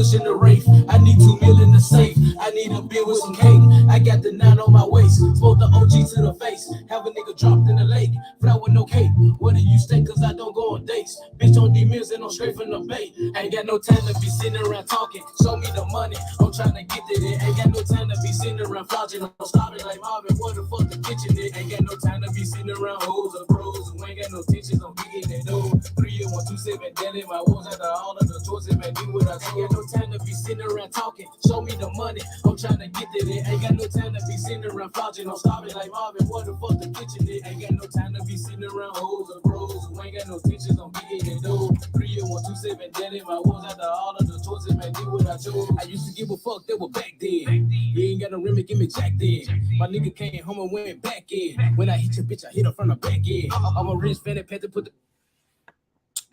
pushing the Wraith. I need 2 mil in the safe. I need a beer with some cake. I got the 9 on my waist. Spoke the OG to the face. Have a nigga dropped in the lake. Fly with no cape. Where do you stay? Cause I don't go on dates. Bitch on D-Mills and I'm straight from the bay. Ain't got no time to be sitting around talking. Show me the money. I'm trying to get it in. Ain't got no time to be sitting around flogging. I'm stopping like Marvin. What the fuck the kitchen is? Ain't got no time to be sitting around hoes or bros who ain't got no tensions. I'm getting it though. 3-1-2-7 dead in my walls after all of the choices. Man, do what I say. Ain't got no time to be sitting around talking. Show me the money. I'm trying to get it in. Ain't got no time to be sitting around flogging. I'm stopping like Marvin. What the fuck the kitchen is? Ain't got no time to be sitting around hoes or bros who ain't got no tensions. I'm getting it though. 3-1-2-7 dead in my walls after all of the choices. Man, do what I chose. I used to give a fuck that was back then. You ain't got no rim, give me jack then. My nigga came home and went back in. When I hit your bitch, I hit her from the back end. I'm a rich fan pet to put the.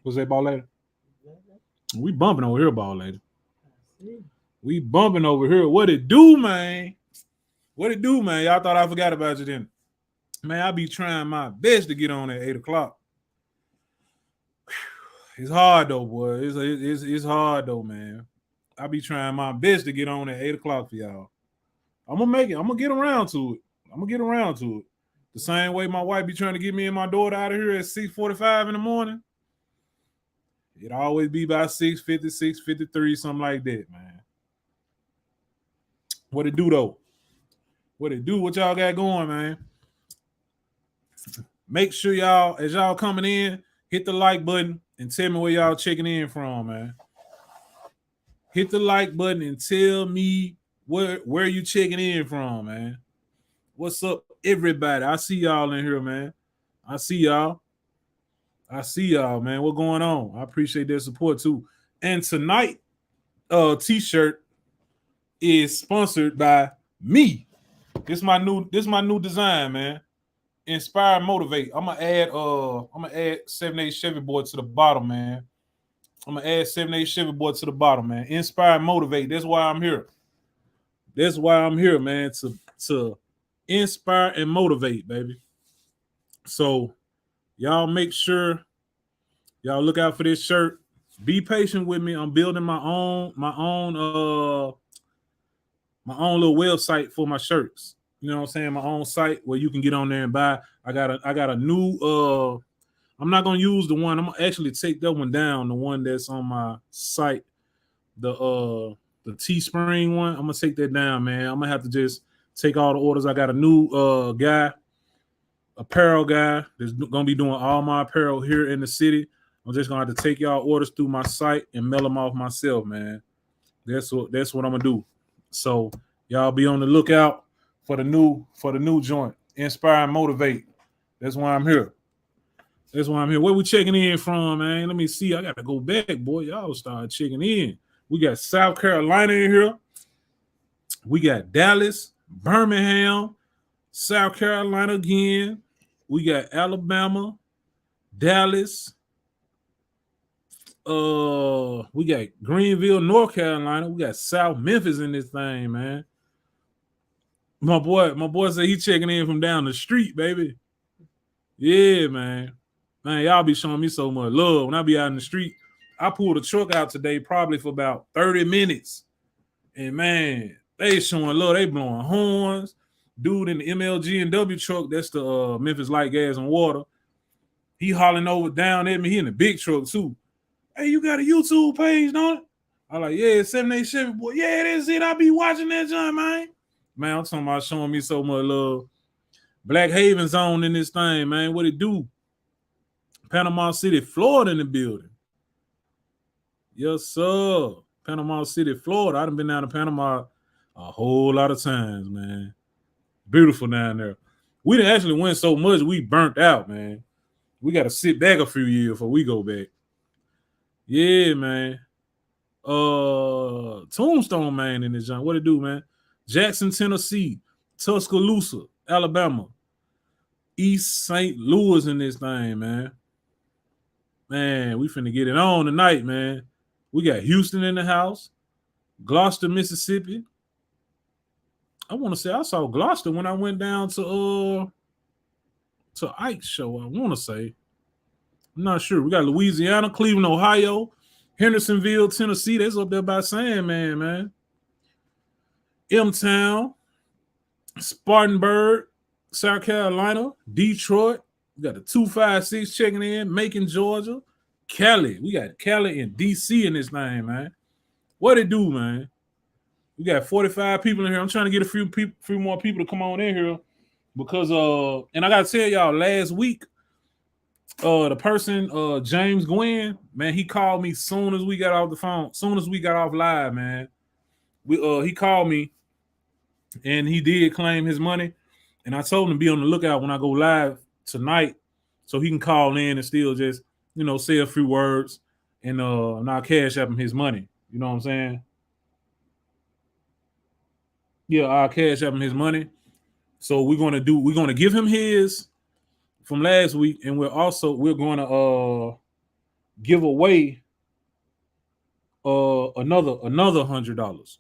What's that, ball lady? We bumping over here, ball lady. We bumping over here. What it do, man? What it do, man? Y'all thought I forgot about you then. Man, I be trying my best to get on at 8 o'clock. It's hard though, boy. It's hard though, man. I be trying my best to get on at 8 o'clock for y'all. I'm gonna make it. I'm gonna get around to it. The same way my wife be trying to get me and my daughter out of here at 6:45 in the morning. It always be about 6:50, 6:53, something like that, man. What it do though? What it do? What y'all got going, man? Make sure y'all, as y'all coming in, hit the like button and tell me where y'all checking in from, man. Hit the like button and tell me where you checking in from, man. What's up, everybody? I see y'all in here, man. I see y'all, man. What going on? I appreciate their support too. And tonight, t-shirt is sponsored by me. This my new design, man. Inspire, motivate. I'm gonna add 78 Chevy Boy to the bottom, man. Man. Inspire, motivate. That's why I'm here. Man. To inspire and motivate, baby. So y'all make sure y'all look out for this shirt. Be patient with me. I'm building my own little website for my shirts. You know what I'm saying? My own site where you can get on there and buy. I got a new I'm not gonna use the one. I'm gonna actually take that one down, the one that's on my site, the Teespring one. I'm gonna take that down, man. I'm gonna have to just take all the orders. I got a new apparel guy that's gonna be doing all my apparel here in the city. I'm just gonna have to take y'all orders through my site and mail them off myself, man. That's what I'm gonna do. So y'all be on the lookout for the new joint. Inspire and motivate. That's why I'm here. Where we checking in from, man? Let me see. I gotta go back, boy. Y'all start checking in. We got South Carolina in here. We got Dallas, Birmingham, South Carolina again. We got Alabama, Dallas. We got Greenville, North Carolina. We got South Memphis in this thing, man. My boy said he checking in from down the street, baby. Yeah, man. Man, y'all be showing me so much love. When I be out in the street, I pulled a truck out today probably for about 30 minutes. And man, they showing love. They blowing horns. Dude in the MLG and W truck, that's the Memphis Light Gas and Water. He hollering over down at me. He in the big truck too. Hey, you got a YouTube page, don't it? I like, yeah, 78 Chevy Boy. Yeah, that's it. I be watching that joint, man. Man, I'm talking about showing me so much love. Black Haven Zone in this thing, man. What it do? Panama City, Florida in the building. Yes, sir. Panama City, Florida. I done been down to Panama a whole lot of times, man. Beautiful down there. We done actually went so much, we burnt out, man. We got to sit back a few years before we go back. Yeah, man. Tombstone, man, in this joint. What it do, man? Jackson, Tennessee. Tuscaloosa, Alabama. East St. Louis in this thing, man. Man, we finna get it on tonight, man. We got Houston in the house. Gloucester, Mississippi. I want to say I saw Gloucester when I went down to Ike's show, I want to say. I'm not sure. We got Louisiana, Cleveland, Ohio, Hendersonville, Tennessee, that's up there by Sandman, man. M-Town, Spartanburg, South Carolina, Detroit. We got the 256 checking in, Macon, Georgia, Cali. We got Cali and DC in this thing, man. What it do, man? We got 45 people in here. I'm trying to get a few more people to come on in here because and I gotta tell y'all, last week, the person, James Gwynn, man, he called me soon as we got off the phone, soon as we got off live, man. He called me and he did claim his money. And I told him to be on the lookout when I go live tonight so he can call in and still just, say a few words and I'll cash up him his money. You know what I'm saying? Yeah, I'll cash up him his money. So we're gonna give him his from last week, and we're going to give away another $100.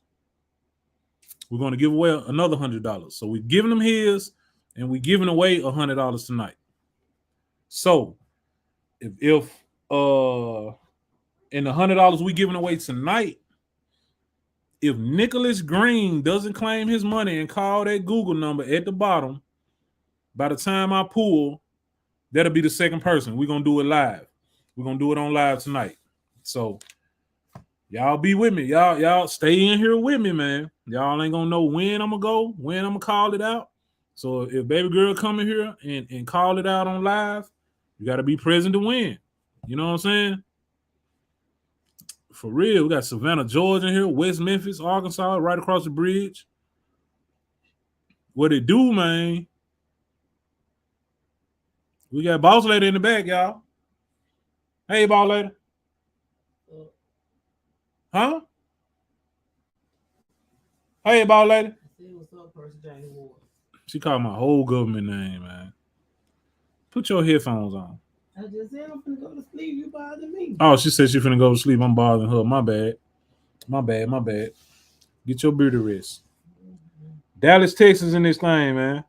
We're going to give away another $100. So we're giving him his, and we're giving away $100 tonight. So if in the $100 we giving away tonight, if Nicholas Green doesn't claim his money and call that Google number at the bottom, by the time I pull, that'll be the second person. We're going to do it live. We're going to do it on live tonight. So y'all be with me. Y'all stay in here with me, man. Y'all ain't going to know when I'm going to go, when I'm going to call it out. So if baby girl come in here and call it out on live, you got to be present to win. You know what I'm saying? For real, we got Savannah, Georgia in here, West Memphis, Arkansas, right across the bridge. What it do, man? We got Boss Lady in the back, y'all. Hey, Boss Lady. Huh? Hey, Boss Lady. What's up, Percy James Ward? She called my whole government name, man. Put your headphones on. I just said I'm finna go to sleep. You bothering me. Oh, she said she finna go to sleep. I'm bothering her. My bad. Get your beard to rest. Mm-hmm. Dallas, Texas in this thing, man.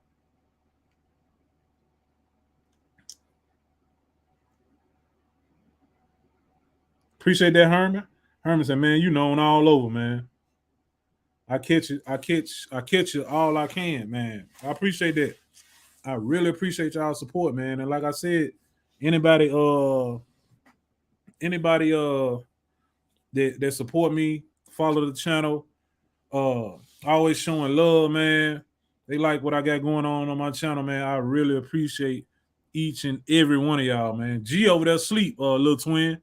Appreciate that, Herman. Herman said, man, you known all over, man. I catch you all I can, man. I appreciate that. I really appreciate y'all's support, man. And like I said, anybody that support me, follow the channel, always showing love, man. They like what I got going on my channel, man. I really appreciate each and every one of y'all, man. G over there sleep, little twin.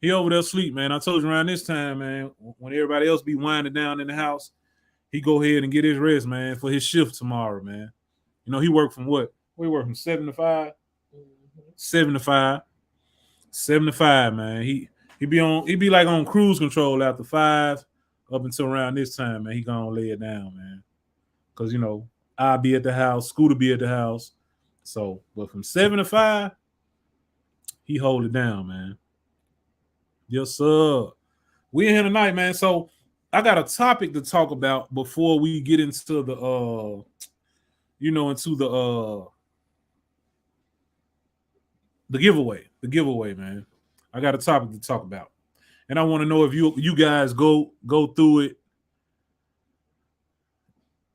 He over there sleep, man. I told you around this time, man, when everybody else be winding down in the house, he go ahead and get his rest, man, for his shift tomorrow, man. You know, he worked from what? We work from 7 to 5? Mm-hmm. 7 to 5. 7 to 5, man. He be like on cruise control after 5 up until around this time, man. He gonna lay it down, man. Because, you know, I'll be at the house, Scooter be at the house. So, but from 7 to 5, he hold it down, man. Yes, sir. We in here tonight, man. So I got a topic to talk about before we get into the the giveaway. The giveaway, man. I got a topic to talk about. And I want to know if you guys go through it.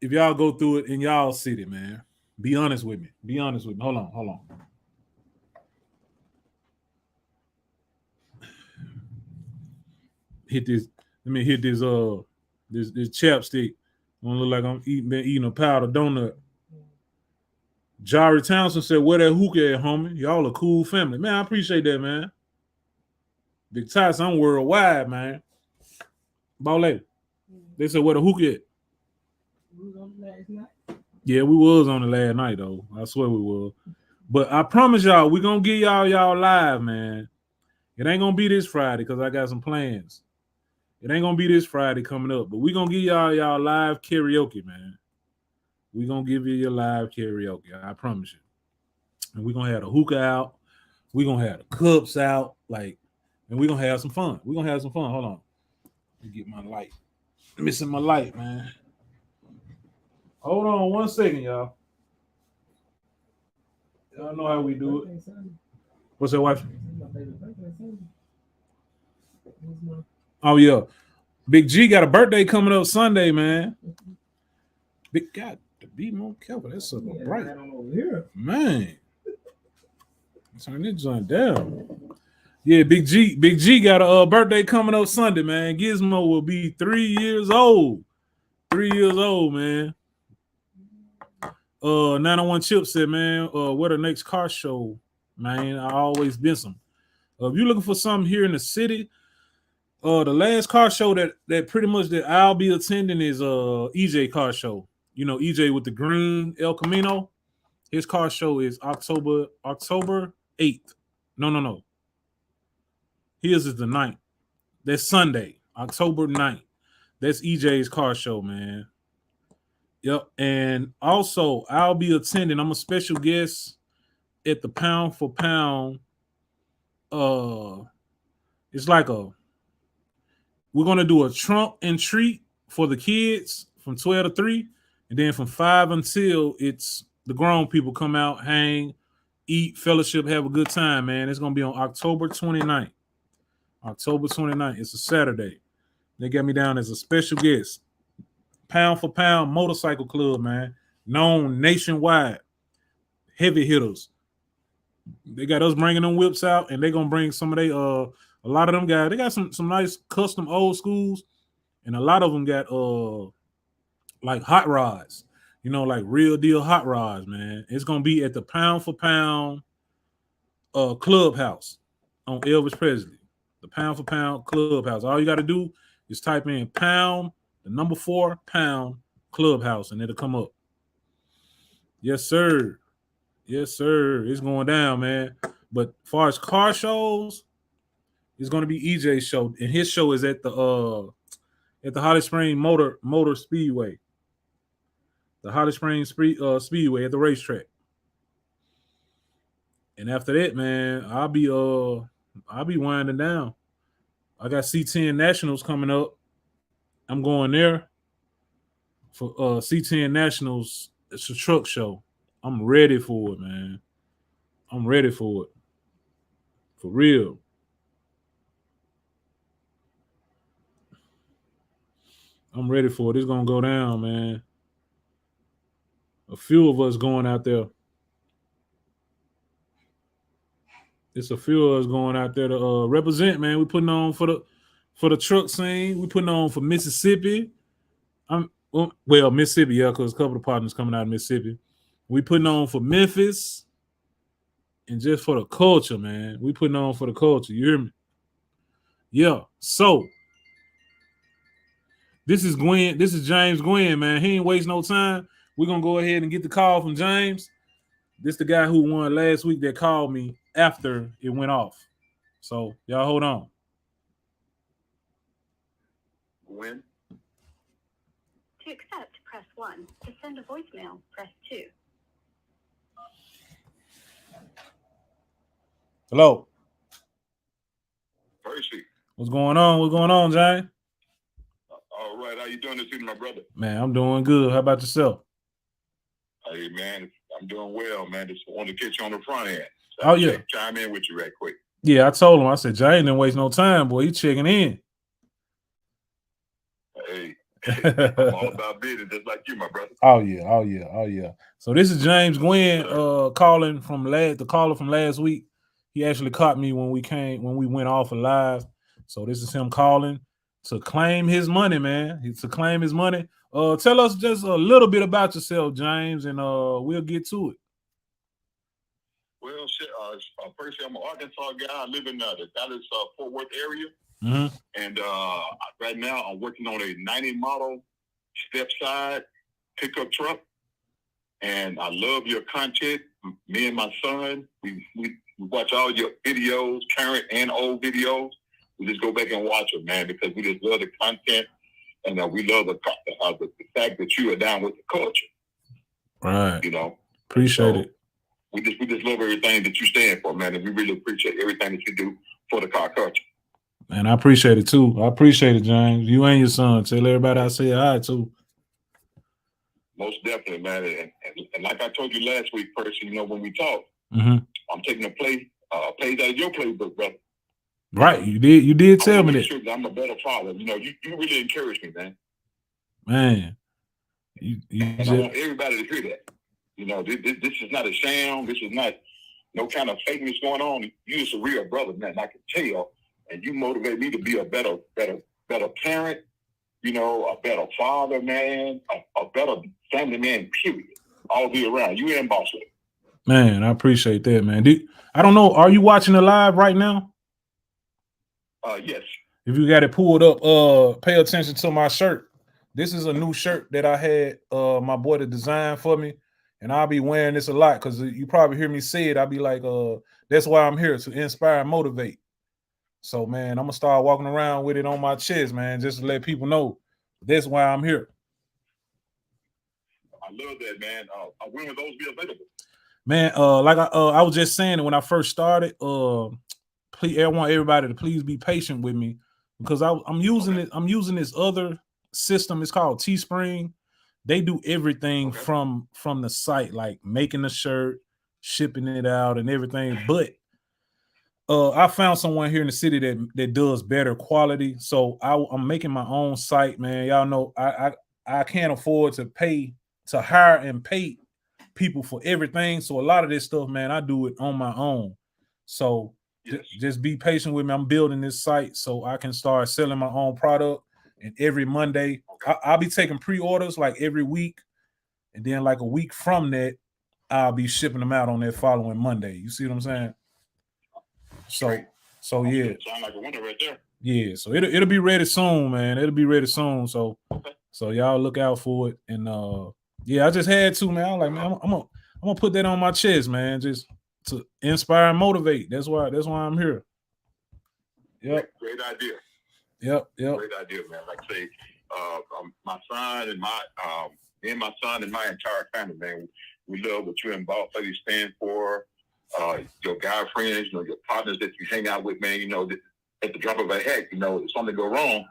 If y'all go through it in y'all city, man. Be honest with me. Be honest with me. Hold on. Hit this. Let me hit this this chapstick. Don't look like I'm eating a powdered donut. Jari Townsend said, "Where that hookah at, homie? Y'all a cool family, man. I appreciate that, man. Big Tyson, I'm worldwide, man. Ball lady. They said, where the hookah at? We was on the last night. Yeah, we was on the last night though. I swear we were. But I promise y'all, we gonna get y'all live, man. It ain't gonna be this Friday because I got some plans. It ain't gonna be this Friday coming up, but we gonna get y'all live karaoke, man. We gonna give you your live karaoke. I promise you. And we gonna have the hookah out. We gonna have the cups out, and we gonna have some fun. We gonna have some fun. Hold on. Let me get my light. I'm missing my light, man. Hold on 1 second, y'all. Y'all know how we do it. What's that, wife? Oh yeah, Big G got a birthday coming up Sunday, man. Big God, the be more careful. That's so bright, man. Turn this joint down. Yeah, Big G got a birthday coming up Sunday, man. Gizmo will be 3 years old. 3 years old, man. 901 Chip said, man, what the next car show, man? I always been some. If you're looking for something here in the city, the last car show that pretty much that I'll be attending is EJ car show. You know, EJ with the green El Camino. His car show is October 8th. No. His is the 9th. That's Sunday, October 9th. That's EJ's car show, man. Yep. And also, I'll be attending. I'm a special guest at the Pound for Pound. It's like we're going to do a trunk and treat for the kids from 12 to 3. And then from 5 until it's the grown people come out, hang, eat, fellowship, have a good time, man. It's going to be on October 29th. October 29th. It's a Saturday. They got me down as a special guest. Pound for Pound Motorcycle Club, man. Known nationwide. Heavy hitters. They got us bringing them whips out, and they're going to bring some of they, a lot of them guys. They got some nice custom old schools, and a lot of them got like hot rods. You know, like real deal hot rods, man. It's going to be at the Pound for Pound Clubhouse on Elvis Presley. The Pound for Pound Clubhouse. All you got to do is type in pound, the number 4 pound Clubhouse, and it'll come up. Yes, sir. Yes, sir. It's going down, man. But as far as car shows, it's going to be EJ's show, and his show is at the Holly Springs Motor Speedway. The Holly Springs Speedway at the racetrack. And after that, man, I'll be winding down. I got C10 Nationals coming up. I'm going there for C10 Nationals. It's a truck show. I'm ready for it, man. I'm ready for it. For real. I'm ready for it. It's going to go down, man. A few of us going out there. It's a few of us going out there to represent, man. We're putting on for the truck scene. We're putting on for Mississippi. Mississippi, yeah, because a couple of partners coming out of Mississippi. We putting on for Memphis. And just for the culture, man. We putting on for the culture. You hear me? Yeah. So this is Gwen. This is James Gwen, man. He ain't waste no time. We're gonna go ahead and get the call from James. This the guy who won last week that called me after it went off. So y'all hold on. When? To accept, press 1. To send a voicemail, press 2. Hello. Percy. What's going on? What's going on, James? All right. How you doing this evening, my brother? Man, I'm doing good. How about yourself? Hey, man, I'm doing well, man. Just wanted to get you on the front end. So Chime in with you right quick. Yeah, I told him. I said, Jay didn't waste no time, boy. He checking in. Hey, I'm all about business, just like you, my brother. Oh yeah. So this is James Gwen calling from the caller from last week. He actually caught me when we went off live. So this is him calling to claim his money, man. To claim his money. Tell us just a little bit about yourself, James, and we'll get to it. Well, shit, Percy, I'm an Arkansas guy. I live in the Dallas Fort Worth area. Mm-hmm. And right now I'm working on a 90 model step side pickup truck. And I love your content. Me and my son, we watch all your videos, current and old videos. We just go back and watch them, man, because we just love the content. And we love the fact that you are down with the culture. Right. You know? Appreciate it. We just love everything that you stand for, man. And we really appreciate everything that you do for the car culture. And I appreciate it too. I appreciate it, James. You and your son. Tell everybody I say hi too. Most definitely, man. And like I told you last week, Percy, you know, when we talked, mm-hmm. I'm taking a page out of your playbook, brother. Right. You did I tell want me to make that. sure that I'm a better father. You really encourage me, man. Man. You And I just, want everybody to hear that. This is not a sham. This is not no kind of fakeness going on. You just a real brother, man. I can tell. And you motivate me to be a better parent, a better father, man, a better family man, period. All be around. You and boss lady. man, I appreciate that, man. I don't know. Are you watching it live right now? Yes. If you got it pulled up, pay attention to my shirt. This is a new shirt that I had my boy to design for me, and I'll be wearing this a lot because you probably hear me say it. I'll be like, that's why I'm here, to inspire and motivate. So, man, I'm gonna start walking around with it on my chest, man, just to let people know that's why I'm here. I love that, man. When will those be available? Man, like I was just saying when I first started, please, I want everybody to please be patient with me because I'm using it. I'm using this other system. It's called Teespring. They do everything from the site, like making the shirt, shipping it out, and everything. But I found someone here in the city that does better quality. So I'm making my own site, man. Y'all know I can't afford to hire and pay people for everything. So a lot of this stuff, man, I do it on my own. So just be patient with me. I'm building this site so I can start selling my own product. And every Monday, I'll be taking pre-orders like every week. And then like a week from that, I'll be shipping them out on that following Monday. You see what I'm saying? So yeah. Sound like a winner right there. Yeah, so it'll be ready soon, man. It'll be ready soon. So y'all look out for it. And yeah, I just had to, man. I was like, man, I'm gonna put that on my chest, man, just to inspire and motivate. That's why I'm here. Yep. Great idea. Yep. Great idea, man. Like I say, my son and my entire family, man, we love what you and Boss Lady stand for. Your guy friends, your partners that you hang out with, man. At the drop of a hat, if something go wrong,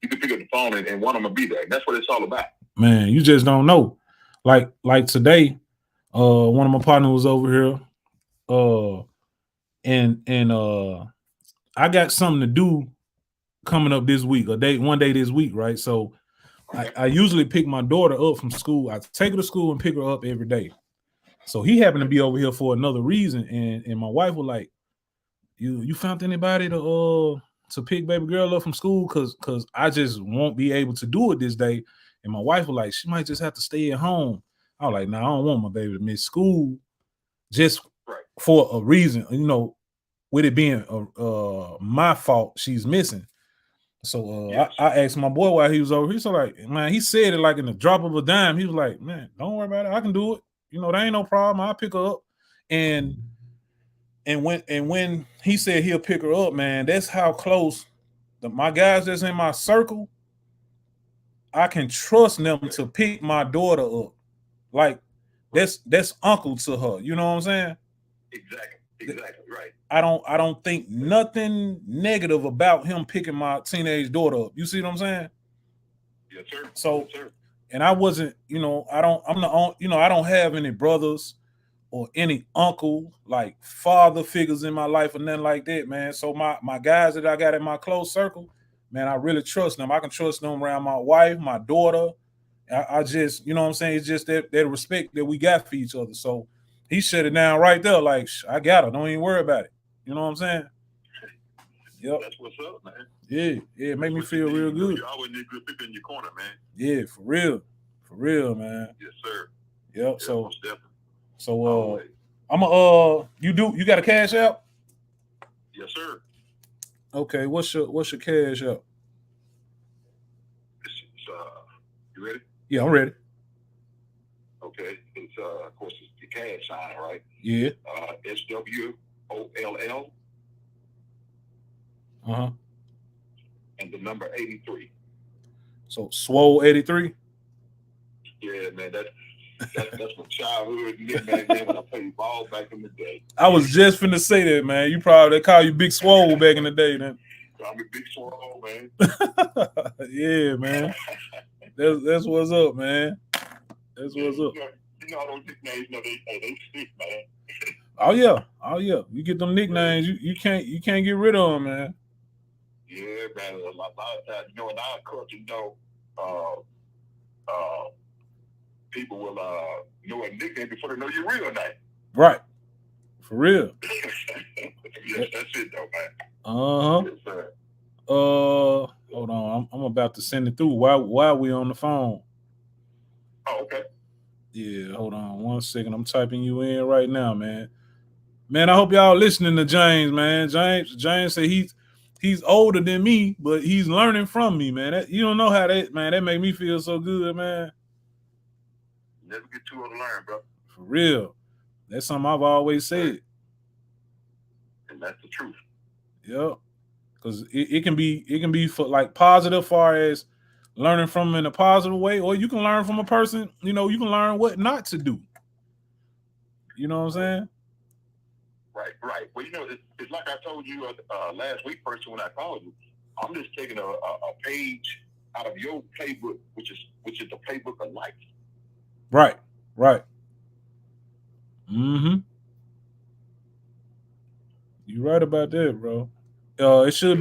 you can pick up the phone and one of them will be there. And that's what it's all about. Man, you just don't know. Like today, one of my partners was over here, and I got something to do coming up this week, one day this week, right? So I usually pick my daughter up from school. I take her to school and pick her up every day. So he happened to be over here for another reason, and my wife was like, "You found anybody to pick baby girl up from school? Cause I just won't be able to do it this day." And my wife was like, "She might just have to stay at home." I was like, "Nah, I don't want my baby to miss school just for a reason, with it being my fault she's missing." So I asked my boy while he was over. He's like, man, he said it like in the drop of a dime. He was like, man, don't worry about it. I can do it. There ain't no problem. I'll pick her up. And when he said he'll pick her up, man, that's how close my guys that's in my circle, I can trust them to pick my daughter up. Like that's uncle to her. You know what I'm saying? Exactly right. I don't think nothing negative about him picking my teenage daughter up. You see what I'm saying? Yes, sir. So, yes, sir. And I wasn't, I don't have any brothers or any uncle, like father figures in my life or nothing like that, man. So my guys that I got in my close circle, man, I really trust them. I can trust them around my wife, my daughter. I just, what I'm saying? It's just that respect that we got for each other. So he shut it down right there. Like, I got her. Don't even worry about it. You know what I'm saying? Yep. That's what's up, man. Yeah. It made me feel real good. You always need good people in your corner, man. Yeah, for real, man. Yes, sir. Yep. Yeah, so I'm you got a cash app? Yes, sir. Okay, what's your cash app? You ready? Yeah, I'm ready. Okay, it's of course it's the cash sign, right? Yeah. SWOLL. And the number 83. So Swole 83. Yeah, man, that's my childhood nickname, man, when I played ball back in the day. I was just finna say that, man. They call you Big Swole back in the day, then. I'm a Big Swole, man. Yeah, man. That's what's up, man. That's what's up. All those nicknames, they stick, man. Oh yeah. You get them nicknames, you can't get rid of them, man. Yeah, man. A lot of times, in our culture, uh, uh, people will know a nickname before they know your real name. Right. For real. Yes, that's it, though, man. Uh-huh. Yes, sir. Hold on. I'm about to send it through. Why we on the phone? Oh, okay. Yeah, hold on 1 second. I'm typing you in right now, man. Man, I hope y'all listening to James, man. James said he's older than me, but he's learning from me, man. You don't know how that make me feel so good, man. Never get too old to learn, bro. For real. That's something I've always said. And that's the truth. Yep. Because it can be for like positive, far as learning from them in a positive way, or you can learn from a person. You can learn what not to do. You know what I'm saying? Right. Well, it's like I told you last week, person, when I called you. I'm just taking a page out of your playbook, which is the playbook of life. Right. Mm-hmm. You're right about that, bro. It should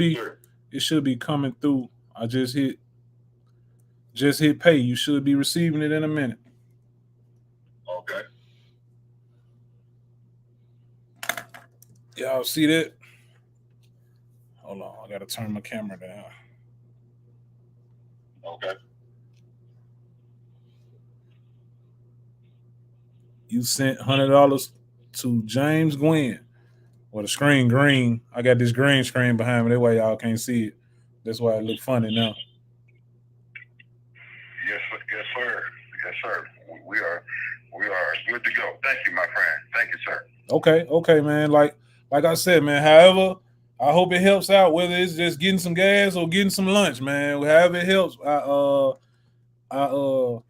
be coming through. I just hit pay. You should be receiving it in a minute. Okay. Y'all see that? Hold on, I gotta turn my camera down. Okay. You sent $100 to James Gwynn. Well, the screen green. I got this green screen behind me. That way y'all can't see it. That's why it look funny now. Yes, sir. We are good to go. Thank you, my friend. Thank you, sir. Okay, man. Like I said, man. However, I hope it helps out. Whether it's just getting some gas or getting some lunch, man. However it helps, I hope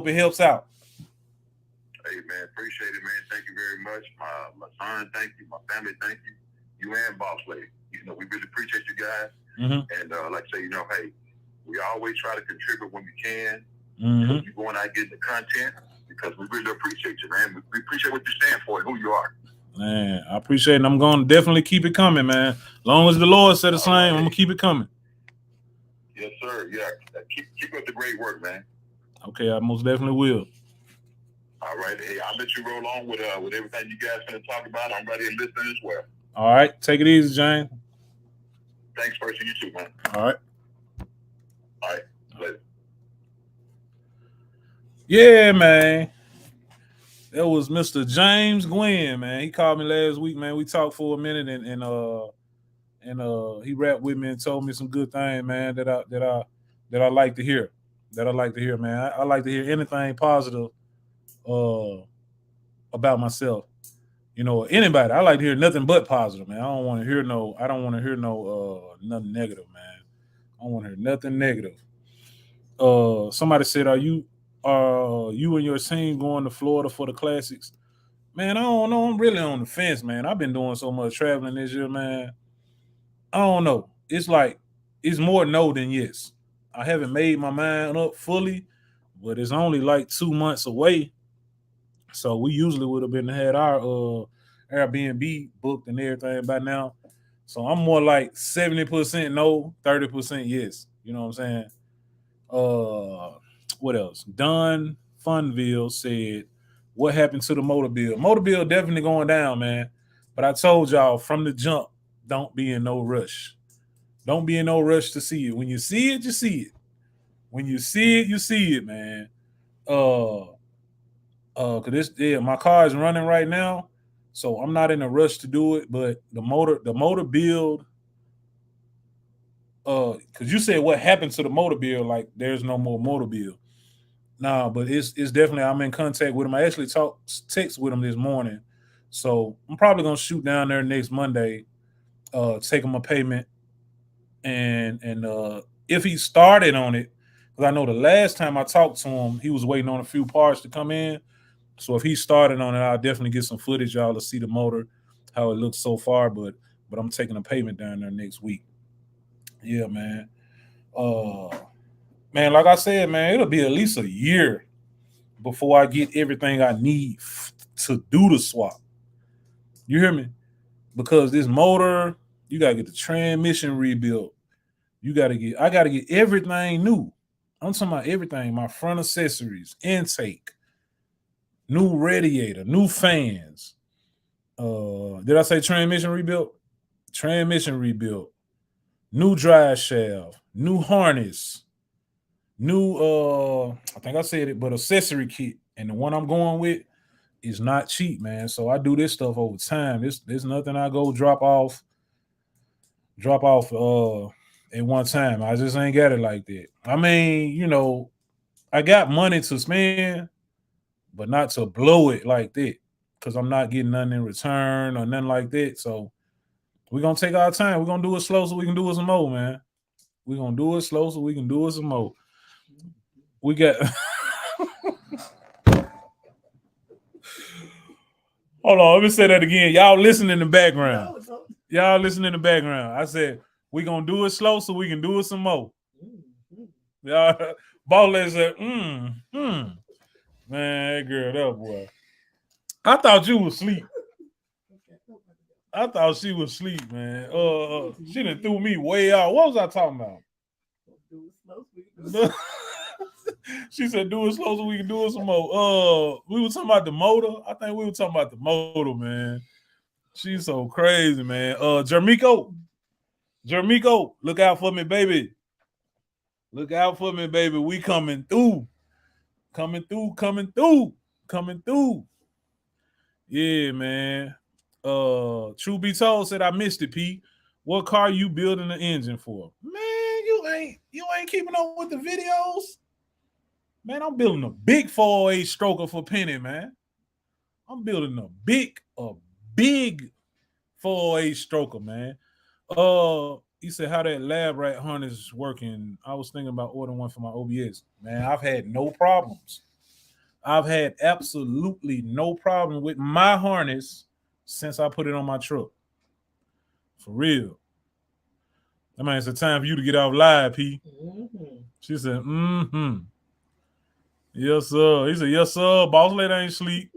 it helps out. Hey, man, appreciate it, man. Thank you very much. My son, thank you. My family, thank you. You and Boss Lady. We really appreciate you guys. Mm-hmm. And like I say, hey, we always try to contribute when we can. Mm-hmm. So you going out getting the content because we really appreciate you, man. We appreciate what you stand for and who you are. Man, I appreciate it. I'm going to definitely keep it coming, man. As long as the Lord said the same, right. I'm going to keep it coming. Yes, sir. Yeah. Keep up the great work, man. Okay, I most definitely will. All right. Hey, I'll let you roll on with everything you guys going to talk about. I'm ready and listening as well. All right. Take it easy, Jane. Thanks, person. You too, man. All right. Later. Yeah, man. That was Mr. James Gwynn, man. He called me last week, man. We talked for a minute and he rapped with me and told me some good things, man, that I like to hear. Man. I like to hear anything positive about myself. Anybody. I like to hear nothing but positive, man. I don't want to hear no nothing negative, man. I don't want to hear nothing negative. Somebody said, are you and your team going to Florida for the classics? Man, I don't know. I'm really on the fence, man. I've been doing so much traveling this year, man. I don't know. It's like it's more no than yes. I haven't made my mind up fully, but it's only like 2 months away. So we usually would have had our Airbnb booked and everything by now. So I'm more like 70% no, 30% yes. You know what I'm saying? What else? Don Funville said, what happened to the motor bill? Motor bill definitely going down, man. But I told y'all from the jump, don't be in no rush. Don't be in no rush to see it. When you see it, you see it. When you see it, you see it, man. Cause my car is running right now, so I'm not in a rush to do it. But the motor build, cause you said what happened to the motor build? Like there's no more motor build. Nah, but it's definitely I'm in contact with him. I actually text with him this morning, so I'm probably gonna shoot down there next Monday, take him a payment, and if he started on it, because I know the last time I talked to him, he was waiting on a few parts to come in. So if he started on it, I'll definitely get some footage, y'all, to see the motor, how it looks so far. But I'm taking a payment down there next week. Yeah, man. Man, like I said, man, it'll be at least a year before I get everything I need to do the swap. You hear me? Because this motor, you gotta get the transmission rebuilt. I gotta get everything new. I'm talking about everything. My front accessories, intake, new radiator, new fans. Did I say transmission rebuilt? Transmission rebuilt. New drive shaft, new harness, new I think I said it, but accessory kit. And the one I'm going with is not cheap, man. So I do this stuff over time. There's nothing I go drop off at one time. I just ain't got it like that. I mean, you know, I got money to spend, but not to blow it like that. Because I'm not getting nothing in return or nothing like that. So we're gonna take our time. We're gonna do it slow so we can do it some more, man. We're gonna do it slow so we can do it some more. We got hold on, let me say that again. Y'all listen in the background. Y'all listen in the background. I said we gonna do it slow so we can do it some more. Y'all Boss Lady said, Man, that girl, that boy. I thought you was asleep. I thought she was asleep, man. She done threw me way out. What was I talking about? She said, do it slow so we can do it some more. We were talking about the motor. I think we were talking about the motor, man. She's so crazy, man. Jermico, look out for me, baby. Look out for me, baby. We coming through. Coming through. Yeah, man. True be told, said I missed it, P. What car you building the engine for? Man, you ain't keeping up with the videos. Man, I'm building a big 408 stroker for Penny, man. I'm building a big 408 stroker, man. He said how that lab rat harness is working. I was thinking about ordering one for my OBS. Man, I've had no problems. I've had absolutely no problem with my harness since I put it on my truck. For real. That means it's time for you to get off live, P. Mm-hmm. She said, Yes, sir. He said, yes, sir. Boss Lady ain't sleep.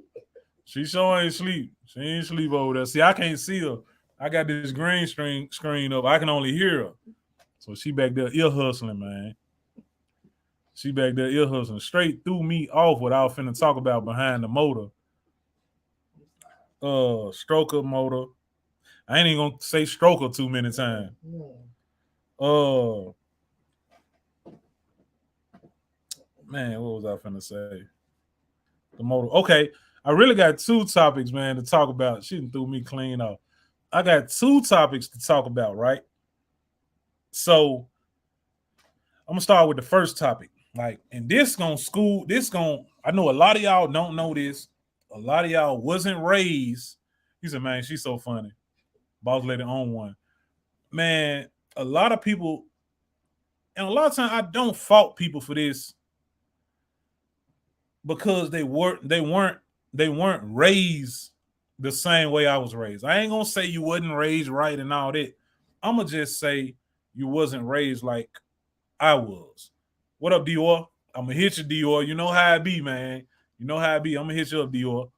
She sure ain't sleep. She ain't sleep over there. See, I can't see her. I got this green screen up. I can only hear her. So she back there ear hustling, man. She back there ear hustling. Straight threw me off what I was finna talk about behind the motor. Stroker motor. I ain't even gonna say stroker too many times. Man, what was I finna say? The motor. Okay, I really got two topics, man, to talk about. She done threw me clean off. I got two topics to talk about, right? So I'm gonna start with the first topic. Like, and I know a lot of y'all don't know this. A lot of y'all wasn't raised. He said, man, she's so funny. Boss Lady on one. Man, a lot of people, and a lot of times I don't fault people for this because they weren't raised the same way I was raised. I ain't gonna say you wasn't raised right and all that. I'm gonna just say you wasn't raised like I was. What up, Dior? I'm gonna hit you, Dior. You know how I be, man. You know how I be. I'm gonna hit you up, Dior.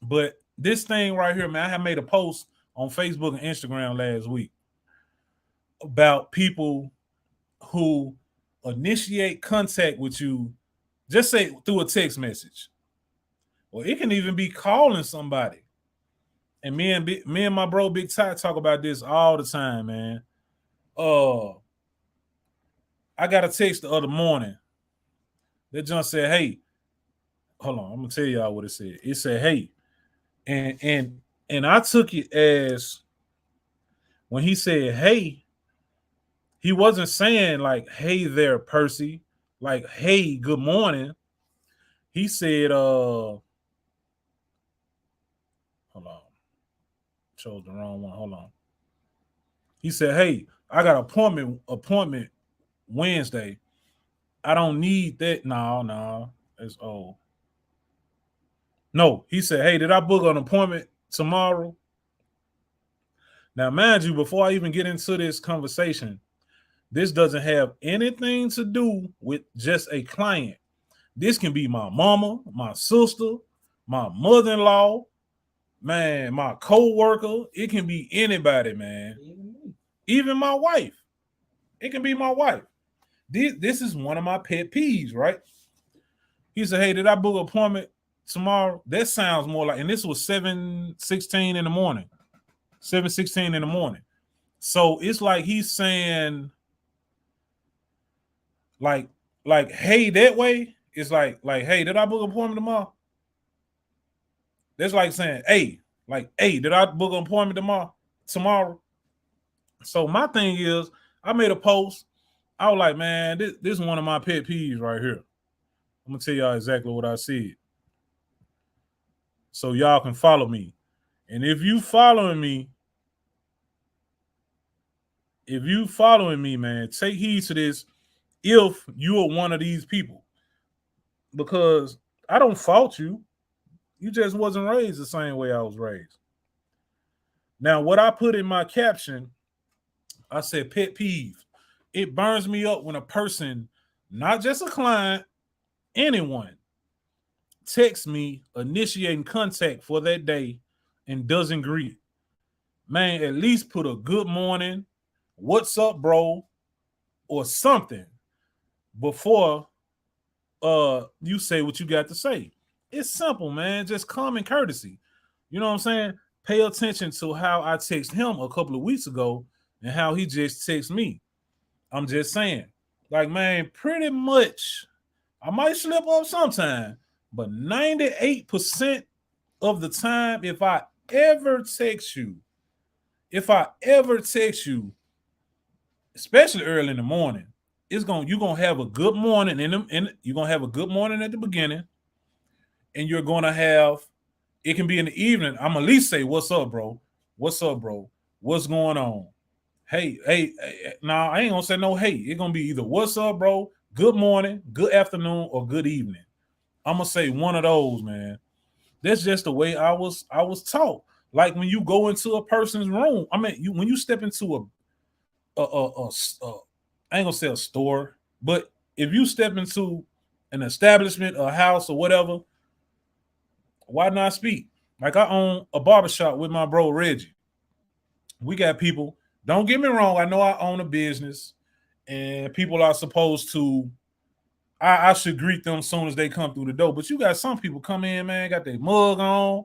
But this thing right here, man, I have made a post on Facebook and Instagram last week about people who initiate contact with you, just say through a text message. Well, it can even be calling somebody. And me and my bro Big Ty talk about this all the time, man. I got a text the other morning. That John said, hey, hold on, I'm gonna tell y'all what it said. It said, hey, and I took it as when he said, hey, he wasn't saying like, hey there, Percy, like, hey, good morning. He said, hold on. Chose the wrong one. Hold on. He said, hey, I got appointment Wednesday. I don't need that. No. It's old. No, he said, hey, did I book an appointment tomorrow? Now, mind you, before I even get into this conversation, this doesn't have anything to do with just a client. This can be my mama, my sister, my mother-in-law, man, my co-worker, it can be anybody, man. Even me. Even my wife. It can be my wife. This is one of my pet peeves, right? He said, hey, did I book an appointment tomorrow? That sounds more like, and this was 7:16 in the morning. 7:16 in the morning. So it's like he's saying, like, hey, that way. It's like, hey, did I book an appointment tomorrow? That's like saying, hey, did I book an appointment tomorrow? So my thing is, I made a post. I was like, man, this is one of my pet peeves right here. I'm gonna tell y'all exactly what I said, so y'all can follow me. And if you following me, man, take heed to this. If you are one of these people, because I don't fault you. You just wasn't raised the same way I was raised. Now, what I put in my caption, I said pet peeve. It burns me up when a person, not just a client, anyone, texts me initiating contact for that day and doesn't greet. Man, at least put a good morning, what's up, bro, or something before you say what you got to say. It's simple, man. Just common courtesy. You know what I'm saying? Pay attention to how I text him a couple of weeks ago and how he just texts me. I'm just saying, like, man, pretty much I might slip up sometime, but 98% of the time, if I ever text you, especially early in the morning, you're gonna have a good morning and you're gonna have a good morning at the beginning, and you're gonna have, it can be in the evening. I'm at least say, what's up, bro? What's up, bro? What's going on? Hey. Nah, I ain't gonna say no hey. It's gonna be either what's up, bro, good morning, good afternoon, or good evening. I'm gonna say one of those, man. That's just the way I was taught. Like when you go into a person's room, I mean, when you step into I ain't gonna say a store, but if you step into an establishment, a house, or whatever, why not speak? Like I own a barbershop with my bro Reggie. We got people. Don't get me wrong. I know I own a business, and people are supposed to. I should greet them as soon as they come through the door. But you got some people come in, man, got their mug on,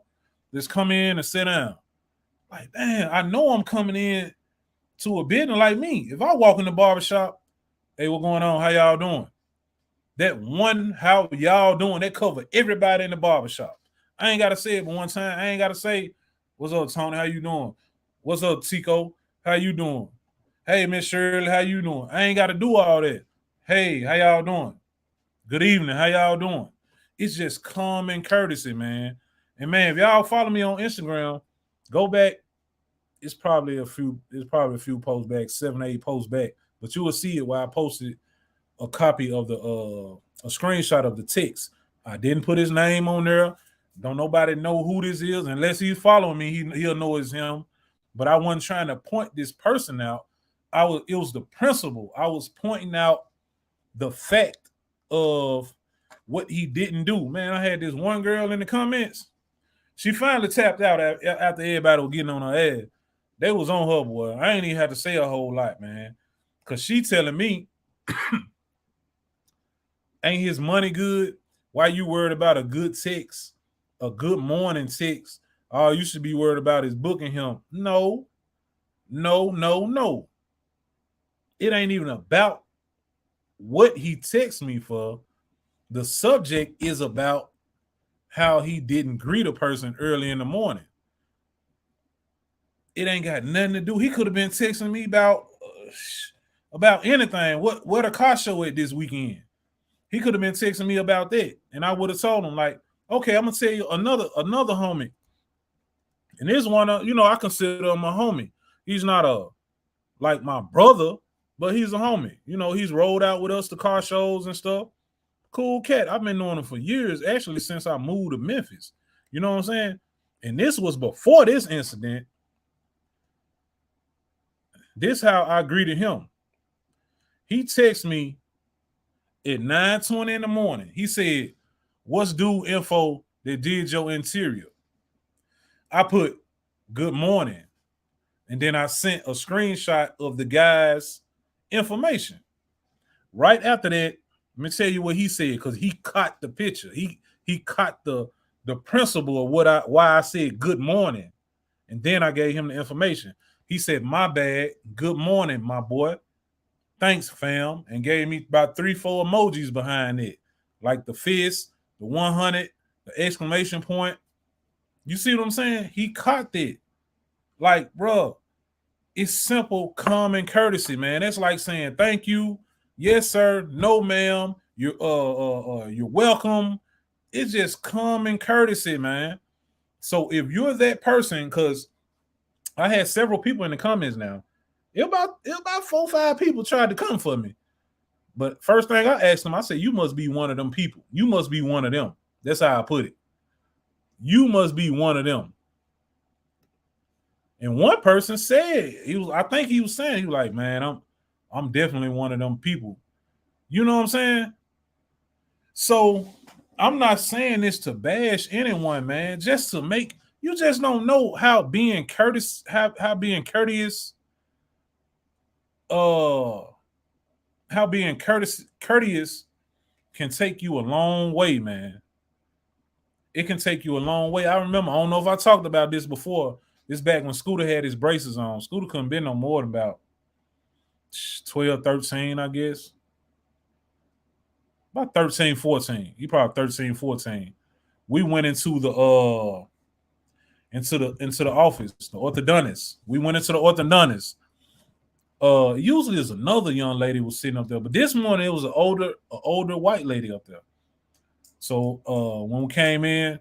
just come in and sit down. Like, damn, I know I'm coming in to a business like me. If I walk in the barbershop, hey, what's going on? How y'all doing? That one, how y'all doing, that cover everybody in the barbershop. I ain't got to say it but one time. I ain't got to say, what's up, Tony? How you doing? What's up, Tico? How you doing? Hey, Miss Shirley, how you doing? I ain't got to do all that. Hey, how y'all doing? Good evening. How y'all doing? It's just common courtesy, man. And man, if y'all follow me on Instagram, go back. It's probably a few posts back, 7 or 8 posts back. But you will see it where I posted a copy of a screenshot of the text. I didn't put his name on there. Don't nobody know who this is. Unless he's following me, he'll know it's him. But I wasn't trying to point this person out. It was the principle. I was pointing out the fact of what he didn't do. Man, I had this one girl in the comments. She finally tapped out after everybody was getting on her ass. They was on her, boy. I ain't even had to say a whole lot, man. Because she telling me, ain't his money good? Why you worried about a good text, a good morning text? All you should be worried about is booking him. No. It ain't even about what he texts me for. The subject is about how he didn't greet a person early in the morning. It ain't got nothing to do. He could have been texting me about anything. What a car show at this weekend. He could have been texting me about that, and I would have told him, like, okay, I'm gonna tell you another homie. And this one, I consider him a homie. He's not like my brother, but he's a homie. He's rolled out with us to car shows and stuff. Cool cat. I've been knowing him for years, actually, since I moved to Memphis. You know what I'm saying? And this was before this incident. This how I greeted him. He texted me at 9:20 in the morning. He said, what's due info that did your interior? I put good morning. And then I sent a screenshot of the guy's information. Right after that, let me tell you what he said, because he caught the picture. He caught the principle of why I said good morning. And then I gave him the information. He said, my bad, good morning, my boy. Thanks, fam. And gave me about 3-4 emojis behind it. Like the fist, the 100, the exclamation point. You see what I'm saying? He caught that. Like, bro, it's simple, common courtesy, man. That's like saying thank you, yes, sir, no, ma'am, you're welcome. It's just common courtesy, man. So if you're that person, because I had several people in the comments now, it about 4 or 5 people tried to come for me. But first thing I asked them, I said, you must be one of them people. You must be one of them. That's how I put it. You must be one of them. And one person said, I think he was saying, he was like, man, I'm definitely one of them people. You know what I'm saying? So I'm not saying this to bash anyone, man, just to make, you just don't know how being courteous, how being courteous can take you a long way, man. It can take you a long way. I remember, I don't know if I talked about this before. This back when Scooter had his braces on. Scooter couldn't be no more than about 12, 13, I guess. About 13, 14. He probably 13, 14. We went into the office, the orthodontist. We went into the orthodontist. Usually there's another young lady was sitting up there, but this morning it was an older white lady up there. So when we came in,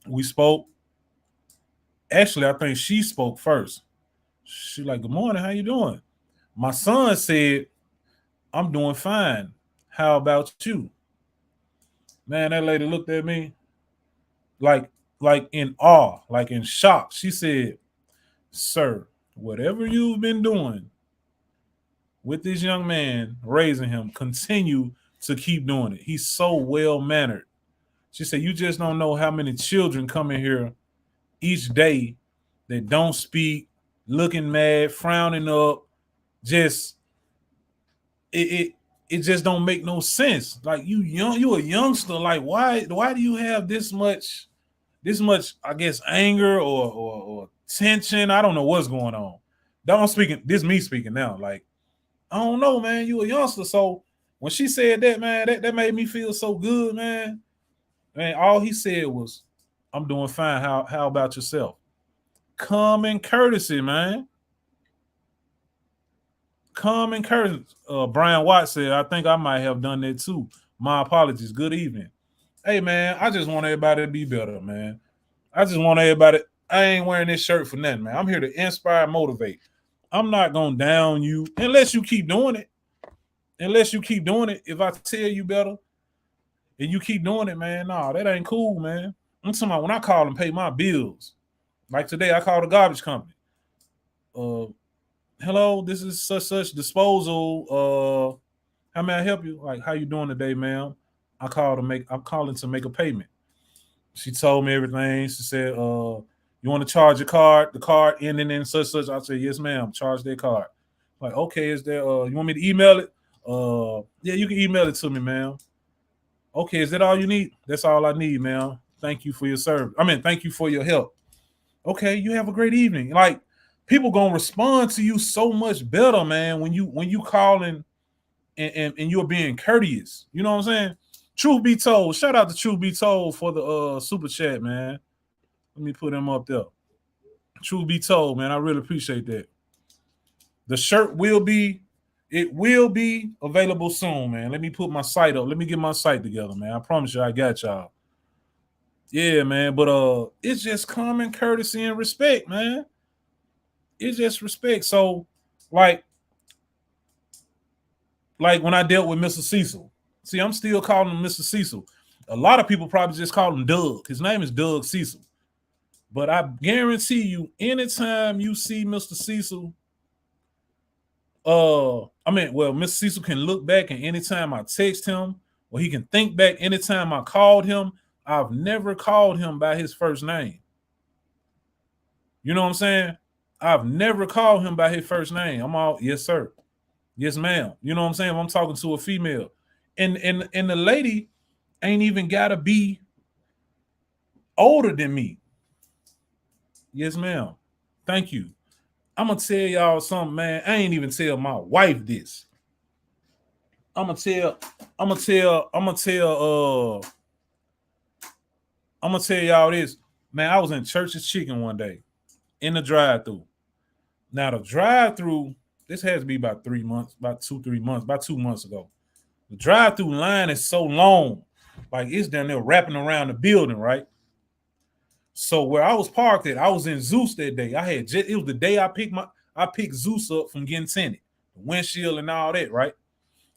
we spoke. Actually, I think she spoke first. She like, good morning, how you doing? My son said, I'm doing fine. How about you? Man, that lady looked at me like in awe, like in shock. She said, sir, whatever you've been doing with this young man, raising him, continue to keep doing it. He's so well-mannered. She said, you just don't know how many children come in here each day that don't speak, looking mad, frowning up, just it just don't make no sense. Like you a youngster, like why do you have this much, I guess, anger or tension? I don't know what's going on. This me speaking now. Like, I don't know, man. You a youngster. So when she said that, man, that made me feel so good, man. Man, all he said was, I'm doing fine. How about yourself? Common courtesy, man. Common courtesy. Brian Watt said, I think I might have done that too. My apologies. Good evening. Hey, man, I just want everybody to be better, man. I ain't wearing this shirt for nothing, man. I'm here to inspire, motivate. I'm not going to down you unless you keep doing it. If I tell you better and you keep doing it, man, nah, that ain't cool, man. I'm talking about when I call and pay my bills. Like today, I called a garbage company. Hello, this is such disposal. How may I help you? Like, how you doing today, ma'am? I'm calling to make a payment. She told me everything. She said, you want to charge your card? The card ending in such. I said, yes, ma'am. Charge their card. Like, okay, is there you want me to email it? Yeah, you can email it to me, ma'am. Okay, is that all you need? That's all I need, ma'am. Thank you for your service. Thank you for your help. Okay, you have a great evening. Like, people gonna respond to you so much better, man, when you calling and you're being courteous. You know what I'm saying? Truth be told, shout out to Truth Be Told for the super chat, man. Let me put him up there. Truth be told, man, I really appreciate that. The shirt will be available soon, man. Let me put my site up. Let me get my site together, man. I promise you I got y'all. Yeah, man, but it's just common courtesy and respect, man. It's just respect. So, like when I dealt with Mr. Cecil. See, I'm still calling him Mr. Cecil. A lot of people probably just call him Doug. His name is Doug Cecil. But I guarantee you, anytime you see Mr. Cecil, Mr. Cecil can look back, and anytime I text him, or he can think back anytime I called him, I've never called him by his first name. You know what I'm saying? I've never called him by his first name. I'm all, yes, sir. Yes, ma'am. You know what I'm saying? If I'm talking to a female. And the lady ain't even gotta be older than me. Yes, ma'am. Thank you. I'm gonna tell y'all something, man. I ain't even tell my wife this. I'm gonna tell y'all this. Man, I was in Church's Chicken one day in the drive-thru. Now the drive-thru, this has to be about 3 months, about 2-3 months, about 2 months ago. The drive-thru line is so long, like it's down there wrapping around the building, right? So where I was parked at, I was in Zeus that day. It was the day I picked Zeus up from getting tinted, the windshield and all that, right?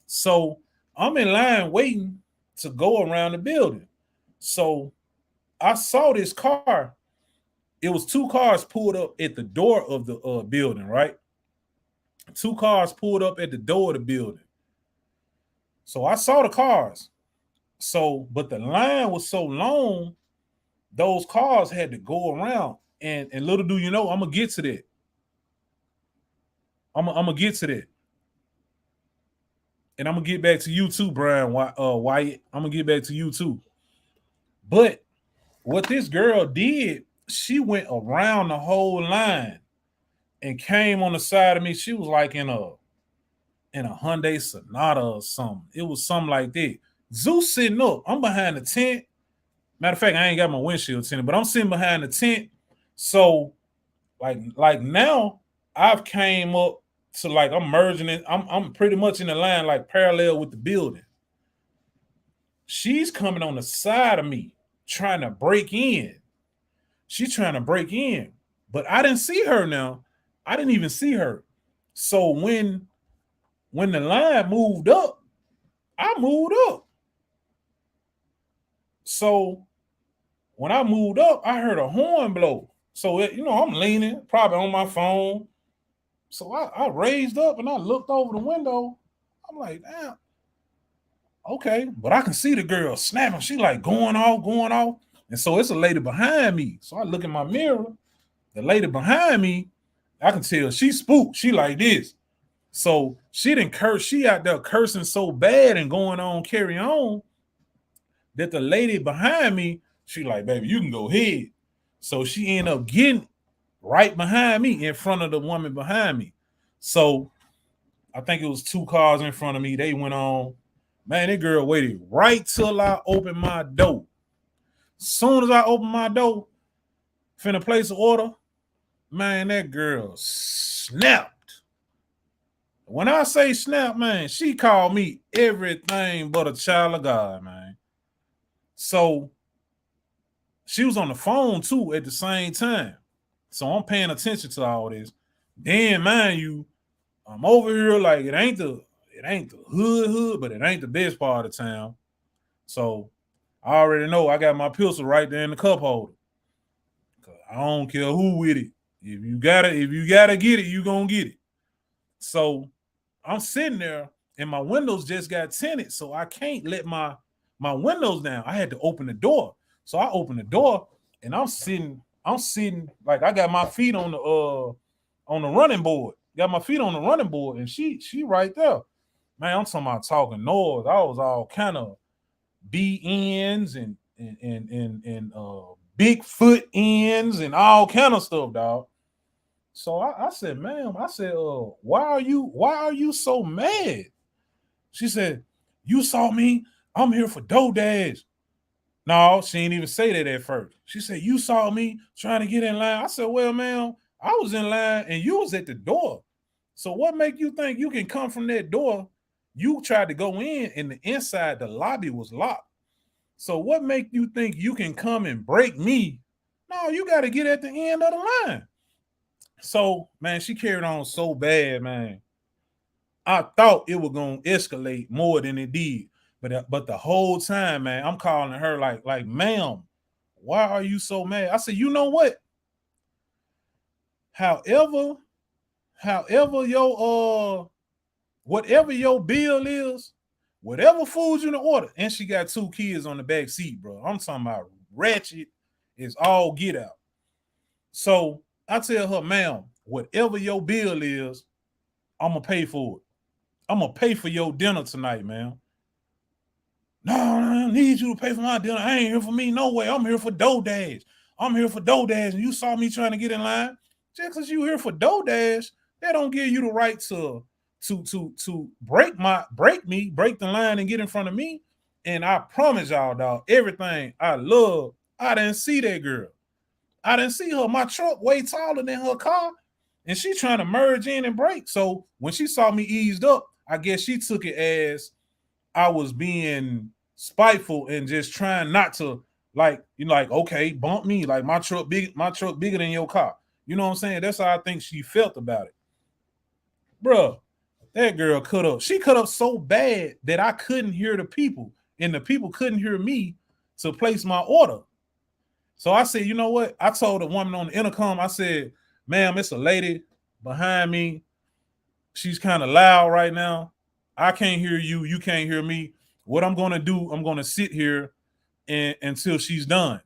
So I'm in line waiting to go around the building. So I saw this car. It was 2 cars pulled up at the door of the building, right? 2 cars pulled up at the door of the building. So I saw the cars. So, but the line was so long, those cars had to go around. And little do you know, I'm gonna get to that. I'm gonna get to that. And I'm gonna get back to you too, Brian Wyatt. I'm gonna get back to you too. But what this girl did, she went around the whole line and came on the side of me. She was like in a Hyundai Sonata or something. It was something like that. Zeus sitting up. I'm behind the tent. Matter of fact, I ain't got my windshield tinted, but I'm sitting behind the tent. So, like now, I've came up to like I'm merging it. I'm pretty much in the line, like parallel with the building. She's coming on the side of me, trying to break in. She's trying to break in, but I didn't see her now. I didn't even see her. So when the line moved up, I moved up. So when I moved up, I heard a horn blow. So, I'm leaning, probably on my phone. So I raised up and I looked over the window. I'm like, damn. Okay, but I can see the girl snapping. She like going off. And so it's a lady behind me. So I look in my mirror. The lady behind me, I can tell she spooked. She like this. So she didn't curse. She out there cursing so bad and going on, carry on, that the lady behind me, she like, baby, you can go ahead. So she ended up getting right behind me in front of the woman behind me. So I think it was 2 cars in front of me. They went on. Man, that girl waited right till I opened my door. Soon as I opened my door, finna place an order, man, that girl snapped. When I say snap, man, she called me everything but a child of God, man. So she was on the phone too at the same time. So I'm paying attention to all this. Then, mind you, I'm over here like it ain't the hood, but it ain't the best part of town. So I already know I got my pistol right there in the cup holder. I don't care who with it. If you gotta get it, you gonna get it. So I'm sitting there and my windows just got tinted, so I can't let my windows down. I had to open the door. So I opened the door and I'm sitting like I got my feet on the running board. Got my feet on the running board, and she right there. Man, I'm talking about talking noise. I was all kind of BNs and Bigfoot ends and all kind of stuff, dog. So I said, ma'am, why are you so mad? She said, you saw me. I'm here for DoorDash. No, she didn't even say that at first. She said, you saw me trying to get in line. I said, well, ma'am, I was in line and you was at the door. So what make you think you can come from that door? You tried to go in and the inside, the lobby was locked. So what make you think you can come and break me? No, you got to get at the end of the line. So, man, she carried on so bad, man. I thought it was going to escalate more than it did. But the whole time, man, I'm calling her like, ma'am, why are you so mad? I said, you know what? However your whatever your bill is, whatever food you order, and she got 2 kids on the back seat, bro. I'm talking about ratchet is all get out. So I tell her, ma'am, whatever your bill is, I'm gonna pay for it. I'm gonna pay for your dinner tonight, man. No, I need you to pay for my dinner. I ain't here for me no way. I'm here for DoorDash. I'm here for DoorDash. And you saw me trying to get in line. Just because you here for DoorDash, that don't give you the right to break the line and get in front of me. And I promise y'all, dog, everything I love, I didn't see that girl. I didn't see her. My truck way taller than her car. And she trying to merge in and brake. So when she saw me eased up, I guess she took it as I was being spiteful and just trying not to, like, okay, bump me. Like my truck bigger than your car. You know what I'm saying? That's how I think she felt about it. Bruh, that girl cut up. She cut up so bad that I couldn't hear the people, and the people couldn't hear me to place my order. So I said, you know what? I told the woman on the intercom, I said, ma'am, it's a lady behind me. She's kind of loud right now. I can't hear you. You can't hear me. What I'm going to do, I'm going to sit here until she's done.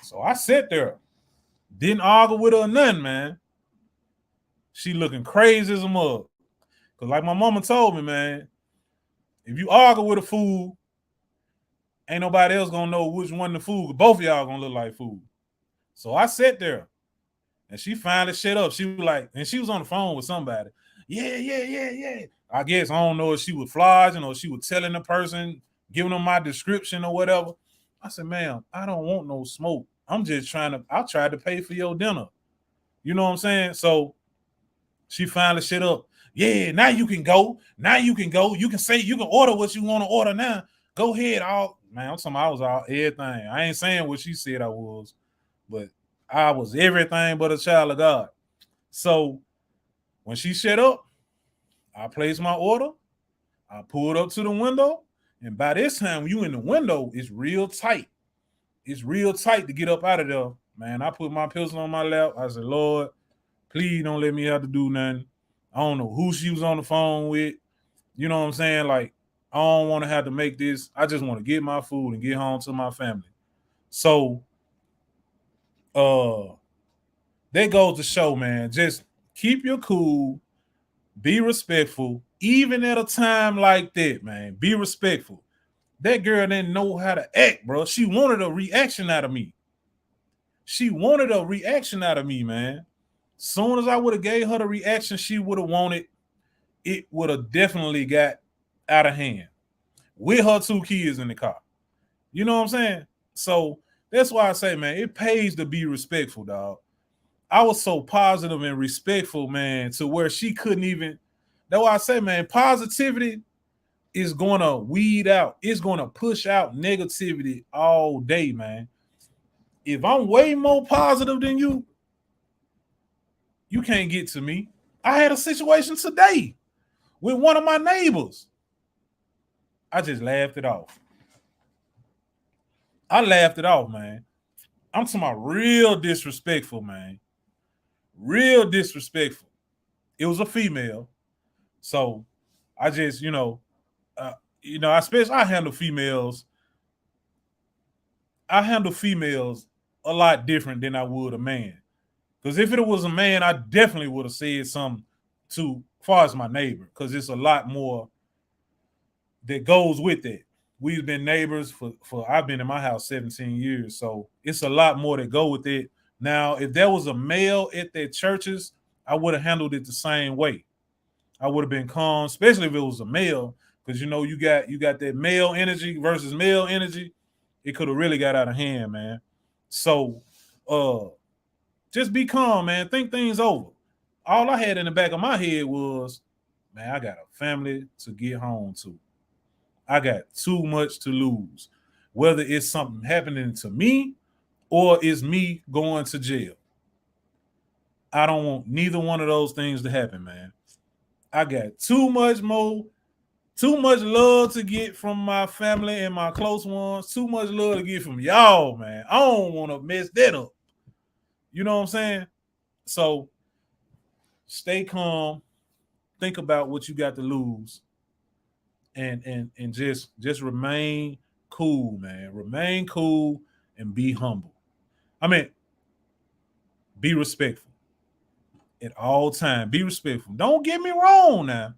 So I sat there. Didn't argue with her or nothing, man. She looking crazy as a mug. Because like my mama told me, man, if you argue with a fool, ain't nobody else going to know which one the fool. Both of y'all going to look like fool. So I sat there. And she finally shut up. She was like, and she was on the phone with somebody. Yeah. I guess I don't know if she was flogging or she was telling the person, giving them my description or whatever. I said, ma'am, I don't want no smoke. I'm just I tried to pay for your dinner. You know what I'm saying? So she finally shut up. Yeah, now you can go. You can order what you want to order now. Go ahead. Man, I'm talking I was all everything. I ain't saying what she said I was, but I was everything but a child of God. So when she shut up, I placed my order. I pulled up to the window. And by this time, when you in the window, it's real tight. It's real tight to get up out of there. Man, I put my pistol on my lap. I said, Lord, please don't let me have to do nothing. I don't know who she was on the phone with. You know what I'm saying? Like, I don't want to have to make this. I just want to get my food and get home to my family. So, that goes to show, man, just keep your cool, be respectful, even at a time like that, man. Be respectful. That girl didn't know how to act, bro. She wanted a reaction out of me. Man. Soon as I would have gave her the reaction she would have wanted, it would have definitely got out of hand with her 2 kids in the car. You know what I'm saying? So that's why I say, man, it pays to be respectful, dog. I was so positive and respectful, man, to where she couldn't even. That's why I say, man, positivity is going to weed out. It's going to push out negativity all day, man. If I'm way more positive than you, you can't get to me. I had a situation today with one of my neighbors. I just laughed it off. Man. I'm talking about real disrespectful, man. Real disrespectful. It was a female. So I just, I handle females. I handle females a lot different than I would a man. Because if it was a man, I definitely would have said something to far as my neighbor, because it's a lot more that goes with it. We've been neighbors for I've been in my house 17 years, so it's a lot more that go with it. Now, if there was a male at their churches, I would have handled it the same way. I would have been calm, especially if it was a male, because you got that male energy versus male energy. It could have really got out of hand, man. So, just be calm, man. Think things over. All I had in the back of my head was, man, I got a family to get home to. I got too much to lose, whether it's something happening to me or it's me going to jail. I don't want neither one of those things to happen, man. I got too much love to get from my family and my close ones, too much love to get from y'all, man. I don't want to mess that up. You know what I'm saying? So stay calm, think about what you got to lose, and just remain cool, man. Remain cool and be humble. I mean, Be respectful at all times. Be respectful. Don't get me wrong now.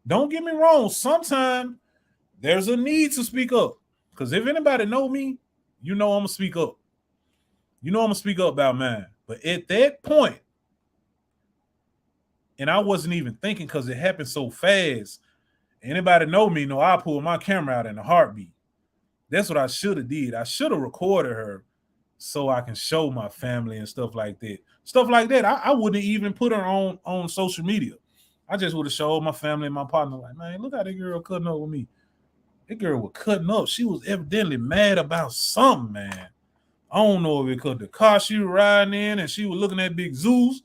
Don't get me wrong. Sometimes there's a need to speak up. Because if anybody know me, you know I'm going to speak up. You know I'm going to speak up about mine. But at that point, and I wasn't even thinking because it happened so fast. Anybody know me, know I pull my camera out in a heartbeat. That's what I should have did. I should have recorded her so I can show my family and stuff like that. Stuff like that. I wouldn't even put her on social media. I just would have showed my family and my partner, like, man, look how that girl cutting up with me. That girl was cutting up. She was evidently mad about something, man. I don't know if it because the car she was riding in and she was looking at Big Zeus.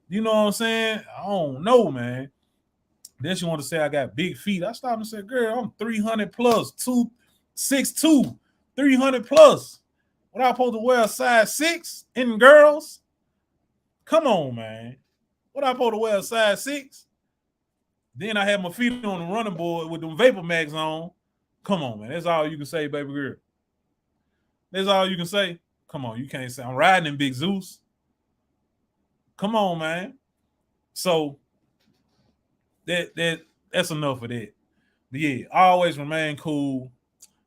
You know what I'm saying? I don't know, man. Then she wanted to say I got big feet. I stopped and said, girl, I'm 300 plus, 6'2", 300 plus. What I supposed to wear a size 6 in girls? Come on, man. What I supposed to wear a size 6? Then I had my feet on the running board with them Vapor Max on. Come on, man. That's all you can say, baby girl. That's all you can say. Come on, you can't say I'm riding in Big Zeus. Come on, man. So that's enough of that. But yeah, always remain cool,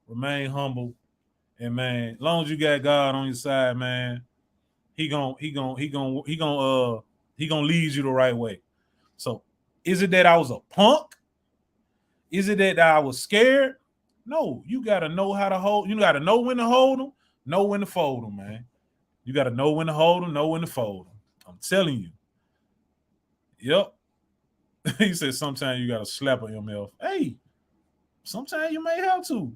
remain humble, and man, as long as you got God on your side, man, he gonna lead you the right way. So is it that I was a punk? Is it that I was scared? No, you gotta know how to hold. You gotta know when to hold them, know when to fold them, man. You gotta know when to hold them, know when to fold them. I'm telling you. Yep. He said sometimes you gotta slap on your mouth. Hey, sometimes you may have to.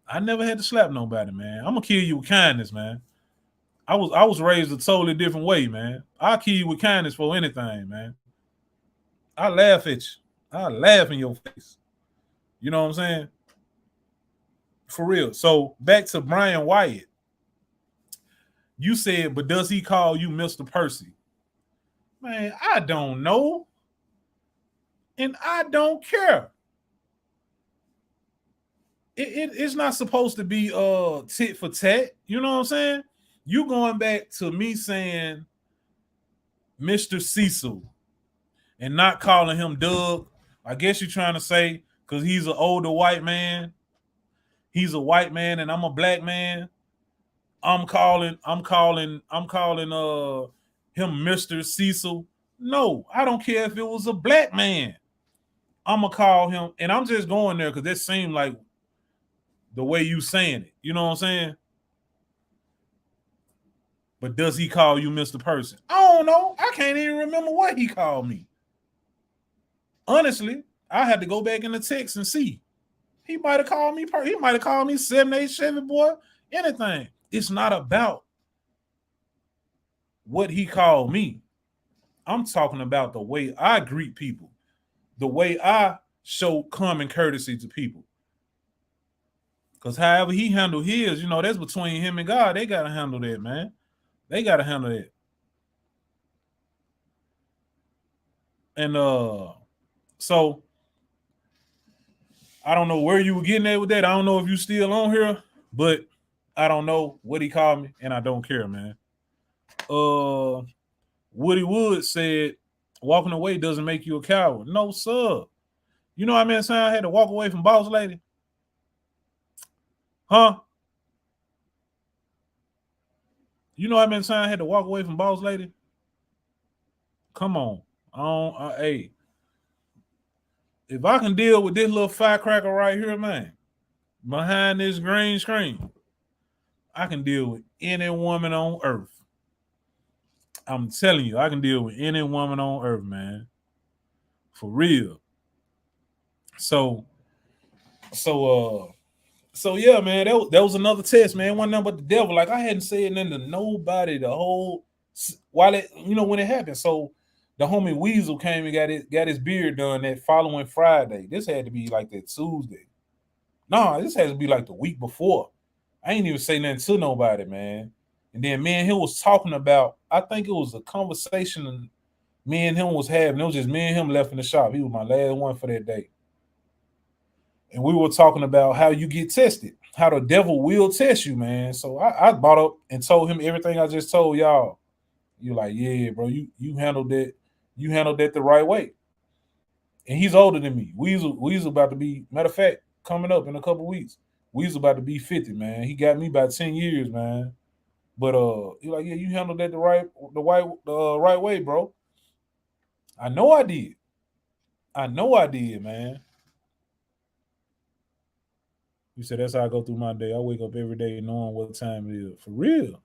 I never had to slap nobody, man. I'm gonna kill you with kindness, man. I was raised a totally different way, man. I'll kill you with kindness for anything, man. I laugh at you. I laugh in your face. You know what I'm saying? For real. So back to Brian Wyatt. You said, but does he call you Mr. Percy? Man, I don't know. And I don't care. It's not supposed to be tit for tat. You know what I'm saying? You going back to me saying Mr. Cecil and not calling him Doug. I guess you're trying to say because he's an older white man. He's a white man and I'm a black man. I'm calling him Mr. Cecil. No, I don't care if it was a black man. I'm gonna call him, and I'm just going there because that seemed like the way you saying it. You know what I'm saying? But does he call you Mr. Person? I don't know. I can't even remember what he called me. Honestly, I had to go back in the text and see. He might have called me. He might have called me 787 boy. Anything. It's not about what he called me. I'm talking about the way I greet people, the way I show common courtesy to people. Because however he handled his, you know, that's between him and God. They got to handle that, man. They got to handle that. And so I don't know where you were getting at with that. I don't know if you still on here, but I don't know what he called me, and I don't care, man. Woody Wood said, walking away doesn't make you a coward. No, sir. You know how many times I had to walk away from Boss Lady? Huh? You know how many times I had to walk away from Boss Lady? Come on. Hey. If I can deal with this little firecracker right here, man, behind this green screen, I can deal with any woman on earth. I'm telling you, I can deal with any woman on earth, man. For real. So yeah, man, that was another test, man. One number the devil. Like I hadn't said nothing to nobody the whole while it, you know, when it happened. So the homie Weasel came and got his beard done that following Friday. This had to be like that Tuesday. No, this has to be like the week before. I ain't even say nothing to nobody, man. And then me and him was talking about, I think it was a conversation me and him was having. It was just me and him left in the shop. He was my last one for that day. And we were talking about how you get tested, how the devil will test you, man. So I brought up and told him everything I just told y'all. You're like, yeah, bro, you handled that. You handled that the right way. And he's older than me. Weasel about to be, matter of fact, coming up in a couple weeks. Weasel about to be 50, man. He got me about 10 years, man. But you're like, yeah, you handled that the right way, bro. I know I did. I know I did, man. You said that's how I go through my day. I wake up every day knowing what time it is. For real.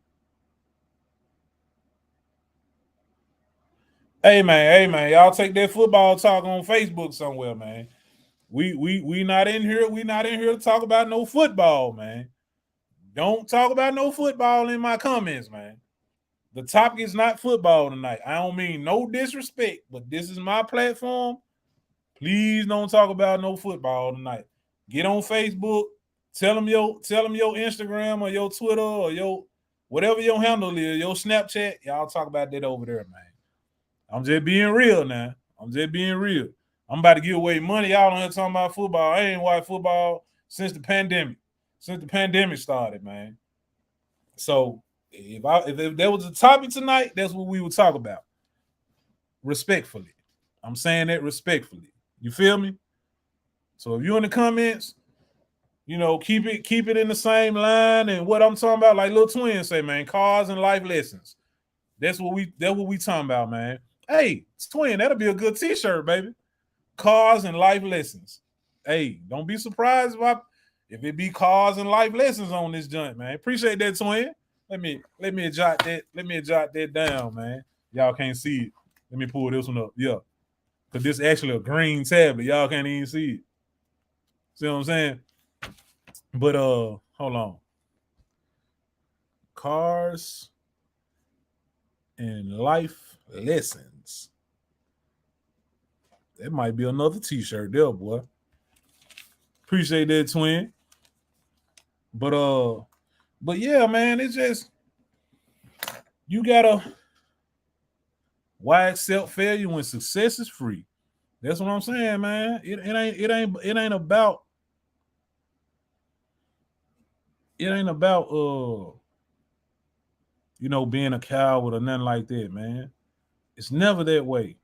Hey man, y'all take that football talk on Facebook somewhere, man. We not in here. We not in here to talk about no football, man. Don't talk about no football in my comments, man. The topic is not football tonight. I don't mean no disrespect, but this is my platform. Please don't talk about no football tonight. Get on Facebook. Tell them your Instagram or your Twitter or your whatever your handle is, your Snapchat. Y'all talk about that over there, man. I'm just being real now. I'm just being real. I'm about to give away money. Y'all don't have talking about football. I ain't watched football since the pandemic. Since the pandemic started, man. So if there was a topic tonight, that's what we would talk about. Respectfully. I'm saying that respectfully. You feel me? So if you're in the comments, you know, keep it in the same line. And what I'm talking about, like Lil Twin say, man, cars and life lessons. That's what we talking about, man. Hey, Twin, that'll be a good t-shirt, baby. Cars and life lessons. Hey, don't be surprised if it be cars and life lessons on this joint, man. Appreciate that, Twin. Let me jot that down, man. Y'all can't see it. Let me pull this one up. Yeah. Because this is actually a green tablet. Y'all can't even see it. See what I'm saying? But hold on. Cars and life lessons. That might be another t-shirt there, boy. Appreciate that, Twin. But yeah, man, it's just you gotta why accept failure when success is free. That's what I'm saying, man. It ain't about you know, being a coward or nothing like that, man. It's never that way.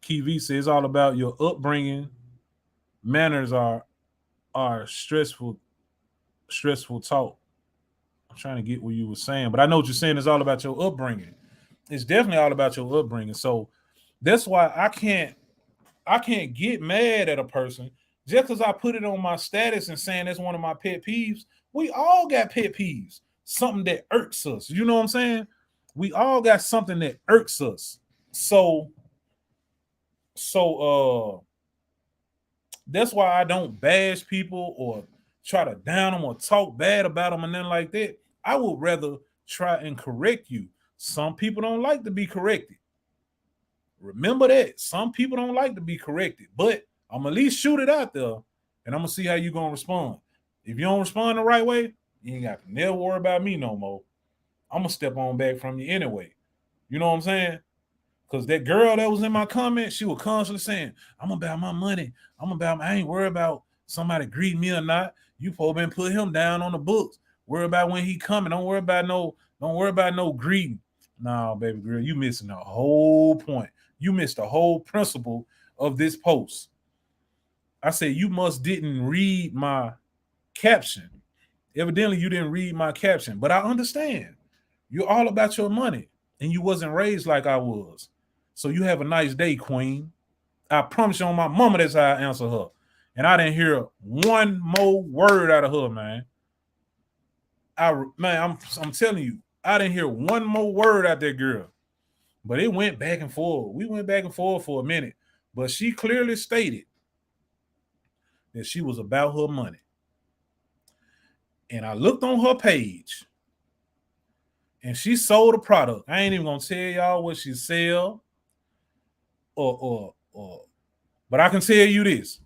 Key V says it's all about your upbringing. Manners are stressful talk. I'm trying to get what you were saying, but I know what you're saying. It's all about your upbringing. It's definitely all about your upbringing. So that's why I can't get mad at a person just because I put it on my status and saying that's one of my pet peeves. We all got pet peeves, something that irks us. You know what I'm saying? We all got something that irks us. So that's why I don't bash people or try to down them or talk bad about them and nothing like that. I would rather try and correct you. Some people don't like to be corrected. Remember that. Some people don't like to be corrected, but I'm at least shoot it out there and I'm going to see how you're going to respond. If you don't respond the right way, you ain't got to never worry about me no more. I'm going to step on back from you anyway. You know what I'm saying? Because that girl that was in my comment, she was constantly saying, I'm about my money. I ain't worried about somebody greet me or not. You probably been put him down on the books. Worry about when he coming. Don't worry about no greeting. No, baby girl, you missing the whole point. You missed the whole principle of this post. I said, you didn't read my caption. Evidently, you didn't read my caption, but I understand. You're all about your money, and you wasn't raised like I was. So you have a nice day, Queen. I promise you on my mama that's how I answer her. And I didn't hear one more word out of her, man. I'm telling you, I didn't hear one more word out that girl. But it went back and forth. We went back and forth for a minute. But she clearly stated that she was about her money. And I looked on her page. And she sold a product. I ain't even gonna tell y'all what she sell. But I can tell you this.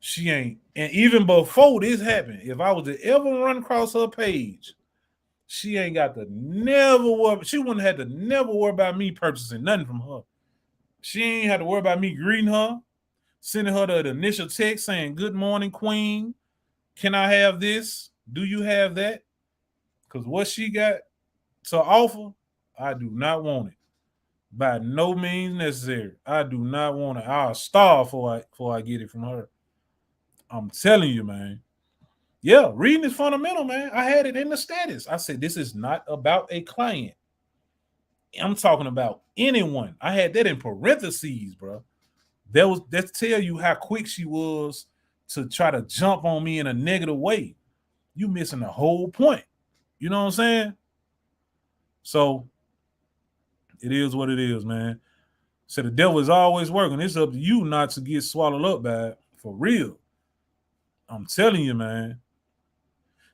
She ain't, and even before this happened, if I was to ever run across her page, she ain't got to never worry. She wouldn't have to never worry about me purchasing nothing from her. She ain't had to worry about me greeting her, sending her the initial text saying, "Good morning, Queen. Can I have this? Do you have that?" Because what she got, to offer, I do not want it. By no means necessary. I do not want it. I'll starve before I get it from her. I'm telling you, man. Yeah, reading is fundamental, man. I had it in the status. I said, this is not about a client. I'm talking about anyone. I had that in parentheses, bro. That tell you how quick she was to try to jump on me in a negative way. You missing the whole point. You know what I'm saying? So it is what it is, man. So the devil is always working. It's up to you not to get swallowed up by it. For real. I'm telling you, man.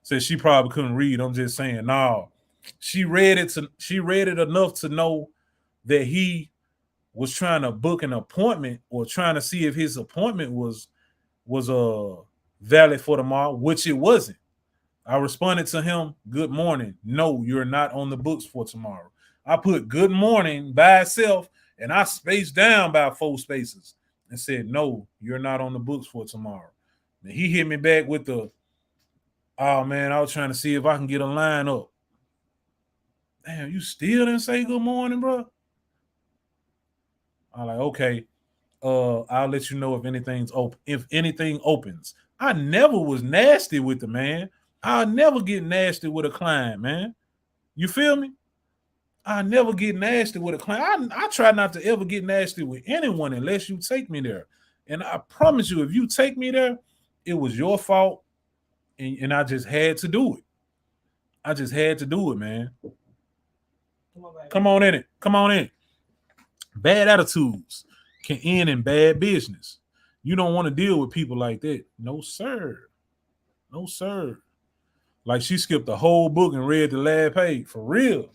Said she probably couldn't read. I'm just saying, no. She read it enough to know that he was trying to book an appointment or trying to see if his appointment was valid for tomorrow, which it wasn't. I responded to him, good morning. No, you're not on the books for tomorrow. I put good morning by itself and I spaced down by 4 spaces and said, no, you're not on the books for tomorrow. And he hit me back with the, oh man, I was trying to see if I can get a line up. Damn, you still didn't say good morning, bro? I'm like, okay, I'll let you know if anything's open. If anything opens. I never was nasty with the man. I'll never get nasty with a client, man. You feel me? I never get nasty with a client. I try not to ever get nasty with anyone unless you take me there. And I promise you, if you take me there, it was your fault. And I just had to do it. I just had to do it, man. Come on in it. Come on in. Bad attitudes can end in bad business. You don't want to deal with people like that. No, sir. No, sir. Like she skipped the whole book and read the last page. For real.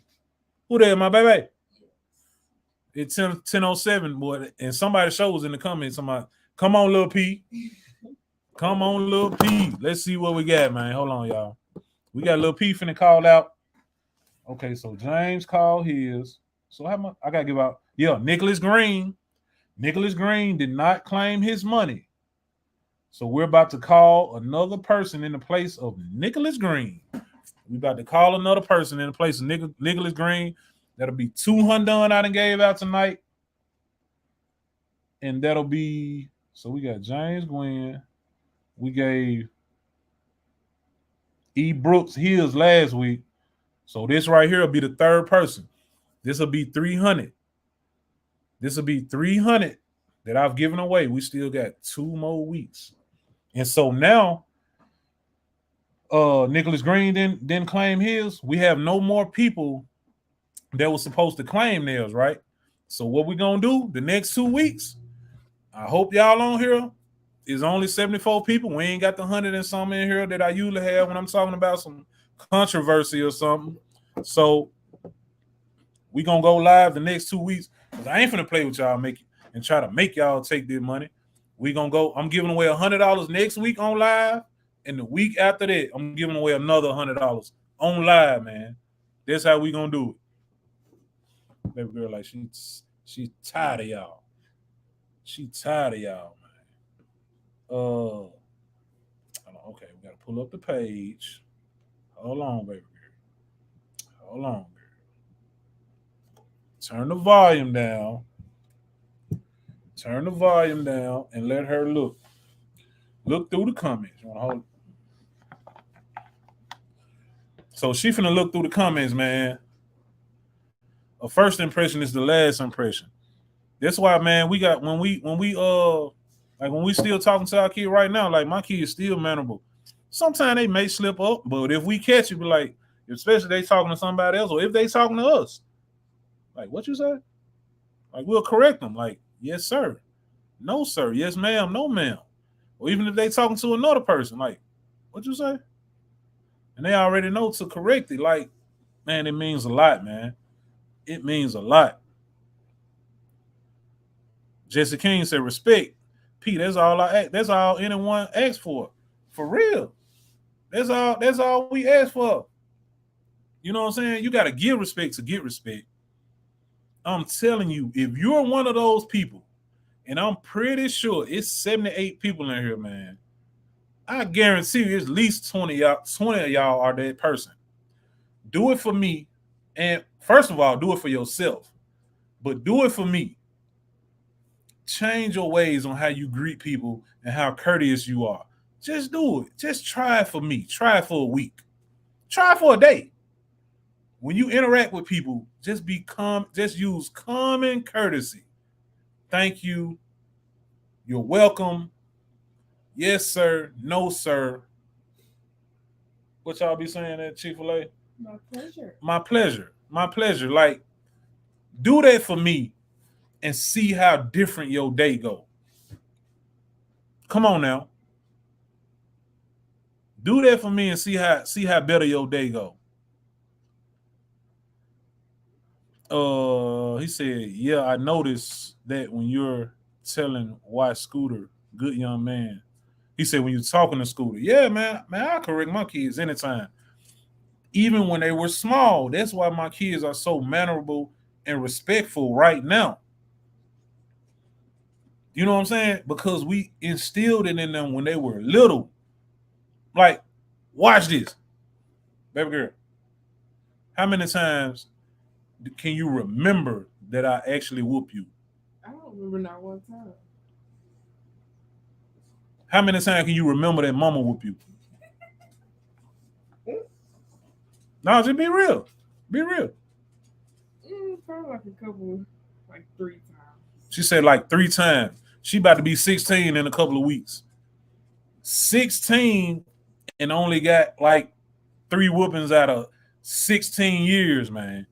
Who there, my baby? It's 10:07, boy. And somebody shows in the comments, somebody, come on, Lil P. Come on, Lil P. Let's see what we got, man. Hold on, y'all. We got Lil P finna call out. Okay, so James called his. So how much? I gotta give out. Yeah, Nicholas Green. Nicholas Green did not claim his money. So we're about to call another person in the place of Nicholas Green. We're about to call another person in the place of Nicholas Green. That'll be 200 I done gave out tonight. And that'll be, so we got James Gwen. We gave E. Brooks his last week. So this right here will be the third person. This will be 300. This will be 300 that I've given away. We still got 2 more weeks. And so now, Nicholas Green didn't claim his. We have no more people that was supposed to claim theirs, right? So what we gonna do the next 2 weeks? I hope y'all on here. Is only 74 people. We ain't got the 100 and something in here that I usually have when I'm talking about some controversy or something. So we gonna go live the next 2 weeks. Because I ain't finna play with y'all and try to make y'all take this money. We gonna go. I'm giving away $100 next week on live. And the week after that, I'm giving away another $100 on live, man. That's how we gonna do it. Baby girl, like she's tired of y'all. She tired of y'all, man. Okay, we gotta pull up the page. Hold on, baby girl. Hold on, girl. Turn the volume down. Turn the volume down and let her look. Look through the comments. You wanna hold? So she finna look through the comments, man. A first impression is the last impression. That's why, man, we got when we still talking to our kid right now, like my kid is still mannerable. Sometimes they may slip up, but if we catch it, be like, especially they talking to somebody else, or if they talking to us, like, what you say? Like, we'll correct them. Like, yes, sir. No, sir. Yes, ma'am. No, ma'am. Or even if they talking to another person, like, what you say? And they already know to correct it. Like, man, it means a lot, man. It means a lot. Jesse King said, respect. Pete, that's all anyone asks for. For real. That's all we ask for. You know what I'm saying? You got to give respect to get respect. I'm telling you, if you're one of those people, and I'm pretty sure it's 78 people in here, man, I guarantee you at least 20 of y'all are that person. Do it for me And first of all, do it for yourself, but do it for me. Change your ways on how you greet people and how courteous you are. Just do it. Just try it for me. Try it for a week. Try it for a day. When you interact with people, just be calm. Just use common courtesy. Thank you. You're welcome. Yes, sir. No, sir. What y'all be saying at Chick-fil-A? My pleasure. My pleasure. My pleasure. Like, do that for me and see how different your day go. Come on now. Do that for me and see how better your day go. He said, yeah, I noticed that when you're telling why Scooter, good young man. He said, when you're talking to Scooter, yeah, man, I correct my kids anytime. Even when they were small. That's why my kids are so mannerable and respectful right now. You know what I'm saying? Because we instilled it in them when they were little. Like, watch this. Baby girl, how many times can you remember that I actually whoop you? I don't remember not one time. How many times can you remember that mama whoop you? No, just be real. Be real. Probably like a couple, like 3 times. She said like 3 times. She about to be 16 in a couple of weeks. 16 and only got like 3 whoopings out of 16 years, man.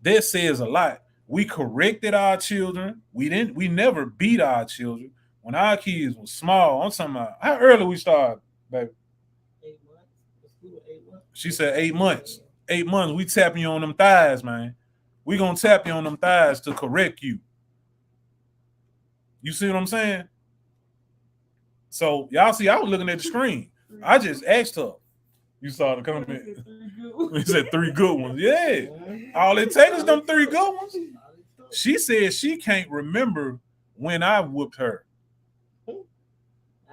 That says a lot. We corrected our children. We never beat our children. When our kids were small, I'm talking about how early we started, baby. 8 months. Let's do it 8 months. She said 8 months. 8 months. We tapping you on them thighs, man. We gonna tap you on them thighs to correct you. You see what I'm saying? So y'all see, I was looking at the screen. I just asked her. You saw the comment. He said 3 good ones. Yeah. All it takes is them 3 good ones. She said she can't remember when I whooped her.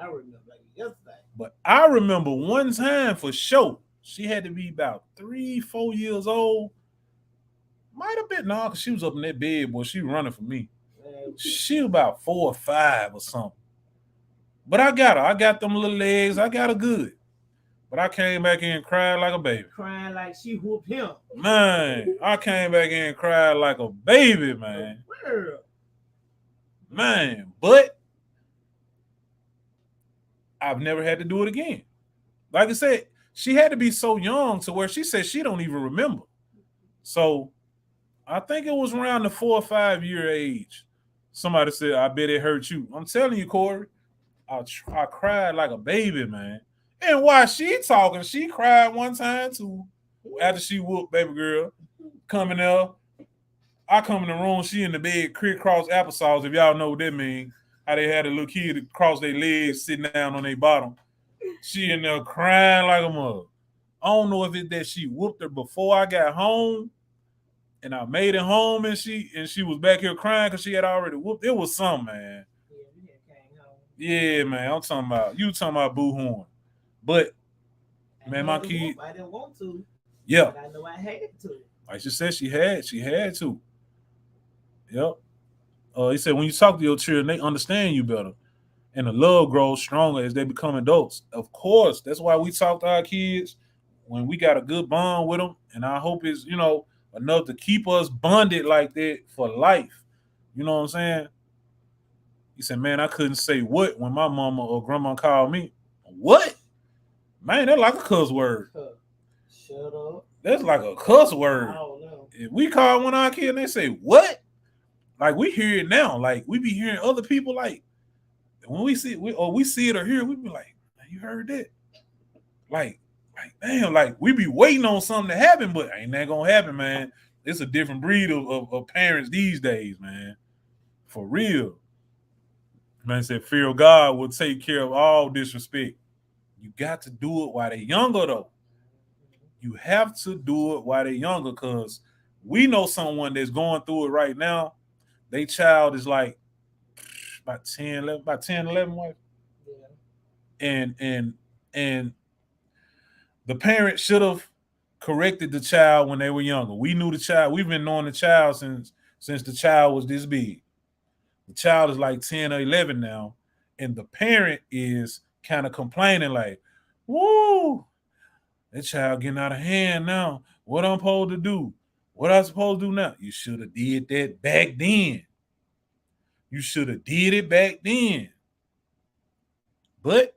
I remember like yesterday. But I remember one time for sure. She had to be about 3-4 years old. Might have been, no, because she was up in that bed, boy. She was running for me. She was about 4 or 5 or something. But I got her. I got them little legs. I got her good. But I came back in and cried like a baby. Crying like she whooped him. Man, I came back in and cried like a baby, man. Girl. Man, but I've never had to do it again. Like I said, she had to be so young to where she said she don't even remember. So I think it was around the 4 or 5 year age. Somebody said, I bet it hurt you. I'm telling you, Corey, I cried like a baby, man. And while she talking, she cried one time too. After she whooped baby girl, coming there. I come in the room, she in the bed, crisscross applesauce, if y'all know what that means. How they had a little kid cross their legs sitting down on their bottom. She in there crying like a mother. I don't know if it's that she whooped her before I got home and I made it home and she was back here crying because she had already whooped. It was something, man. Yeah, man. I'm talking about Boo Horn. But man, my kid. I didn't want to. Yeah. But I know I had to. Like she said, she had to. Yep. He said when you talk to your children, they understand you better. And the love grows stronger as they become adults. Of course, that's why we talk to our kids when we got a good bond with them. And I hope it's, enough to keep us bonded like that for life. You know what I'm saying? He said, man, I couldn't say what when my mama or grandma called me. What? Man, that's like a cuss word. Shut up. That's like a cuss word. I don't know. If we call one of our kids and they say, what? Like we hear it now. Like we be hearing other people like, when we see it or hear it, we be like, you heard that? Like, damn, like we be waiting on something to happen, but ain't that gonna happen, man. It's a different breed of parents these days, man. For real. Man said, fear of God will take care of all disrespect. You got to do it while they're younger, though. You have to do it while they're younger, because we know someone that's going through it right now. Their child is like about 10, 11, wife. Yeah. And the parent should have corrected the child when they were younger. We knew the child. We've been knowing the child since the child was this big. The child is like 10 or 11 now, and the parent is kind of complaining like, woo, that child getting out of hand now. What I'm supposed to do? What I supposed to do now? You should have did that back then. You should have did it back then. But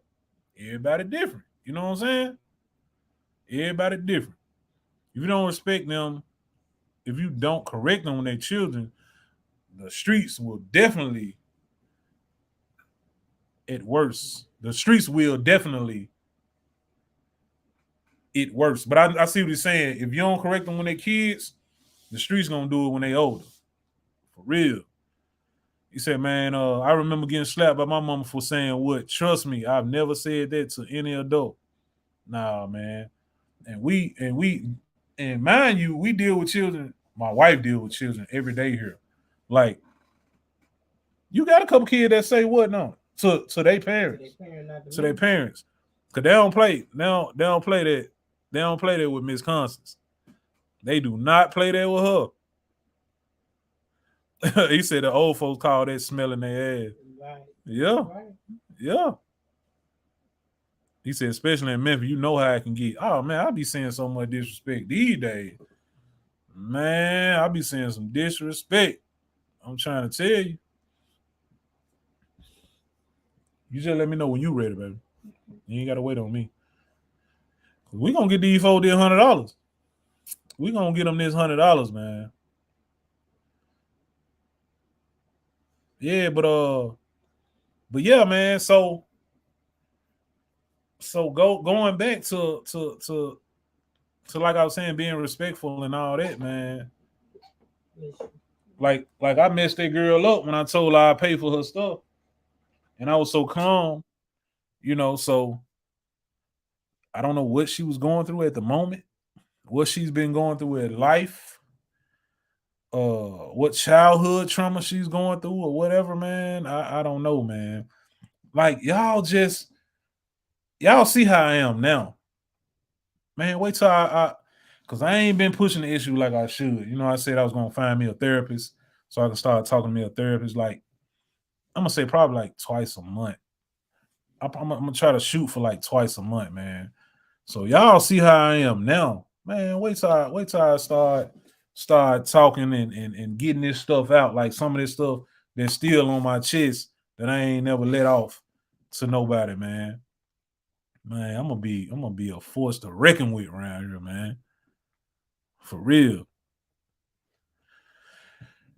everybody different. You know what I'm saying? Everybody different. If you don't respect them, if you don't correct them when they're children, the streets will definitely, at worst, the streets will definitely it worse. But I see what he's saying. If you don't correct them when they're kids, the streets gonna do it when they older. For real. He said, man, I remember getting slapped by my mama for saying what? Trust me, I've never said that to any adult. Nah, man. And mind you, we deal with children. My wife deal with children every day here. Like, you got a couple kids that say what no to their parents. To their parents. Cause they don't play. They don't play that. They don't play that with Miss Constance. They do not play that with her. He said the old folks call that smelling their ass. Right. Yeah. Right. Yeah. He said, especially in Memphis, you know how I can get. Oh, man, I be seeing so much disrespect these days. Man, I be seeing some disrespect. I'm trying to tell you. You just let me know when you ready, baby. You ain't got to wait on me. We going to get these folks this $100. We going to get them this $100, man. Yeah, but yeah, man. So going back to like I was saying, being respectful and all that, man. Like I messed that girl up when I told her I pay for her stuff, and I was so calm, you know. So I don't know what she was going through at the moment, what she's been going through in life, what childhood trauma she's going through or whatever, man. I don't know, man. Like y'all see how I am now. Man, wait till because I ain't been pushing the issue like I should. You know, I said I was going to find me a therapist so I can start talking to me a therapist. Like, I'm going to say probably like twice a month. I'm going to try to shoot for like twice a month, man. So y'all see how I am now. Man, wait till I start talking and getting this stuff out. Like some of this stuff that's still on my chest that I ain't never let off to nobody, man. Man, I'm gonna be a force to reckon with around here, man. For real.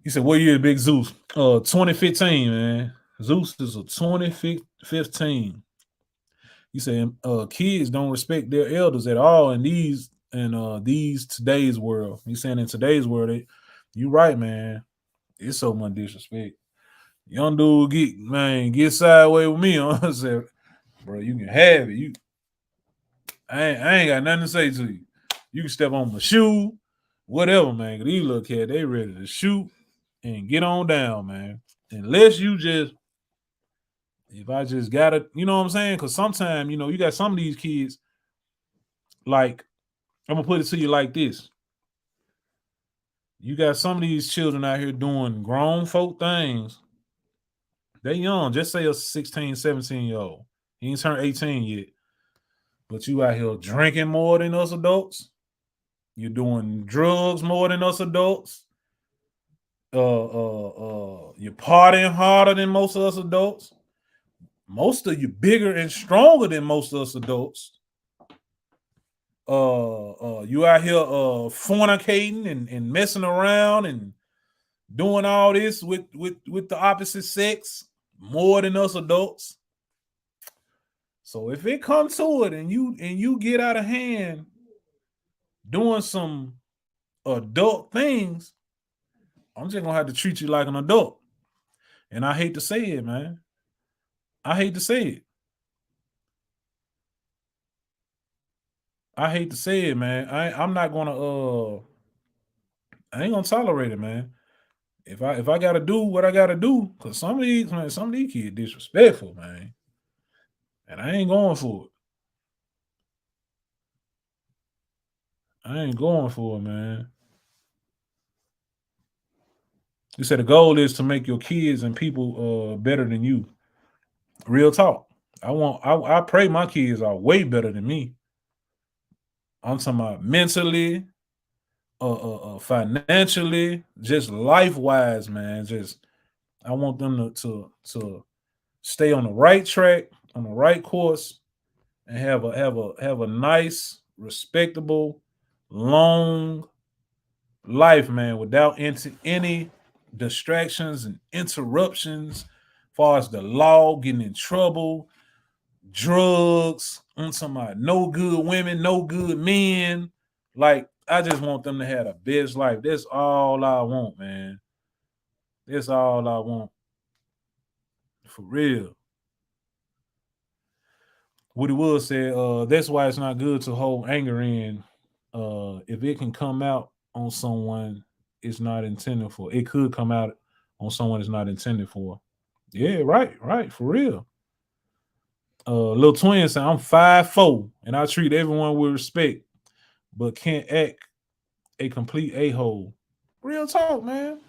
He said, what year is Big Zeus? 2015, man. Zeus is a 2015. He said, kids don't respect their elders at all in these today's world. He's saying in today's world, you right, man. It's so much disrespect. Young dude get sideways with me. I said, bro, you can have it. I ain't got nothing to say to you. You can step on my shoe, whatever, man. Cause these little cats, they ready to shoot and get on down, man. Unless you just, if I just gotta, you know what I'm saying? Because sometimes, you know, you got some of these kids, like, I'm gonna put it to you like this. You got some of these children out here doing grown folk things. They young, just say a 16, 17-year-old. He ain't turned 18 yet. But you out here drinking more than us adults. You're doing drugs more than us adults. You're partying harder than most of us adults. Most of you bigger and stronger than most of us adults. You out here fornicating and messing around and doing all this with the opposite sex more than us adults. So if it comes to it and you get out of hand doing some adult things, I'm just gonna have to treat you like an adult. And I hate to say it, man. I hate to say it. I hate to say it, man. I'm not gonna I ain't gonna tolerate it, man. If I gotta do what I gotta do, because some of these kids disrespectful, man. And I ain't going for it. I ain't going for it, man. You said the goal is to make your kids and people better than you. Real talk. I pray my kids are way better than me. I'm talking about mentally, financially, just life wise, man. Just I want them to stay on the right track, on the right course, and have a nice, respectable, long life, man, without any distractions and interruptions. As far as the law, getting in trouble, drugs, I'm talking about no good women, no good men. Like, I just want them to have the best life. That's all I want, man. That's all I want. For real. Woody Wood said, that's why it's not good to hold anger in. If it can come out on someone it's not intended for, it could come out on someone it's not intended for. Yeah, right, for real. Little Twin said, I'm 5'4", and I treat everyone with respect, but can't act a complete a-hole. Real talk, man.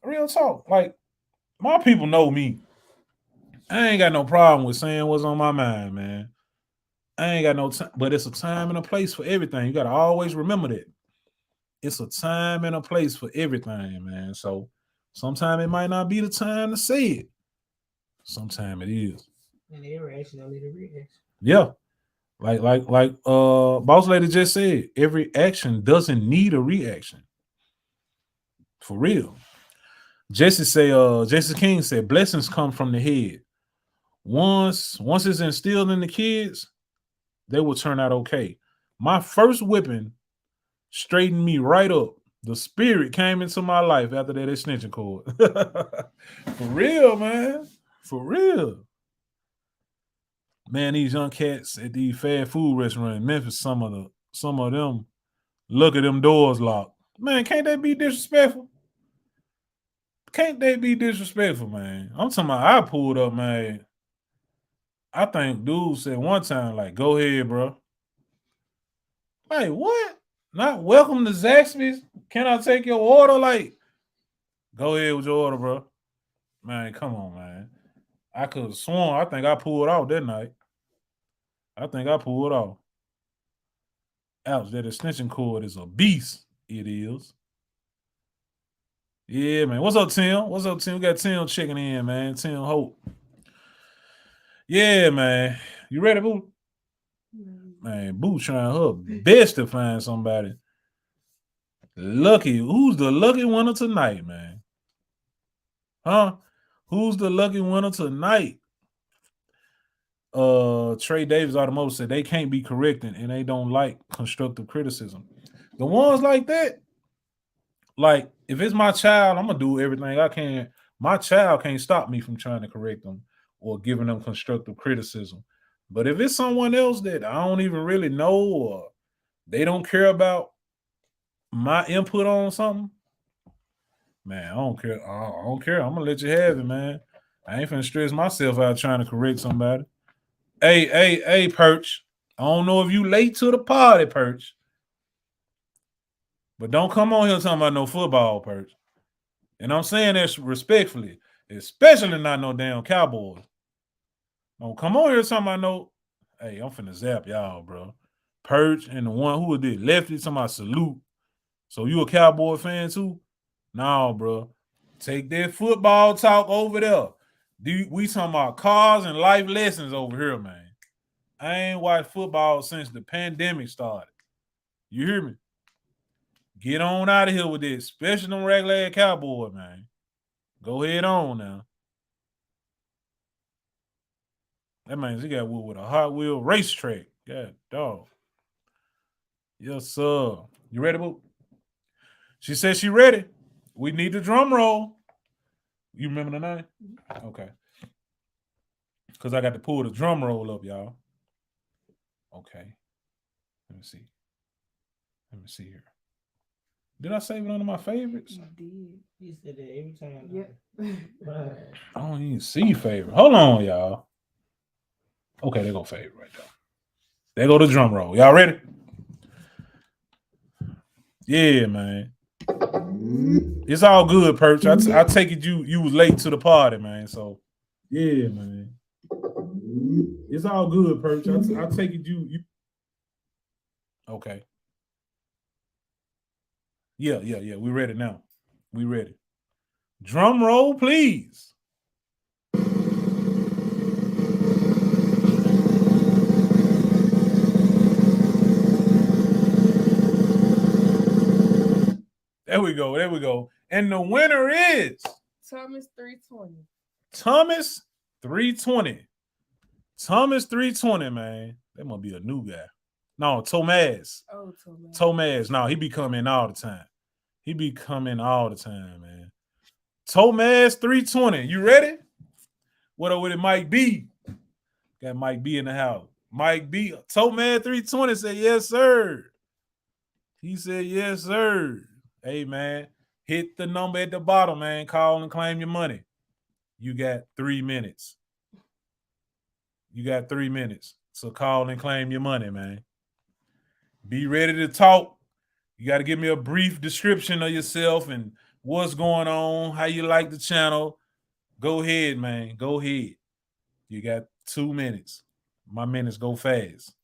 Real talk. Like, my people know me. I ain't got no problem with saying what's on my mind, man. I ain't got no time, but it's a time and a place for everything. You got to always remember that. It's a time and a place for everything, man. So sometimes it might not be the time to say it. Sometimes it is. And every action don't need a reaction. Yeah. Like Boss Lady just said, every action doesn't need a reaction. For real. Jesse King said, blessings come from the head. Once it's instilled in the kids, they will turn out okay. My first whipping straightened me right up. The spirit came into my life after that extension cord. For real, man. For real. Man, these young cats at these fast food restaurants in Memphis, some of them look at them doors locked. Man, can't they be disrespectful? Can't they be disrespectful, man? I'm talking about I pulled up, man. I think dude said one time, like, go ahead, bro. Like, what? Not welcome to Zaxby's? Can I take your order? Like, go ahead with your order, bro. Man, come on, man. I could have sworn, I think I pulled out that night. Ouch, that extension cord is a beast. It is. Yeah, man. What's up, Tim? We got Tim checking in, man. Tim Hope. Yeah, man. You ready, Boo? Man, Boo trying her best to find somebody. Lucky. Who's the lucky winner tonight, man? Huh? Who's the lucky winner tonight? Trey Davis Automotive said they can't be correcting and they don't like constructive criticism. The ones like that, like, if it's my child, I'm gonna do everything I can. My child can't stop me from trying to correct them or giving them constructive criticism. But if it's someone else that I don't even really know or they don't care about my input on something, man, I don't care. I don't care. I'm gonna let you have it, man. I ain't finna stress myself out trying to correct somebody. Hey, Perch. I don't know if you late to the party, Perch. But don't come on here talking about no football, Perch. And I'm saying that respectfully, especially not no damn Cowboys. Don't come on here talking about no. Hey, I'm finna zap y'all, bro. Perch and the one who did Lefty talking about salute. So you a Cowboy fan too? No, bro. Take that football talk over there. We talking about cars and life lessons over here, man. I ain't watched football since the pandemic started. You hear me? Get on out of here with this, especially them regular Cowboy, man. Go ahead on now. That means he got wood with a Hot Wheel racetrack. God, dog. Yes, sir. You ready, Boo? She said she ready. We need the drum roll. You remember the name? Okay. Because I got to pull the drum roll up, y'all. Okay. Let me see here. Did I save it under my favorites? You did. You said that every time. Yep. I don't even see favorite. Hold on, y'all. Okay, there go favorite right there. There go the drum roll. Y'all ready? Yeah, man. It's all good, Perch. I take it you was late to the party, man. So yeah, man. It's all good, Perch. I take it you. Okay. Yeah. We ready now. We ready. Drum roll, please. There we go. And the winner is Thomas 320. Thomas 320. Thomas 320, man. That must be a new guy. No, Tomaz. Oh, Thomas. Tomaz. No, he be coming all the time. Man. Tomaz 320. You ready? What would it Mike B? Got Mike B in the house. Mike B. Tomaz 320 said, yes, sir. He said, yes, sir. Hey, man, hit the number at the bottom, man. Call and claim your money. You got 3 minutes. So call and claim your money, man. Be ready to talk. You got to give me a brief description of yourself and what's going on, how you like the channel. Go ahead, man. Go ahead. You got 2 minutes. My minutes go fast.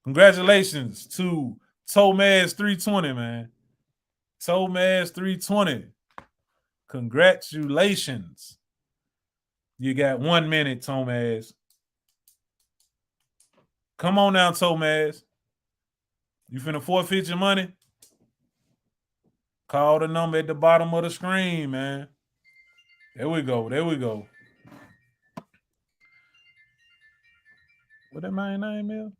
Congratulations to Tomaz 320, man. Tomaz 320. Congratulations. You got 1 minute, Tomaz. Come on now, Tomaz. You finna forfeit your money? Call the number at the bottom of the screen, man. There we go. What that my name is?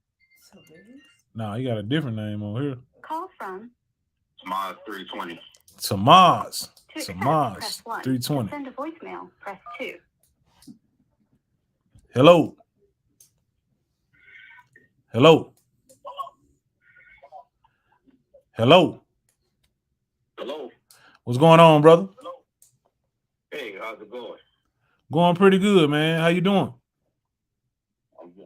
No, he got a different name on here. Call from Tomaz 320. Tomaz. to accept, Tomaz press 1. 320. To send a voicemail, press 2. Hello. Hello. What's going on, brother? Hey, how's it going? Going pretty good, man. How you doing?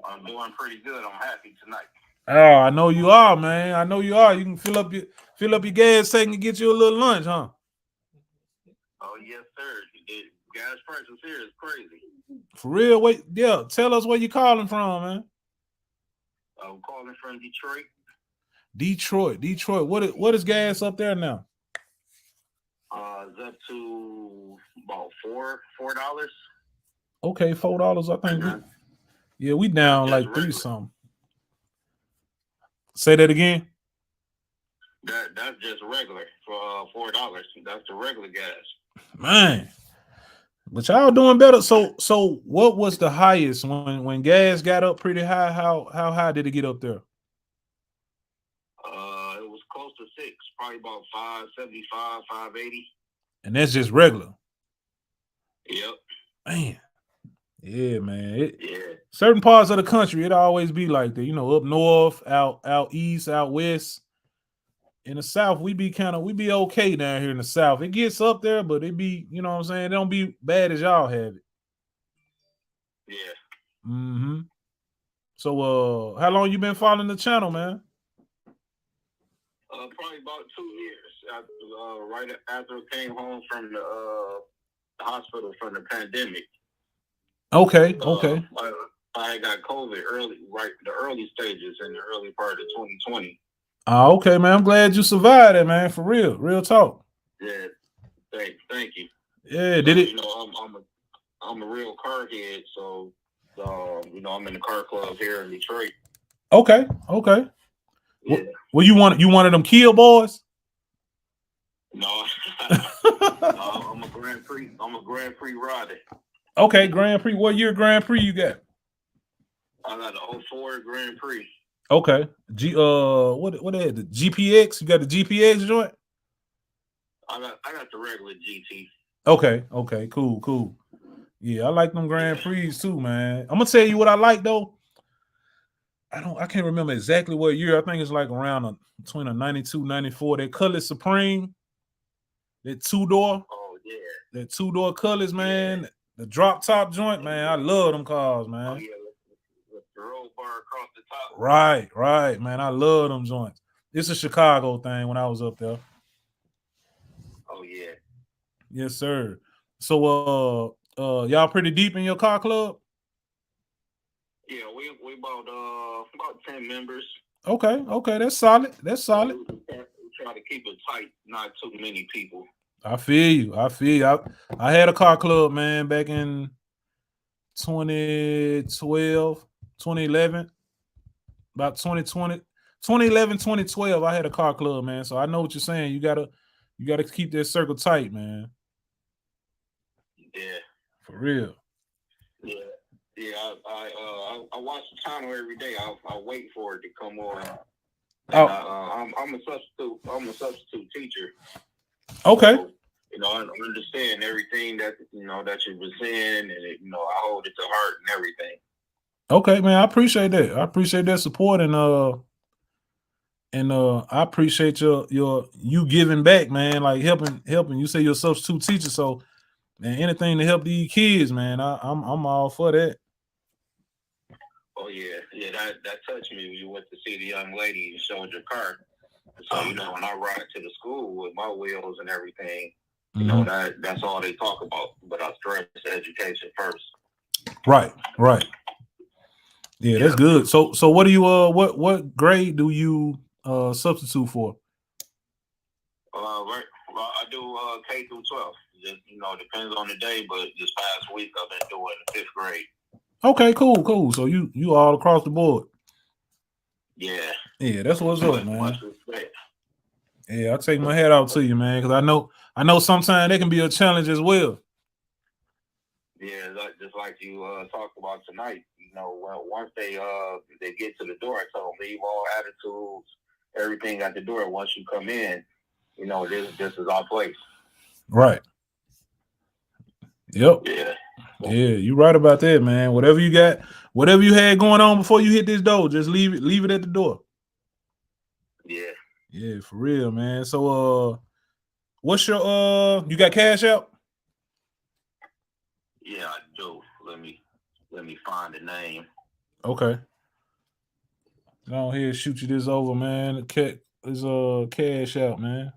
I'm doing pretty good. I'm happy tonight. Oh, I know you are, man. I know you are. You can fill up your gas tank and get you a little lunch, huh? Oh, yes, sir. Gas prices here is crazy. For real? Wait, yeah. Tell us where you calling from, man. I'm calling from Detroit. Detroit. What is gas up there now? It's up to about $4. Okay, $4. I think. We down like regular. 3 something. Say that again. That's just regular for $4. That's the regular gas. Man, but y'all doing better. So what was the highest when gas got up pretty high? How high did it get up there? It was close to 6, probably about 575, 580. And that's just regular. Yep. Man. Yeah, man. Yeah. Certain parts of the country, it always be like that. You know, up north, out east, out west. In the south, we be okay down here in the south. It gets up there, but it be, you know what I'm saying? It don't be bad as y'all have it. Yeah. Mm-hmm. So how long you been following the channel, man? Probably about 2 years. Right after I came home from the hospital from the pandemic. Okay. I got COVID the early stages in the early part of 2020. Okay, man. I'm glad you survived it, man. For real talk. Yeah, thank you. Yeah, did it? You know, I'm a real car head, so you know, I'm in the car club here in Detroit. Okay. Yeah. Well, you wanted them kill boys? No, I'm a Grand Prix rider. Okay, Grand Prix. What year Grand Prix you got? I got an 04 Grand Prix. Okay. What they had? The GPX? You got the GPX joint? I got the regular GT. Okay, cool. Yeah, I like them Grand Prix too, man. I'm gonna tell you what I like though. I can't remember exactly what year. I think it's like around between a 92, 94. That Cutlass Supreme, that 2-door. Oh yeah. That 2-door Cutlass, man. Yeah. The drop top joint, man. I love them cars, man. Oh yeah, with the roll bar across the top. Right, man. I love them joints. It's a Chicago thing when I was up there. Oh yeah. Yes, sir. So y'all pretty deep in your car club? Yeah, we about 10 members. Okay, that's solid. That's solid. We try to keep it tight, not too many people. I feel you. I had a car club, man, back in 2012, 2011, about 2020, 2011, 2012. I had a car club, man. So I know what you're saying. You gotta keep that circle tight, man. Yeah. For real. Yeah. Yeah, I watch the channel every day. I wait for it to come on. And I'm a substitute teacher. Okay. So, I understand everything that that you've been saying, and I hold it to heart and everything. Okay, man. I appreciate that. I appreciate that support, and I appreciate you giving back, man. Like helping. You say you're a substitute teacher, so man, anything to help these kids, man. I'm all for that. Oh yeah, that touched me when you went to see the young lady and showed your car. So when I ride to the school with my wheels and everything, that's all they talk about. But I stress education first. Right. Yeah, that's good. So what do you what grade do you substitute for? Well, I do K through 12. Just depends on the day, but this past week I've been doing 5th grade. Okay, cool. So you all across the board. Yeah, that's what's up, man. Much respect. Yeah, I take my hat out to you, man, because I know sometimes that can be a challenge as well. Yeah, just like you talked about tonight. Once they get to the door, I tell them leave all attitudes, everything at the door. Once you come in, this is our place. Right. Yep. Yeah. Yeah, you right about that, man. Whatever you had going on before you hit this door, just leave it at the door. Yeah. Yeah, for real, man. So what's your you got Cash App? Yeah, I do. Let me find the name. Okay. Go ahead, shoot you this over, man. It's Cash App, man.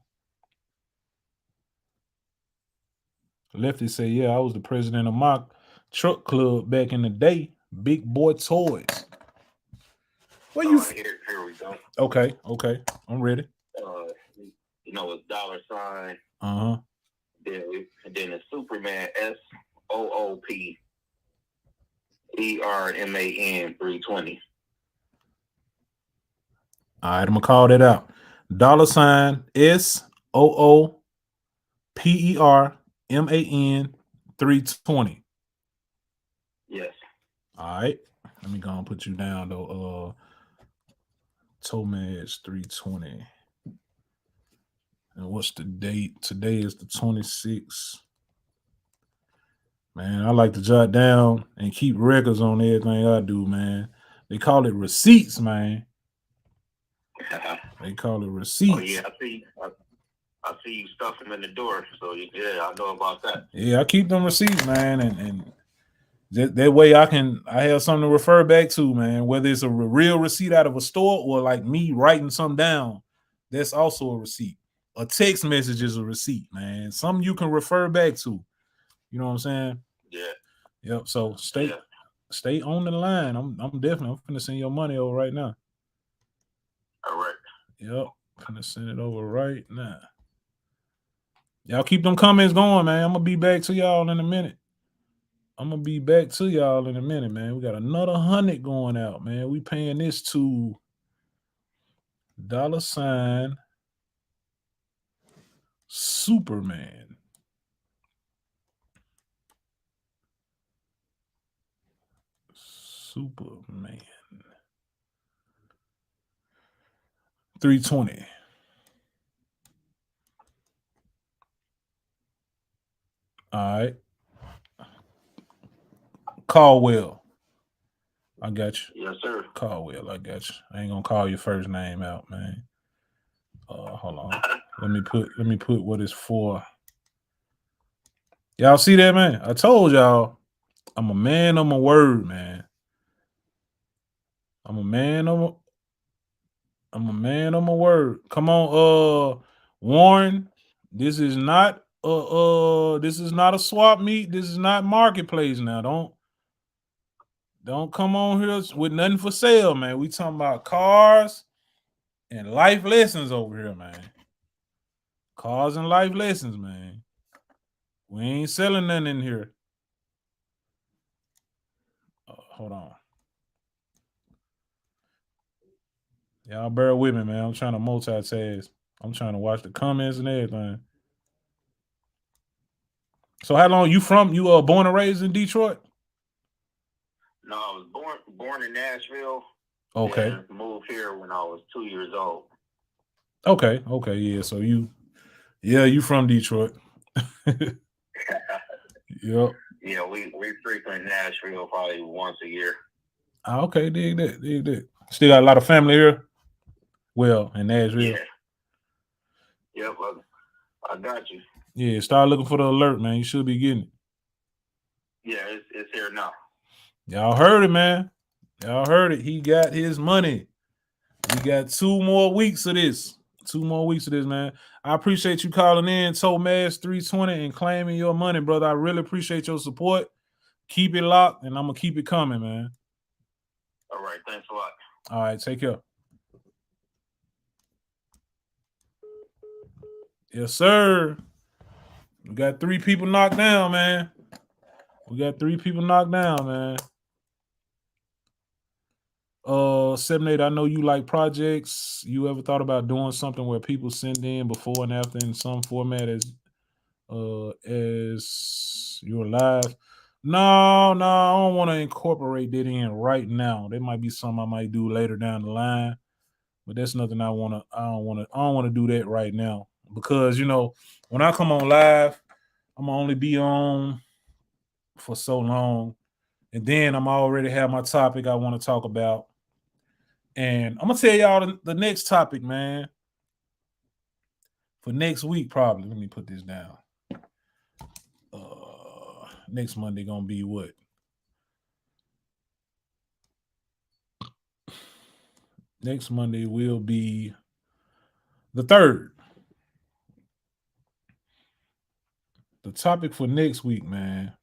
Lefty say, yeah, I was the president of my truck club back in the day. Big Boy Toys. Where you? Here we go. Okay, I'm ready. It's $. Then it's Superman SOOPERMAN 320. All right, I'm gonna call that out. $SOOPERMAN 320. Yes. All right. Let me go and put you down though. Tomaz 320. And what's the date? Today is the 26th. Man, I like to jot down and keep records on everything I do, man. They call it receipts, man. They call it receipts. Oh yeah, I see you stuff them in the door. So yeah, I know about that. Yeah, I keep them receipts, man, and that way I have something to refer back to, man. Whether it's a real receipt out of a store or like me writing something down, that's also a receipt. A text message is a receipt, man. Something you can refer back to. You know what I'm saying? Yeah. Yep. So stay on the line. I'm finna send your money over right now. All right. Yep. Finna send it over right now. Y'all keep them comments going, man. I'm gonna be back to y'all in a minute. Man. We got another 100 going out, man. We paying this to $ Superman. Superman. 320. All right. Caldwell. I got you. Yes, sir. Caldwell, I got you. I ain't gonna call your first name out, man. Hold on. Let me put what it's for. Y'all see that, man? I told y'all I'm a man of my word, man. I'm a man of I'm a man of my word. Come on, Warren. This is not a swap meet. This is not marketplace now. Don't come on here with nothing for sale, man. We talking about cars and life lessons over here, man. Cars and life lessons, man. We ain't selling nothing in here. Hold on. Y'all bear with me, man. I'm trying to multitask. I'm trying to watch the comments and everything. So how long you born and raised in Detroit? No, I was born in Nashville. Okay. And moved here when I was 2 years old. Okay, yeah. So you from Detroit. Yep. Yeah, we frequent Nashville probably once a year. Okay, dig that. Still got a lot of family here. Well, in Nashville. Yeah. Yep, I got you. Yeah, start looking for the alert, man. You should be getting it. Yeah, it's here now. Y'all heard it, man. Y'all heard it. He got his money. We got 2 more weeks of this. 2 more weeks of this, man. I appreciate you calling in, Tomasz 320, and claiming your money, brother. I really appreciate your support. Keep it locked, and I'm going to keep it coming, man. All right, thanks a lot. All right, take care. Yes, sir. We got 3 people knocked down, man. 78, I know you like projects. You ever thought about doing something where people send in before and after in some format as you're live? No, I don't want to incorporate that in right now. That might be something I might do later down the line, but that's nothing I don't want to do that right now, because when I come on live, I'm gonna only be on for so long, and then I'm already have my topic I want to talk about. And I'm gonna tell y'all the next topic, man, for next week probably. Let me put this down. Next Monday gonna be what? Next Monday will be the 3rd. The topic for next week, man,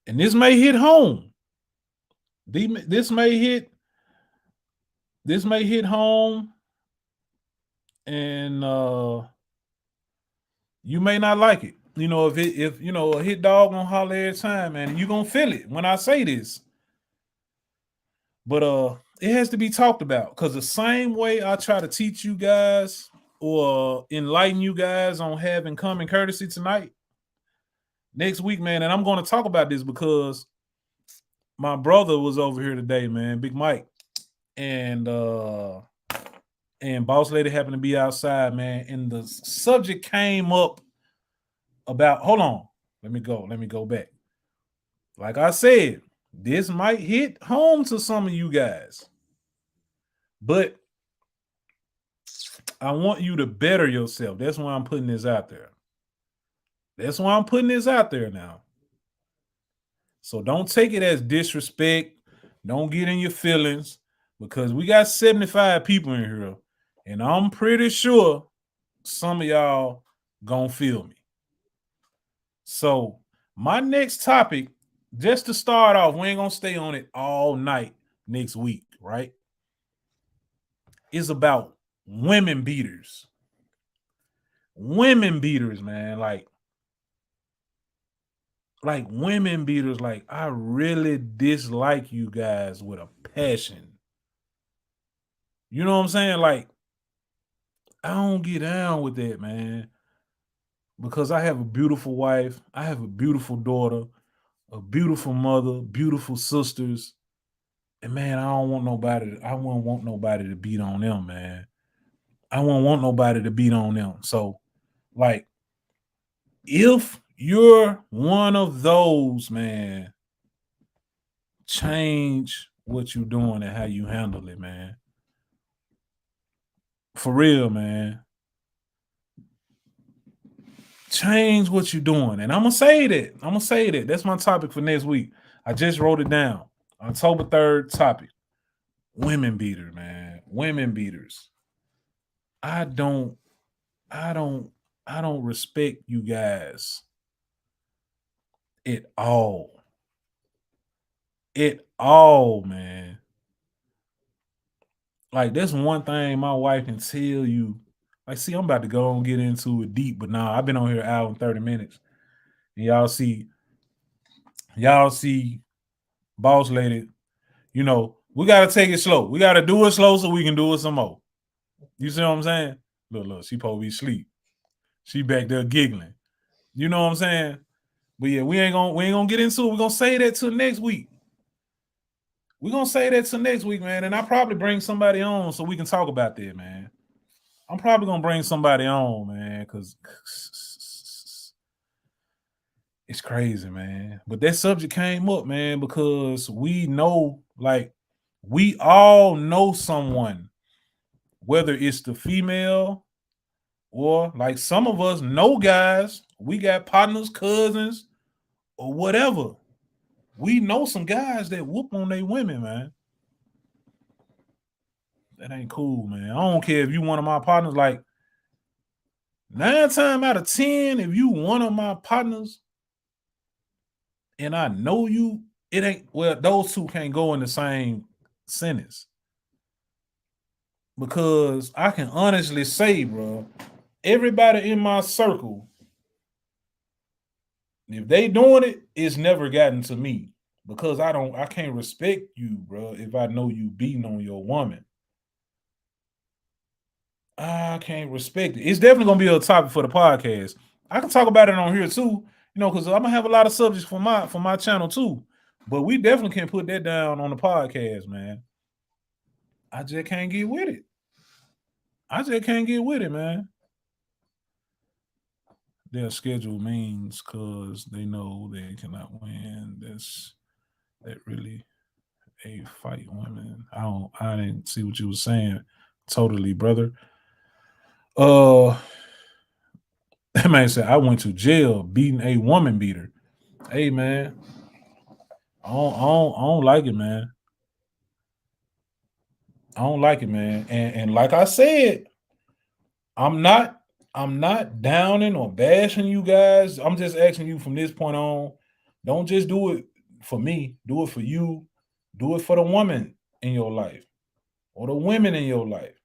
and this may hit home. This may hit home, and you may not like it. If a hit dog gonna holler every time, man, you gonna feel it when I say this. But it has to be talked about, because the same way I try to teach you guys or enlighten you guys on having common courtesy tonight, next week, man, and I'm going to talk about this because my brother was over here today, man, Big Mike, and Boss Lady happened to be outside, man, and the subject came up about, hold on, let me go back. Like I said, this might hit home to some of you guys, but I want you to better yourself. That's why I'm putting this out there. Now. So don't take it as disrespect. Don't get in your feelings, because we got 75 people in here, and I'm pretty sure some of y'all gonna feel me. So my next topic, just to start off, we ain't gonna stay on it all night next week, right? Is about women beaters. Women beaters, man. Like women beaters. Like, I really dislike you guys with a passion. You know what I'm saying? Like, I don't get down with that, man. Because I have a beautiful wife. I have a beautiful daughter, a beautiful mother, beautiful sisters. And man, I wouldn't want nobody to beat on them, man. I wouldn't want nobody to beat on them. So, like, if you're one of those, man, change what you're doing and how you handle it, man. For real, man. Change what you're doing. And I'm going to say that. That's my topic for next week. I just wrote it down. October 3rd topic. Women beater, man. women beaters. I don't respect you guys at all. At all, man. Like, that's one thing my wife can tell you. Like, see, I'm about to go and get into it deep, but nah, I've been on here an hour and 30 minutes. And y'all see Boss Lady, you know, we got to take it slow. We got to do it slow so we can do it some more. You see what I'm saying? Look, she probably asleep. She back there giggling. You know what I'm saying? But yeah, we ain't gonna get into it. We're gonna say that till next week. We're gonna say that till next week, man. And I'll probably bring somebody on so we can talk about that, man. I'm probably gonna bring somebody on, man, because it's crazy, man. But that subject came up, man, because we know, like, we all know someone, whether it's the female or, like, some of us know guys, we got partners, cousins, or whatever. We know some guys that whoop on their women, man. That ain't cool, man. I don't care if you one of my partners. Like, 9 times out of 10, if you one of my partners and I know you, it ain't, well, those two can't go in the same sentence. Because I can honestly say, bro, everybody in my circle, if they doing it, it's never gotten to me. Because I can't respect you, bro, if I know you beating on your woman. I can't respect it. It's definitely gonna be a topic for the podcast. I can talk about it on here too, you know, because I'm gonna have a lot of subjects for my channel too. But we definitely can put that down on the podcast, man. I just can't get with it. Man. Their schedule means because they know they cannot win. That really a fight women. I didn't see what you were saying totally, brother. That man said I went to jail beating a woman beater. Hey, man, I don't like it, man. I don't like it, man. And like I said, I'm not downing or bashing you guys. I'm just asking you from this point on, don't just do it for me. Do it for you. Do it for the woman in your life, or the women in your life,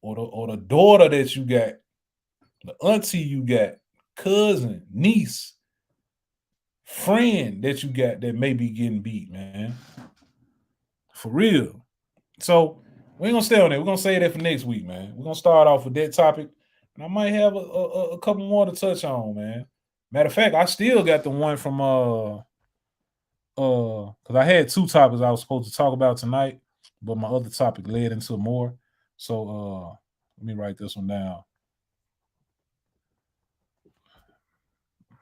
or the daughter that you got, the auntie you got, cousin, niece, friend that you got that may be getting beat, man. For real. So we ain't gonna stay on that. We're gonna say that for next week, man. We're gonna start off with that topic, and I might have a couple more to touch on, man. Matter of fact, I still got the one from because I had 2 topics I was supposed to talk about tonight, but my other topic led into more. So let me write this one down.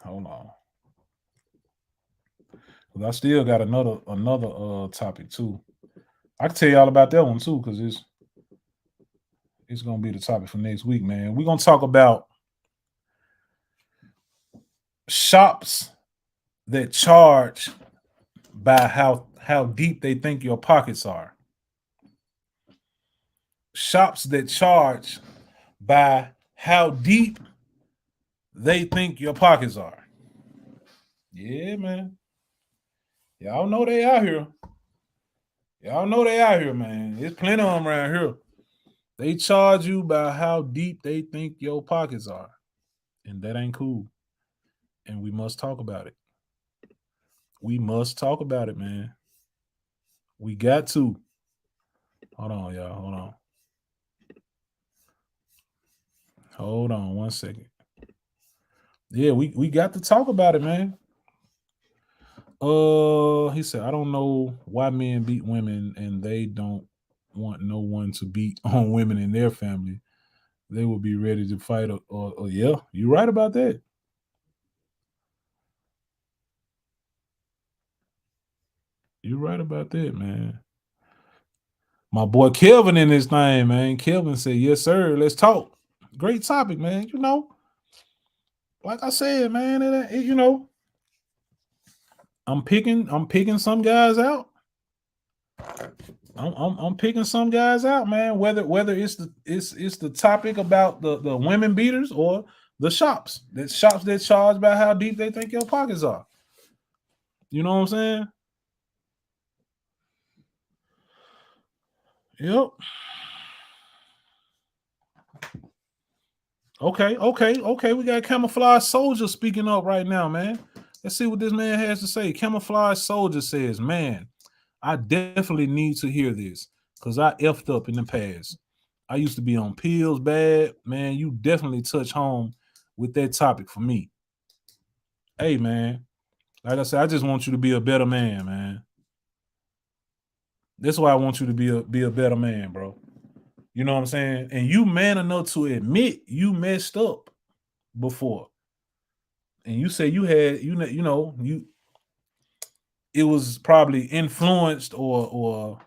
Hold on. Because I still got another topic too. I can tell y'all about that one too, because it's gonna be the topic for next week, man. We're gonna talk about shops that charge by how deep they think your pockets are. Shops that charge by how deep they think your pockets are. Yeah, man. Y'all know they out here. Man. There's plenty of them around here. They charge you by how deep they think your pockets are. And that ain't cool. And we must talk about it. We must talk about it, man. We got to. Hold on, y'all. Hold on 1 second. Yeah, we got to talk about it, man. He said, I don't know why men beat women and they don't want no one to beat on women in their family. They will be ready to fight. Or yeah, you're right about that. You're right about that, man. My boy Kelvin in this thing, man. Kelvin said, yes, sir. Let's talk. Great topic, man. You know, like I said, man, you know, I'm picking some guys out. I'm picking some guys out, man. Whether it's the topic about the women beaters or the shops that charge about how deep they think your pockets are. You know what I'm saying? Yep. Okay. We got Camouflage Soldier speaking up right now, man. Let's see what this man has to say. Camouflage Soldier says, man, I definitely need to hear this because I effed up in the past. I used to be on pills bad. Man, you definitely touch home with that topic for me. Hey, man, like I said, I just want you to be a better man, man. That's why I want you to be a better man, bro. You know what I'm saying? And you man enough to admit you messed up before. And you say you had, it was probably influenced or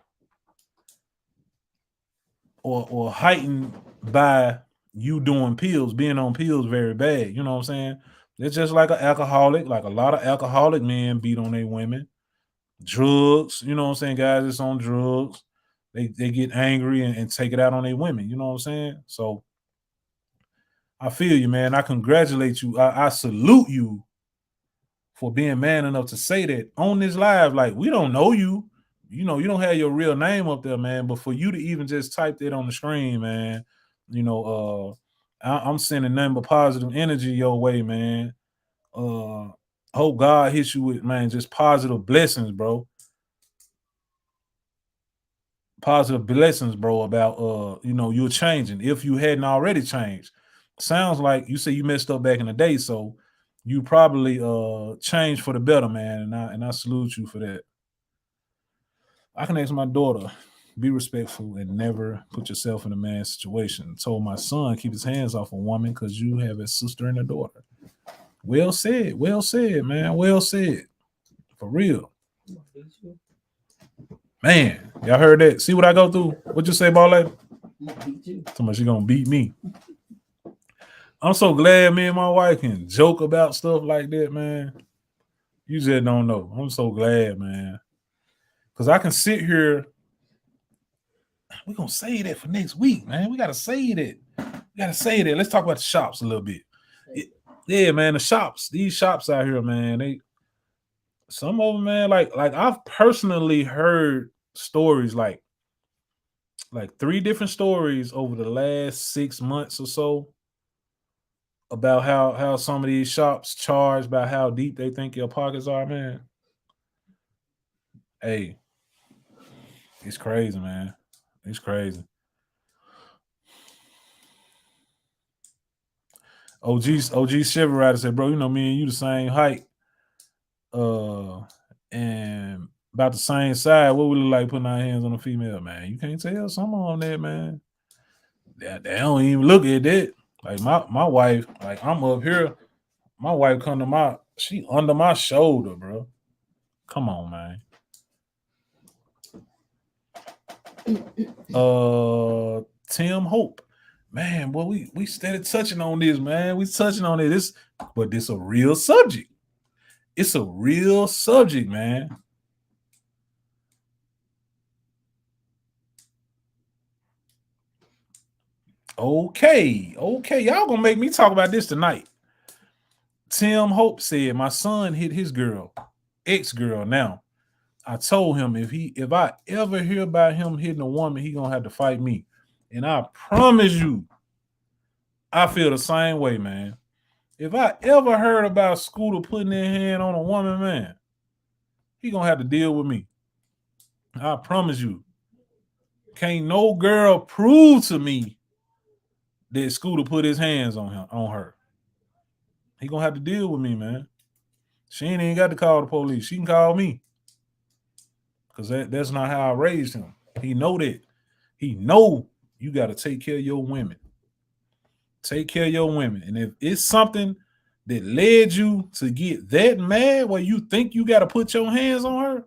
heightened by you doing pills, being on pills very bad. You know what I'm saying? It's just like an alcoholic, like a lot of alcoholic men beat on their women. Drugs, you know what I'm saying, guys, it's on drugs. They get angry and take it out on their women, you know what I'm saying? So I feel you, man. I congratulate you. I salute you for being man enough to say that on this live. Like, we don't know you. You know, you don't have your real name up there, man. But for you to even just type that on the screen, man, I'm sending nothing but positive energy your way, man. Hope God hits you with, man, just positive blessings, bro. Positive blessings, bro, about you're changing if you hadn't already changed. Sounds like you say you messed up back in the day, so you probably changed for the better, man. And I salute you for that. I can ask my daughter, be respectful and never put yourself in a man's situation. Told my son, keep his hands off a woman because you have a sister and a daughter. Well said, man. Well said. For real. Man, y'all heard that? See what I go through? What you say, Ball? So much you gonna beat me. I'm so glad me and my wife can joke about stuff like that, man. You just don't know. I'm so glad, man. Because I can sit here. We're gonna say that for next week, man. We gotta say that. Let's talk about the shops a little bit. Yeah, man. The shops, these shops out here, man, some of them, man, like I've personally heard stories like 3 different stories over the last 6 months or so about how some of these shops charge about how deep they think your pockets are, man. Hey, it's crazy, man. It's crazy. OG Chevy Rider said, bro, me and you the same height. And about the same side. What would it like putting our hands on a female, man? You can't tell something on that, man. They don't even look at that. Like my wife, like I'm up here. My wife she under my shoulder, bro. Come on, man. Tim Hope. Man, boy, we started touching on this, man. We touching on it. But this a real subject. It's a real subject, man. Okay. Y'all gonna make me talk about this tonight. Tim Hope said, my son hit his girl, ex-girl now. I told him if I ever hear about him hitting a woman, he gonna have to fight me. And I promise you, I feel the same way, man. If I ever heard about Scooter putting their hand on a woman, man, he gonna have to deal with me. I promise you. Can't no girl prove to me that Scooter put his hands on her. He gonna have to deal with me, man. She ain't even got to call the police. She can call me. Because that's not how I raised him. He know that. He know you got to take care of your women. Take care of your women. And if it's something that led you to get that mad where you think you got to put your hands on her,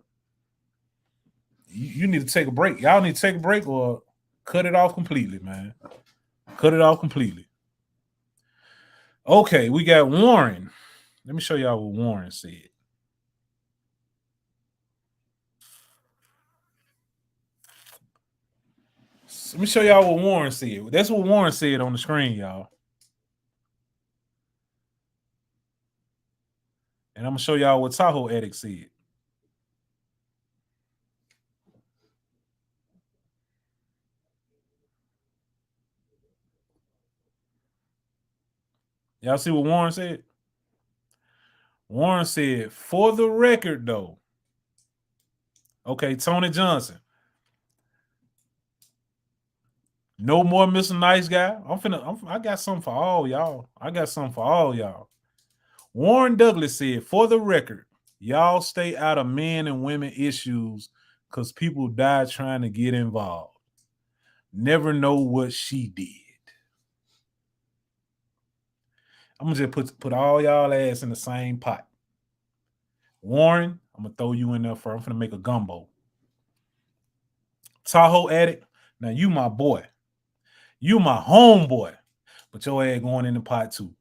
you need to take a break. Y'all need to take a break or cut it off completely, man. Cut it off completely. Okay, we got Warren. Let me show y'all what Warren said. Let me show y'all what Warren said. That's what Warren said on the screen, y'all. And I'm gonna show y'all what Tahoe Addict said. Y'all see what Warren said? Warren said, for the record, though. Okay, Tony Johnson. No more Mr. Nice Guy. I got something for all y'all. Warren Douglas said, for the record, y'all stay out of men and women issues because people die trying to get involved. Never know what she did. I'm gonna just put all y'all ass in the same pot. Warren, I'm gonna throw you in there for. I'm gonna make a gumbo. Tahoe Addict, now you my boy. You my homeboy, but your ass going in the pot too.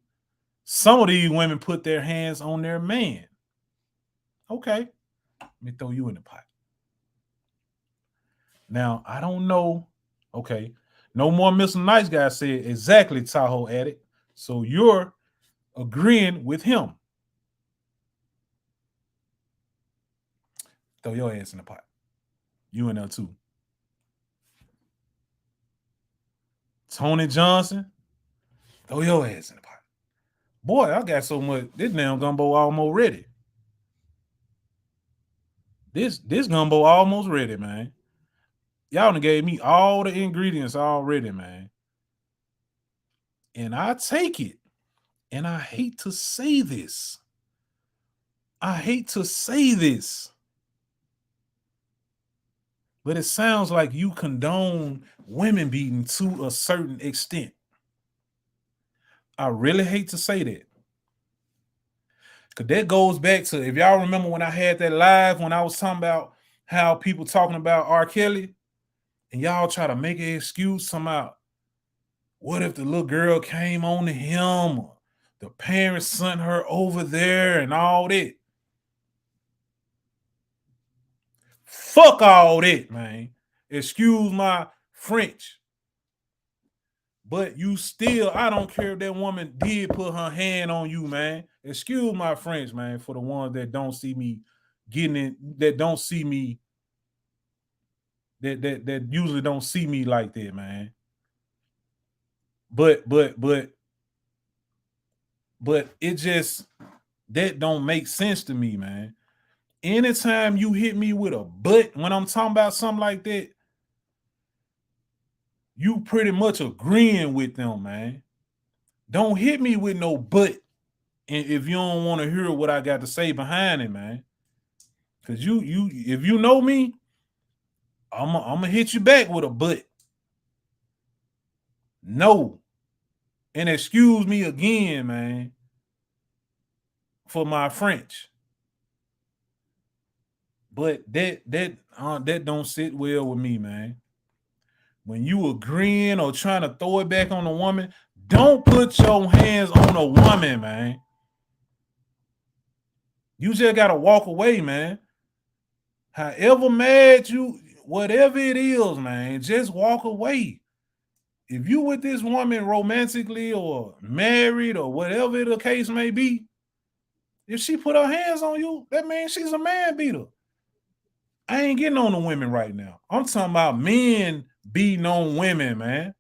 Some of these women put their hands on their man. Okay, let me throw you in the pot. Now, I don't know. Okay, no more Mr. Nice Guy said exactly Tahoe Addict. So you're agreeing with him. Throw your ass in the pot. You in there too. Tony Johnson, throw your ass in the pot. Boy, I got so much. This damn gumbo almost ready. This gumbo almost ready, man. Y'all done gave me all the ingredients already, man. And I take it. And I hate to say this. But it sounds like you condone women beating to a certain extent. I really hate to say that. Because that goes back to, if y'all remember when I had that live, when I was talking about how people talking about R. Kelly, and y'all try to make an excuse somehow. What if the little girl came on to him? Or the parents sent her over there and all that. Fuck all that, man. Excuse my French. But you still, I don't care if that woman did put her hand on you, man. Excuse my French, man, for the ones that don't see me getting it, that don't see me, that usually don't see me like that, man. But it just, that don't make sense to me, man. Anytime you hit me with a but when I'm talking about something like that, you pretty much agreeing with them, man. Don't hit me with no but, and if you don't want to hear what I got to say behind it, man. Because you if you know me, I'm gonna hit you back with a but. No. And excuse me again, man, for my French. But that don't sit well with me, man. When you agreeing or trying to throw it back on a woman, don't put your hands on a woman, man. You just gotta walk away, man. However mad you, whatever it is, man, just walk away. If you with this woman romantically or married or whatever the case may be, if she put her hands on you, that means she's a man beater. I ain't getting on the women right now. I'm talking about men beating on women, man.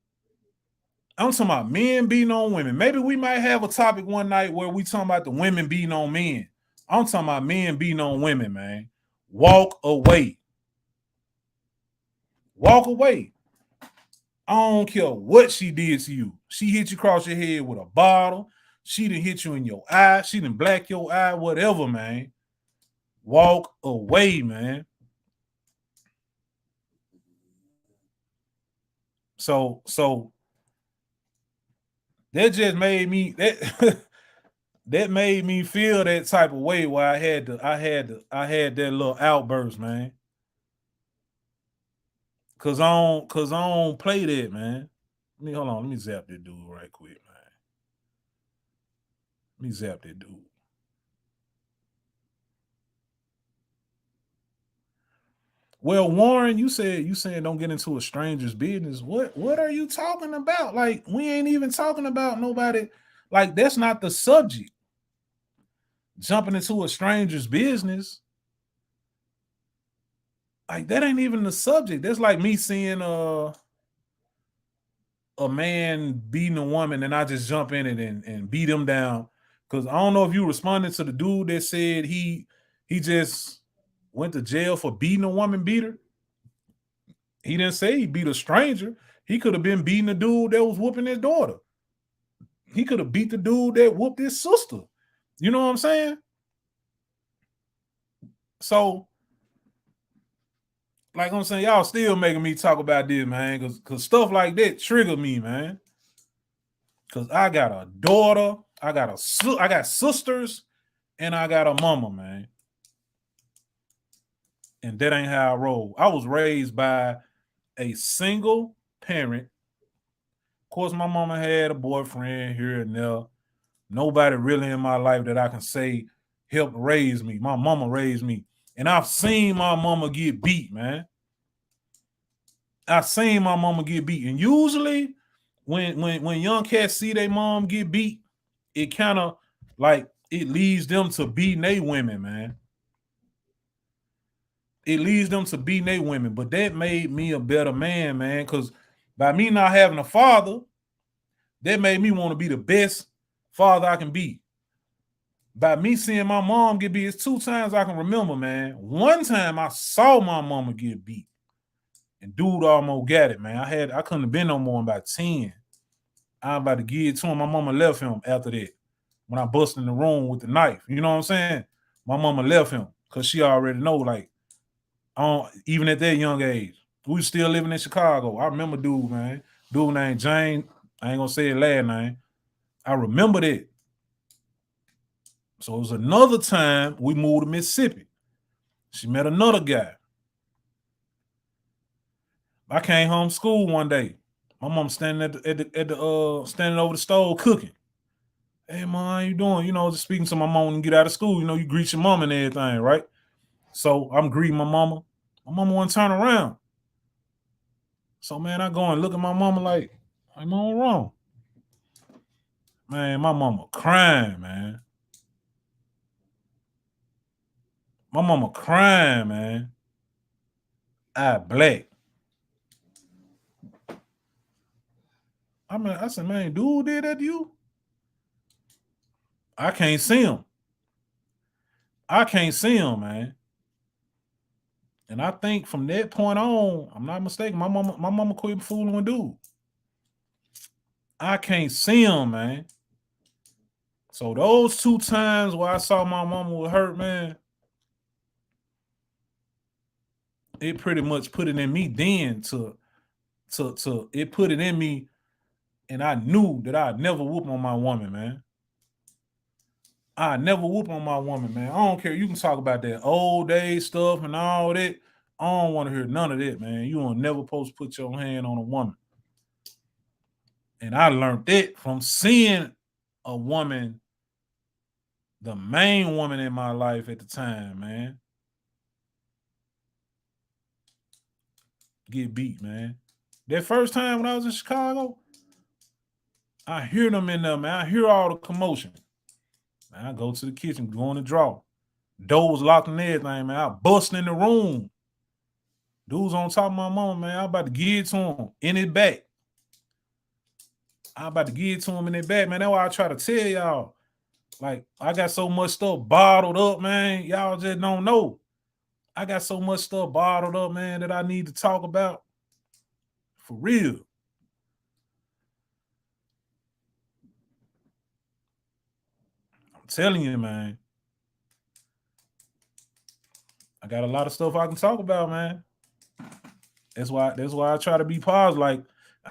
I'm talking about men beating on women. Maybe we might have a topic one night where we talking about the women beating on men. I'm talking about men beating on women, man. Walk away. Walk away. I don't care what she did to you. She hit you across your head with a bottle. She done hit you in your eye. She done black your eye, whatever, man. Walk away, man. So that just made me that made me feel that type of way where I had that little outburst, man. Cause I don't play that, man. Hold on, let me zap that dude right quick, man. Let me zap that dude. Well, Warren, you saying don't get into a stranger's business. What are you talking about? Like, we ain't even talking about nobody. Like, that's not the subject. Jumping into a stranger's business. Like, that ain't even the subject. That's like me seeing a man beating a woman and I just jump in it and beat him down. Because I don't know if you responded to the dude that said he just went to jail for beating a woman beater. He didn't say he beat a stranger. He could have been beating the dude that was whooping his daughter. He could have beat the dude that whooped his sister. You know what I'm saying? So, like I'm saying, y'all still making me talk about this, man, because stuff like that trigger me, man. Because I got a daughter, I got sisters, and I got a mama, man. And that ain't how I roll. I was raised by a single parent. Of course, my mama had a boyfriend here and there. Nobody really in my life that I can say helped raise me. My mama raised me. And I've seen my mama get beat, man. I've seen my mama get beat. And usually when young cats see their mom get beat, it kind of like it leads them to beating their women, man. It leads them to beating their women. But that made me a better man, man, because by me not having a father, that made me want to be the best father I can be. By me seeing my mom get beat, it's 2 times I can remember, man. One time I saw my mama get beat. And dude almost got it, man. I couldn't have been no more than about 10. I'm about to give it to him. My mama left him after that. When I bust in the room with the knife. You know what I'm saying? My mama left him because she already know, like, even at that young age. We was still living in Chicago. I remember dude, man. Dude named Jane. I ain't gonna say his last name. I remember that. So it was another time we moved to Mississippi. She met another guy. I came home from school one day. My mom standing standing over the stove cooking. Hey, mom, how you doing? You know, just speaking to my mom when you get out of school. You know, you greet your mom and everything, right? So I'm greeting my mama. My mama want to turn around. So, man, I go and look at my mama like, I'm all wrong. Man, my mama crying, man. My mama crying, man. Eye black. I said, man, dude did that to you? I can't see him. I can't see him, man. And I think from that point on, I'm not mistaken, my mama quit fooling with dude. I can't see him, man. So those 2 times where I saw my mama was hurt, man, it pretty much put it in me then to it put it in me, and I knew that I'd never whoop on my woman, man. I never whoop on my woman, man. I don't care. You can talk about that old day stuff and all that. I don't want to hear none of that, man. You are never supposed to put your hand on a woman. And I learned that from seeing a woman, the main woman in my life at the time, man, get beat, man. That first time when I was in Chicago, I hear them in there, man. I hear all the commotion. Man, I go to the kitchen, go in the drawer. Door was locked and everything, man. I bust in the room. Dude's on top of my mama, man. I about to give it to him in his back. I about to give it to him in his back, man. That's why I try to tell y'all. Like, I got so much stuff bottled up, man. Y'all just don't know. I got so much stuff bottled up, man, that I need to talk about. For real. I'm telling you, man. I got a lot of stuff I can talk about, man. That's why I try to be positive. Like,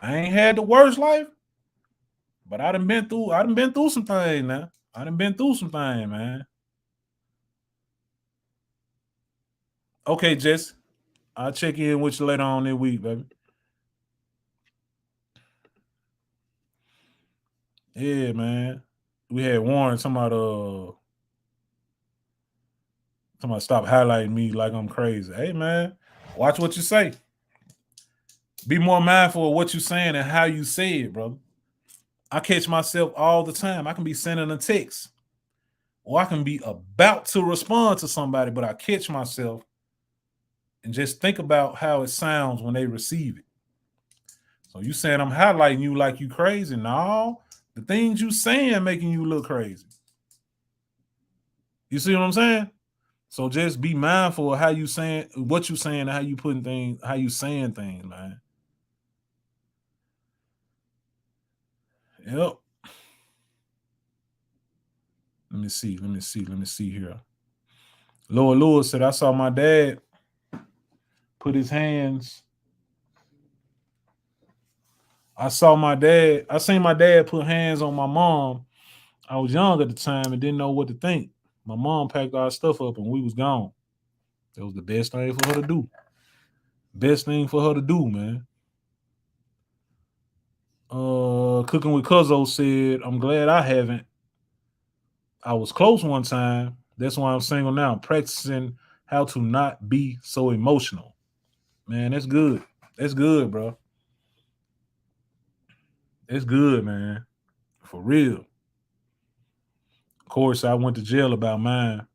I ain't had the worst life, but I done been through some things now. I done been through some things, man. Okay, Jess. I'll check in with you later on this week, baby. Yeah, man. We had Warren talking about stop highlighting me like I'm crazy. Hey, man. Watch what you say. Be more mindful of what you're saying and how you say it, brother. I catch myself all the time. I can be sending a text, or I can be about to respond to somebody, but I catch myself and just think about how it sounds when they receive it. So you saying I'm highlighting you like you crazy? No, the things you saying making you look crazy. You see what I'm saying? So just be mindful of how you saying, what you saying, and how you putting things, how you saying things, man. Yep. Let me see here. Lower Lewis said, I saw my dad put his hands. I seen my dad put hands on my mom. I was young at the time and didn't know what to think. My mom packed our stuff up and we was gone. That was the best thing for her to do. Best thing for her to do, man. Cooking with Cuzzo said, I'm glad I haven't. I was close one time. That's why I'm single now. Practicing how to not be so emotional. Man, that's good. That's good, bro. That's good, man. For real. Of course, I went to jail about mine.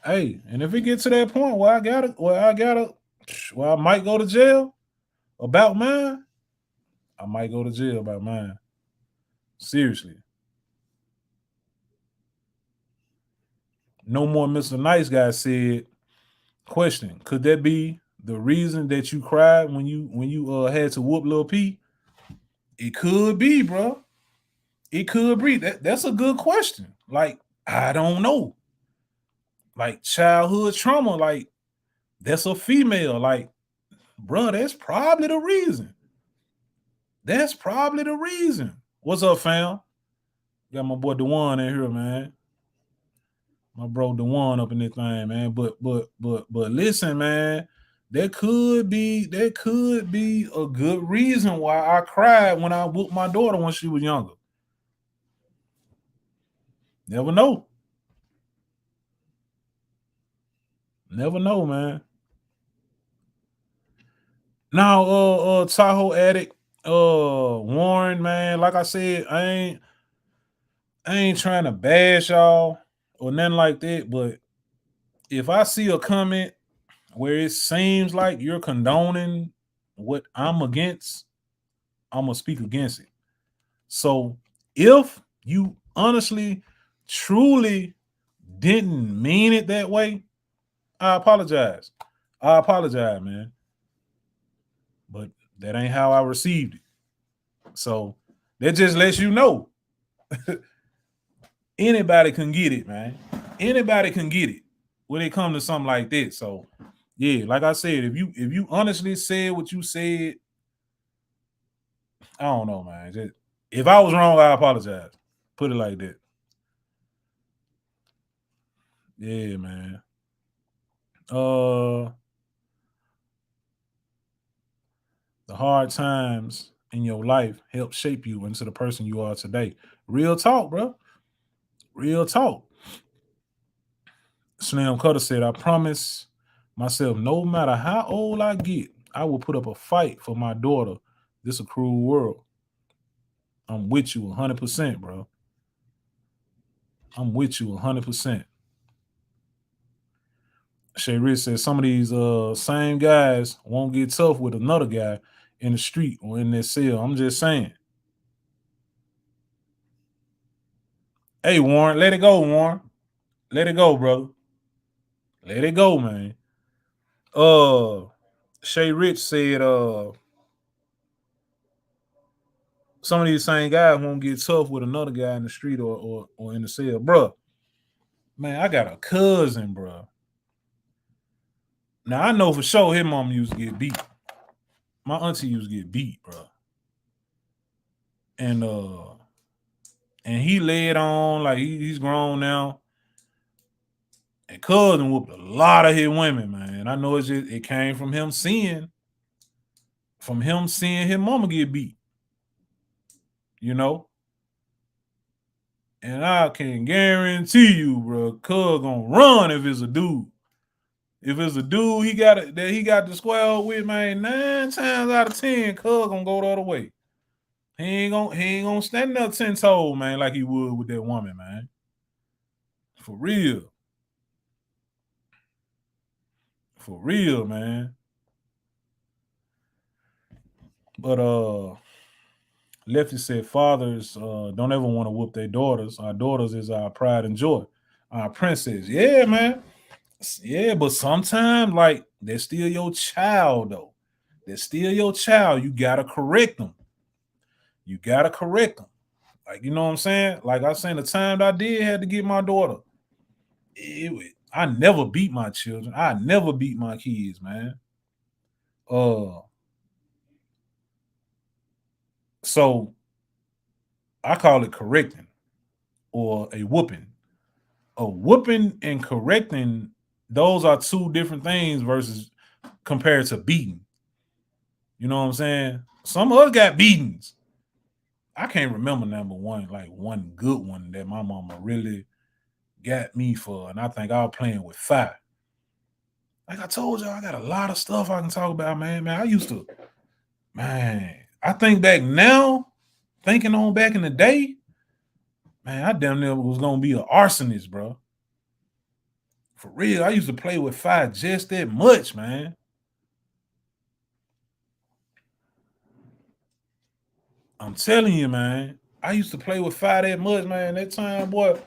Hey, and if it gets to that point where I might go to jail about mine, I might go to jail about mine. Seriously. No More Mr. Nice Guy said, question, could that be the reason that you cried when you had to whoop Lil P? It could be, bro. It could be. That's a good question. Like, I don't know. Like childhood trauma, like that's a female. Like, bro, that's probably the reason. That's probably the reason. What's up, fam? Got my boy Dewan in here, man. My bro Dewan up in this thing, man. But listen, man. That could be a good reason why I cried when I whooped my daughter when she was younger. Never know. Never know, man. Now, Tahoe Addict, Warren, man. Like I said, I ain't trying to bash y'all or nothing like that. But if I see a comment where it seems like you're condoning what I'm against, I'm gonna speak against it. So if you honestly, truly didn't mean it that way, I apologize. I apologize, man. But that ain't how I received it. So that just lets you know. Anybody can get it, man. Anybody can get it when it comes to something like this. So yeah, like I said, if you honestly said what you said, I don't know, man. Just, if I was wrong, I apologize. Put it like that. Yeah, man. The hard times in your life help shape you into the person you are today. Real talk, bro. Real talk. Slim Cutter said, I promise myself, no matter how old I get, I will put up a fight for my daughter. This a cruel world. I'm with you 100%, bro. I'm with you 100%. Shay Rich says some of these same guys won't get tough with another guy in the street or in their cell. I'm just saying. Hey, Warren, let it go, Warren. Let it go, brother. Let it go, man. Shay Rich said some of these same guys won't get tough with another guy in the street or in the cell. Bro, man, I got a cousin, bro. Now, I know for sure his mom used to get beat. My auntie used to get beat, bro. And he laid on, like he's grown now. And cousin whooped a lot of his women, man. I know it came from him seeing his mama get beat. You know? And I can guarantee you, bro, cuz gonna run if it's a dude. If it's a dude he got the square with, man, 9 times out of 10, cuz gonna go the other way. He ain't gonna stand there 10 toes, man, like he would with that woman, man. For real. For real, man. But Lefty said fathers don't ever want to whoop their daughters. Our daughters is our pride and joy. Our princess. Yeah, man. Yeah, but sometimes, like, they're still your child, though. They're still your child. You gotta correct them. You gotta correct them. Like, you know what I'm saying? Like I saying, the time that I did had to get my daughter. I never beat my children. I never beat my kids, man. So I call it correcting or a whooping. A whooping and correcting, those are two different things versus compared to beating. You know what I'm saying? Some of us got beatings. I can't remember number one, like one good one that my mama really got me for, and I think I was playing with fire. Like I told y'all, I got a lot of stuff I can talk about, man. I used to, man, I think back now, thinking on back in the day, man, I damn near was going to be an arsonist, bro. For real, I used to play with fire just that much, man. I'm telling you, man, I used to play with fire that much, man. That time, boy,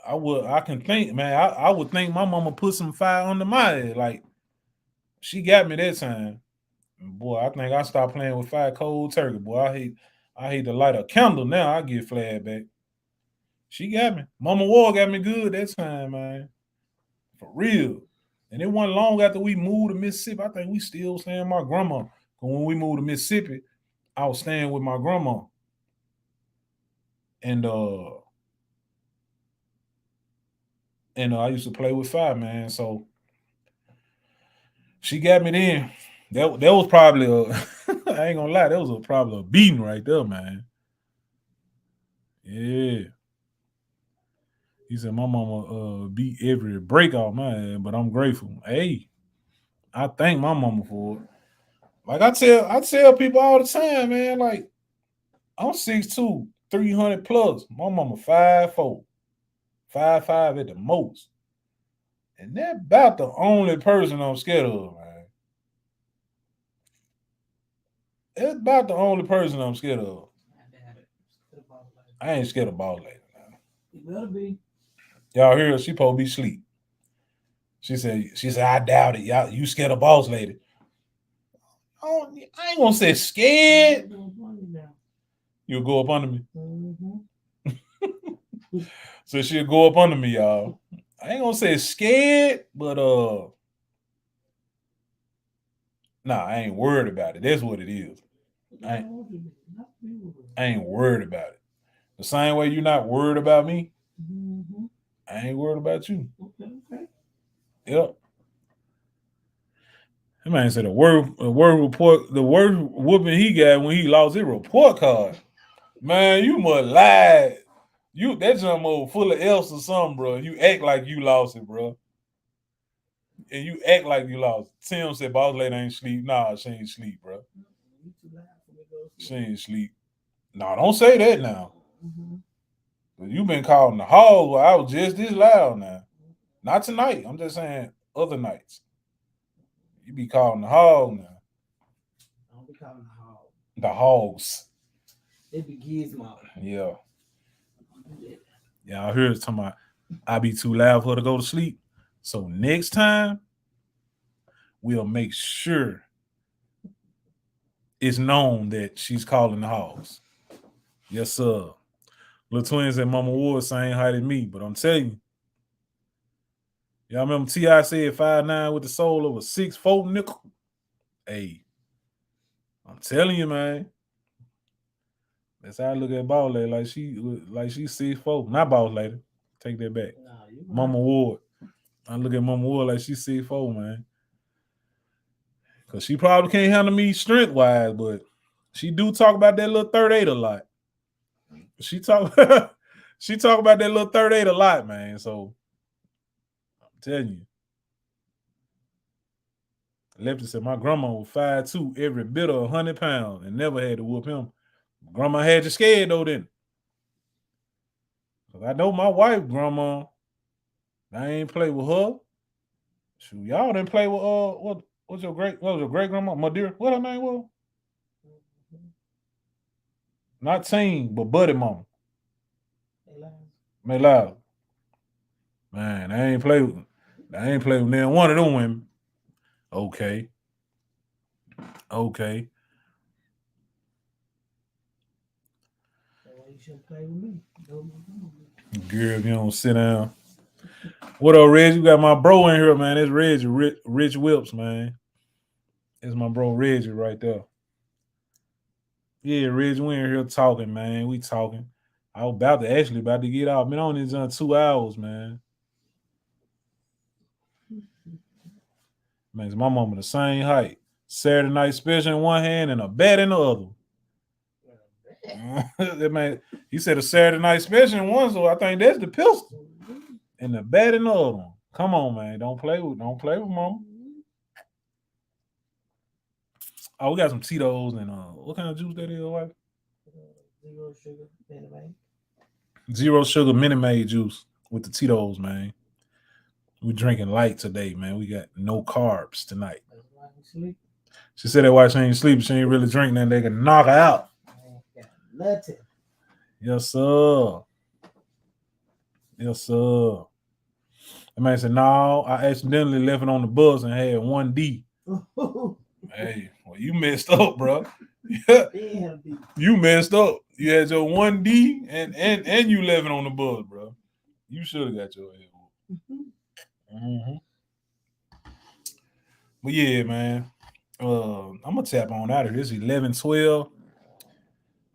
I can think, man, I would think my mama put some fire under my head. Like, she got me that time. Boy, I think I stopped playing with fire cold turkey. Boy, I hate to light a candle now. I get flared back. She got me. Mama War got me good that time, man. For real. And it wasn't long after we moved to Mississippi. I think we still staying with my grandma. When we moved to Mississippi, I was staying with my grandma. And I used to play with fire, man. So she got me then. That was probably I ain't gonna lie, that was probably a beating right there, man. Yeah. He said my mama beat every break off my head, but I'm grateful. Hey, I thank my mama for it. Like I tell people all the time, man, like I'm 6'2", 300 plus. My mama 5'4", 5'5" at the most. And that's about the only person I'm scared of, man. That's about the only person I'm scared of. I ain't scared of boss lady, man. You better be. Y'all hear her? She supposed to be asleep. She said, I doubt it. Y'all, you scared of boss lady. I ain't gonna say scared. You'll go up under me. Mm-hmm. So she'll go up under me, y'all. I ain't gonna say scared, but nah, I ain't worried about it. That's what it is. I ain't worried about it. The same way you're not worried about me, Mm-hmm. I ain't worried about you. Okay. Yep. That man said the word whooping he got when he lost his report card. Man, you must lie. That jump over full of L's or something, bro. You act like you lost it, bro. And you act like you lost it. Tim said boss lady ain't sleep. Nah, she ain't sleep, bro. She ain't sleep. Nah, don't say that now. Mm-hmm. You been calling the hall. Well, I was just this loud now. Not tonight. I'm just saying other nights. You be calling the hog now. I don't be calling the hog. The hogs. It be Gizmo. Yeah. Yeah, I heard it talking about I be too loud for her to go to sleep. So next time, we'll make sure it's known that she's calling the hogs. Yes, sir. Little twins and Mama Ward same height as me, but I'm telling you, y'all remember T.I. said 5'9" with the soul of a 6'4" nickel? Hey, I'm telling you, man. That's how I look at Boss Lady, like she 6'4". Not Boss Lady. Take that back. Nah, Mama Ward. I look at Mama Ward like she's 6'4", man. Cause she probably can't handle me strength-wise, but she do talk about that little 38 a lot. She talk about that little 38 a lot, man. So telling you. Lefty said my grandma was 5'2", every bit of 100 pounds, and never had to whoop him. Grandma had you scared though, didn't? Cause I know my wife, grandma. I ain't play with her. Shoot, y'all didn't play with what was your great grandma? Madeira? What her name was? Not Teen, but Buddy Mama. May Loud. Man, I ain't play with neither one of them women. Okay. You shouldn't play with me. Girl, if you don't sit down. What up, Reg? You got my bro in here, man. It's Reggie, Rich Whips, man. It's my bro Reggie right there. Yeah, Reggie, we in here talking, man. We talking. I was about to get out. Been on this 2 hours, man. Man, my mama the same height. Saturday night special in one hand and a bat in the other. That man, he said a Saturday night special in one, so I think that's the pistol. And the bat in the other one. Come on, man. Don't play with mama. Oh, we got some Tito's and what kind of juice that is, wife? Zero sugar, Minute Maid. Zero sugar Minute Maid juice with the Tito's, man. We drinking light today, man. We got no carbs tonight. That's why I sleep. She said that why she ain't sleep. She ain't really drinking that. They can knock her out. I ain't got nothing. Yes, sir. Yes, sir. The man said, no, I accidentally left it on the bus and had 1D. Hey, well, you messed up, bro. You messed up. You had your 1D and you left it on the bus, bro. You should have got your head whooped. Mm-hmm. But yeah, man. I'm gonna tap on out of here. It's 11:12.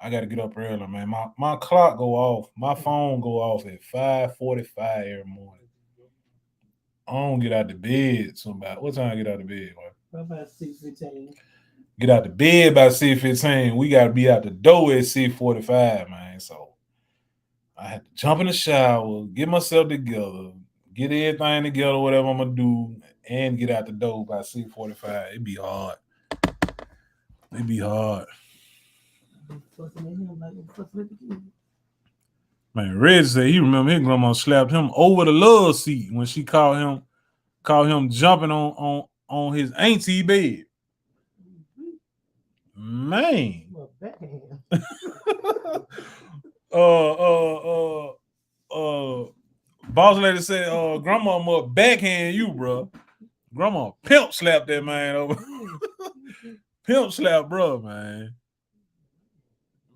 I gotta get up early, man. My clock go off. My phone go off at 5:45 every morning. I don't get out the bed. What time I get out the bed? About 6:15. Get out the bed by 6:15. We gotta be out the door at 6:45, man. So I had to jump in the shower, get myself together, get everything together, whatever I'm gonna do, and get out the door by 6:45. It'd be hard. It'd be hard. Man, Red said he remember his grandma slapped him over the love seat when she caught him jumping on his auntie bed. Man. Boss lady said, grandma must backhand you, bro. Grandma pimp slapped that man over. Pimp slap, bro, man.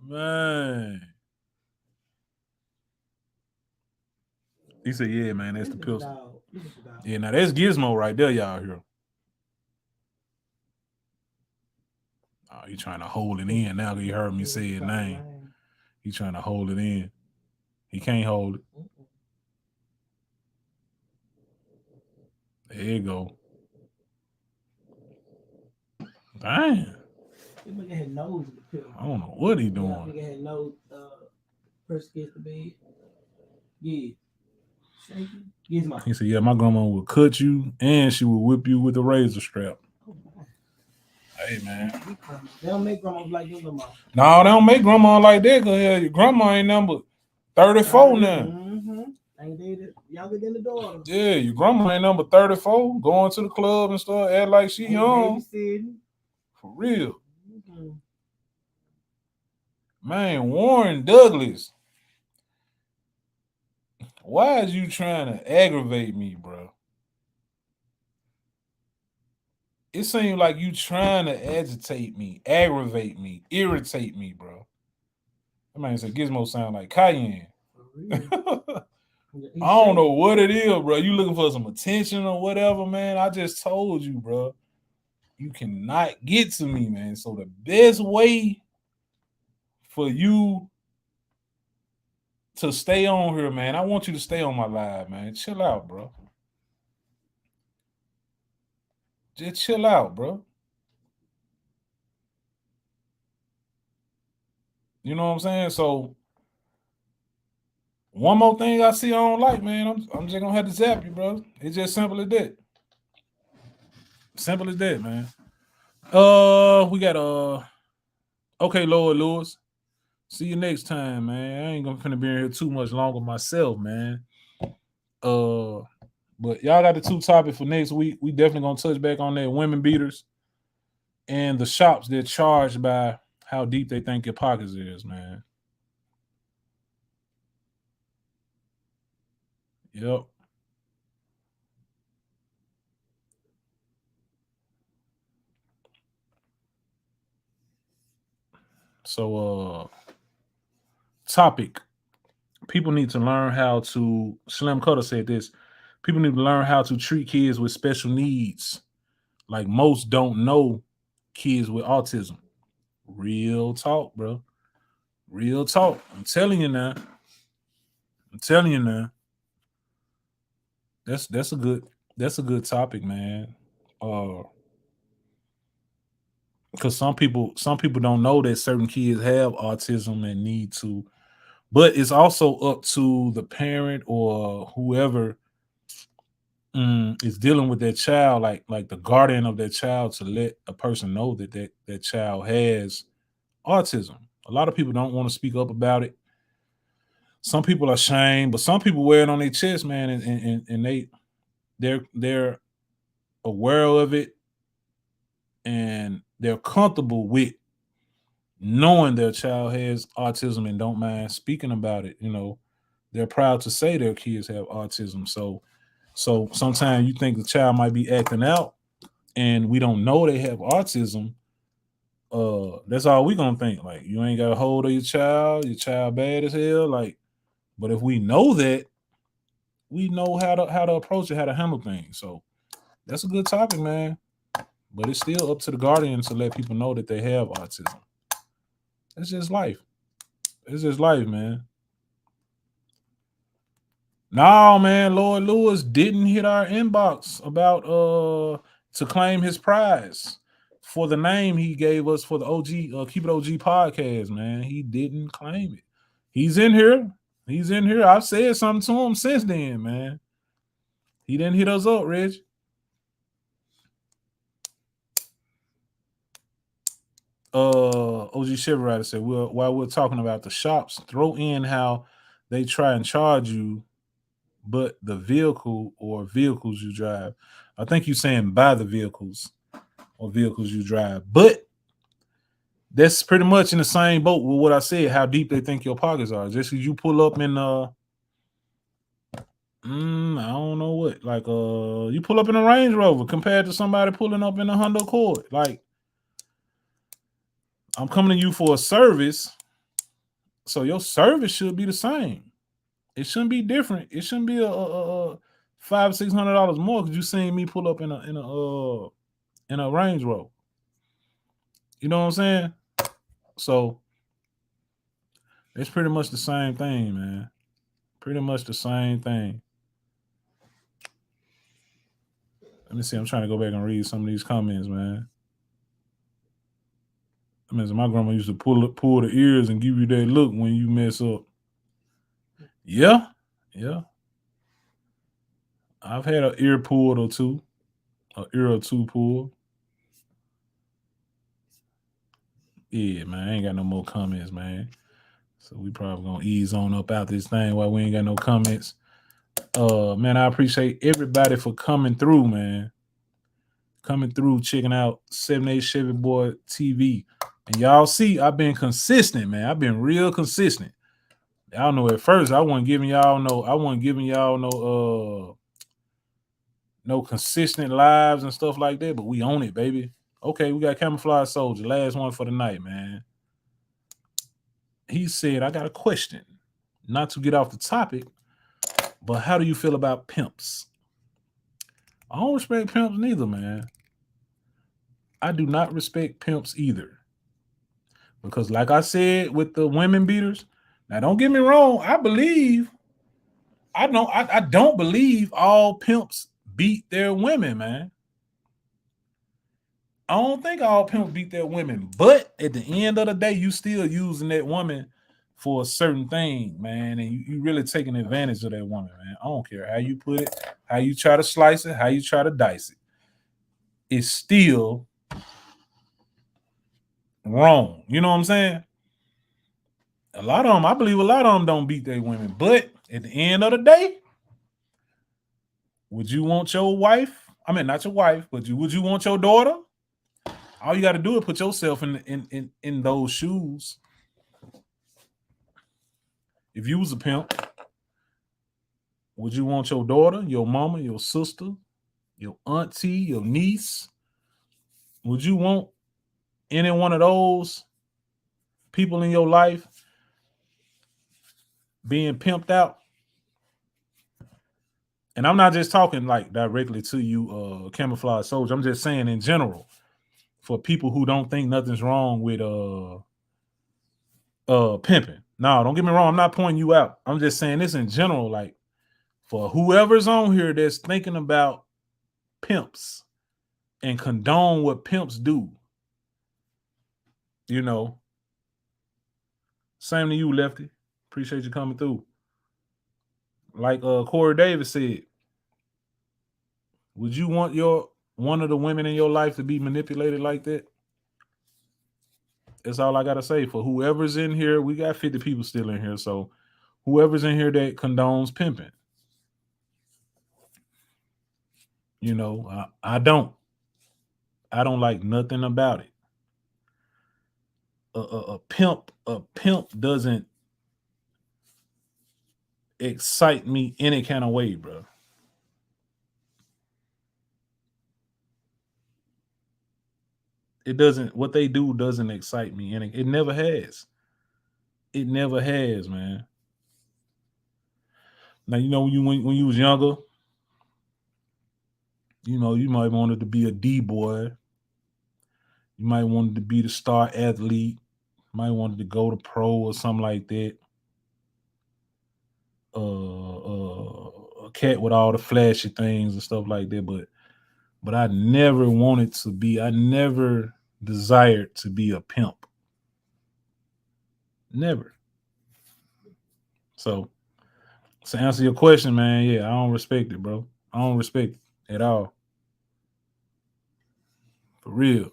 Man. He said, yeah, man, that's the pistol. Yeah, now that's Gizmo right there, y'all hear. Oh, he trying to hold it in. Now he heard me say his name. He trying to hold it in. He can't hold it. There you go. Damn. I don't know what he doing. First against the bed. Yeah. Shaking. He said, yeah, my grandma would cut you and she would whip you with a razor strap. Hey, man. They don't make grandmas like this no more. No, they don't make grandma like that because your grandma ain't number 34 now. Mm-hmm. Ain't they younger than the daughter? Yeah, your grandma ain't number 34, going to the club and stuff, act like she young. For real. Mm-hmm. Man, Warren Douglas. Why is you trying to aggravate me, bro? It seems like you trying to agitate me, aggravate me, irritate me, bro. That man said Gizmo sound like Cayenne. I don't know what it is, bro. You looking for some attention or whatever, man. I just told you, bro. You cannot get to me, man. So the best way for you to stay on here, man, I want you to stay on my live, man. Chill out, bro. Just chill out, bro. You know what I'm saying? So One more thing I see I don't like, man. I'm just gonna have to zap you, bro. It's just simple as that. Simple as that, man. We got okay, Lord Lewis. See you next time, man. I ain't gonna finna be in here too much longer myself, man. But y'all got the 2 topics for next week. We definitely gonna touch back on that women beaters and the shops that charged by how deep they think your pockets is, man. Yep. So topic. People need to learn how to, Slim Cutter said this, people need to learn how to treat kids with special needs. Like most don't know kids with autism. Real talk, bro. Real talk. I'm telling you now. That's a good topic, man. Because some people don't know that certain kids have autism and need to, but it's also up to the parent or whoever is dealing with that child, like the guardian of that child, to let a person know that child has autism. A lot of people don't want to speak up about it. Some people are ashamed, but some people wear it on their chest, man, and they're aware of it, and they're comfortable with knowing their child has autism and don't mind speaking about it. You know, they're proud to say their kids have autism. So sometimes you think the child might be acting out and we don't know they have autism. That's all we gonna think. Like, you ain't got a hold of your child bad as hell. Like, but if we know that, we know how to approach it, how to handle things. So that's a good topic, man. But it's still up to the guardian to let people know that they have autism. It's just life. It's just life, man. No, man, Lord Lewis didn't hit our inbox about to claim his prize for the name he gave us for the OG Keep It OG podcast, man. He didn't claim it. He's in here. I've said something to him since then, man. He didn't hit us up, Reg. OG Chevy Rider said, while we're talking about the shops, throw in how they try and charge you, but the vehicle or vehicles you drive. I think you're saying buy the vehicles or vehicles you drive, but that's pretty much in the same boat with what I said, how deep they think your pockets are. Just because you pull up in I don't know what, like you pull up in a Range Rover compared to somebody pulling up in a Honda Accord. Like, I'm coming to you for a service, so your service should be the same. It shouldn't be different. It shouldn't be a $500-$600 more because you seen me pull up in a Range Rover. You know what I'm saying? So it's pretty much the same thing, man. Pretty much the same thing. Let me see. I'm trying to go back and read some of these comments, man. I mean, my grandma used to pull the ears and give you that look when you mess up. Yeah. I've had an ear pulled or two, an ear or two pulled. Yeah, man, I ain't got no more comments, man. So we probably gonna ease on up out this thing while we ain't got no comments. Man, I appreciate everybody for coming through, man. Coming through, checking out 78 Chevy Boy TV. And y'all see, I've been consistent, man. I've been real consistent. Y'all know at first I wasn't giving y'all no consistent lives and stuff like that, but we own it, baby. Okay, we got Camouflage Soldier, last one for the night, man. He said, I got a question. Not to get off the topic, but how do you feel about pimps? I don't respect pimps neither, man. I do not respect pimps either. Because like I said with the women beaters, now don't get me wrong, I don't believe all pimps beat their women, man. I don't think all pimps beat their women, but at the end of the day, you still using that woman for a certain thing, man, and you really taking advantage of that woman, man. I don't care how you put it, how you try to slice it, how you try to dice it. It's still wrong. You know what I'm saying? A lot of them, I believe a lot of them don't beat their women. But at the end of the day, would you want your wife? I mean, not your wife, but would you want your daughter? All you got to do is put yourself in those shoes. If you was a pimp, would you want your daughter, your mama, your sister, your auntie, your niece? Would you want any one of those people in your life being pimped out? And I'm not just talking like directly to you, Camouflage Soldier. I'm just saying in general, for people who don't think nothing's wrong with pimping. No, don't get me wrong. I'm not pointing you out. I'm just saying this in general, like for whoever's on here that's thinking about pimps and condone what pimps do. You know, same to you, Lefty. Appreciate you coming through. Like Corey Davis said, would you want one of the women in your life to be manipulated like that? That's all I gotta say. For whoever's in here, we got 50 people still in here. So whoever's in here that condones pimping, you know, I don't like nothing about it. A pimp doesn't excite me any kind of way, bro. It doesn't. What they do doesn't excite me, and it never has. It never has, man. Now you know when you was younger, you know you might wanted to be a D-boy. You might wanted to be the star athlete. You might wanted to go to pro or something like that. A cat with all the flashy things and stuff like that, but I never wanted to be. I never desired to be a pimp. Never. So to answer your question, man, yeah, I don't respect it, bro. I don't respect it at all. For real.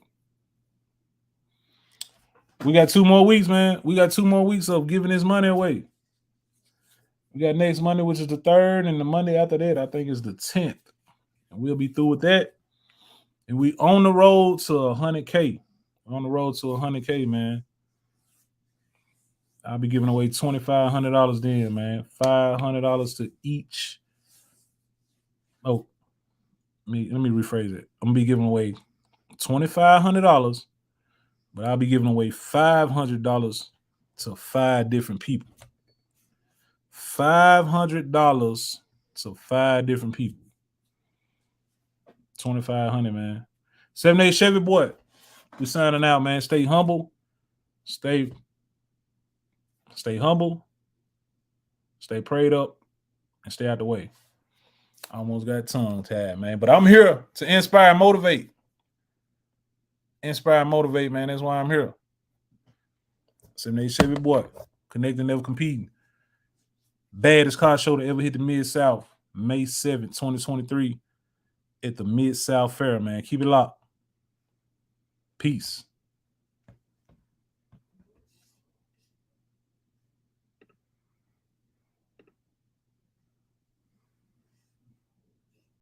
We got 2 more weeks, man. We got 2 more weeks of giving this money away. We got next Monday, which is the 3rd, and the Monday after that, I think, is the 10th. And we'll be through with that. And we on the road to 100K. On the road to 100K, man. I'll be giving away $2,500 then, man. $500 to each. Oh, let me rephrase it. I'm gonna be giving away $2,500, but I'll be giving away $500 to 5 different people. $500 to 5 different people. $2,500, man. 78 Chevy boy. We signing out, man. Stay humble. Stay humble. Stay prayed up, and stay out the way. I almost got tongue tied, man. But I'm here to inspire and motivate. Inspire and motivate, man. That's why I'm here. 78 Chevy boy. Connecting, never competing. Baddest car show to ever hit the Mid-South. May 7th, 2023 at the Mid-South Fair, man. Keep it locked. Peace.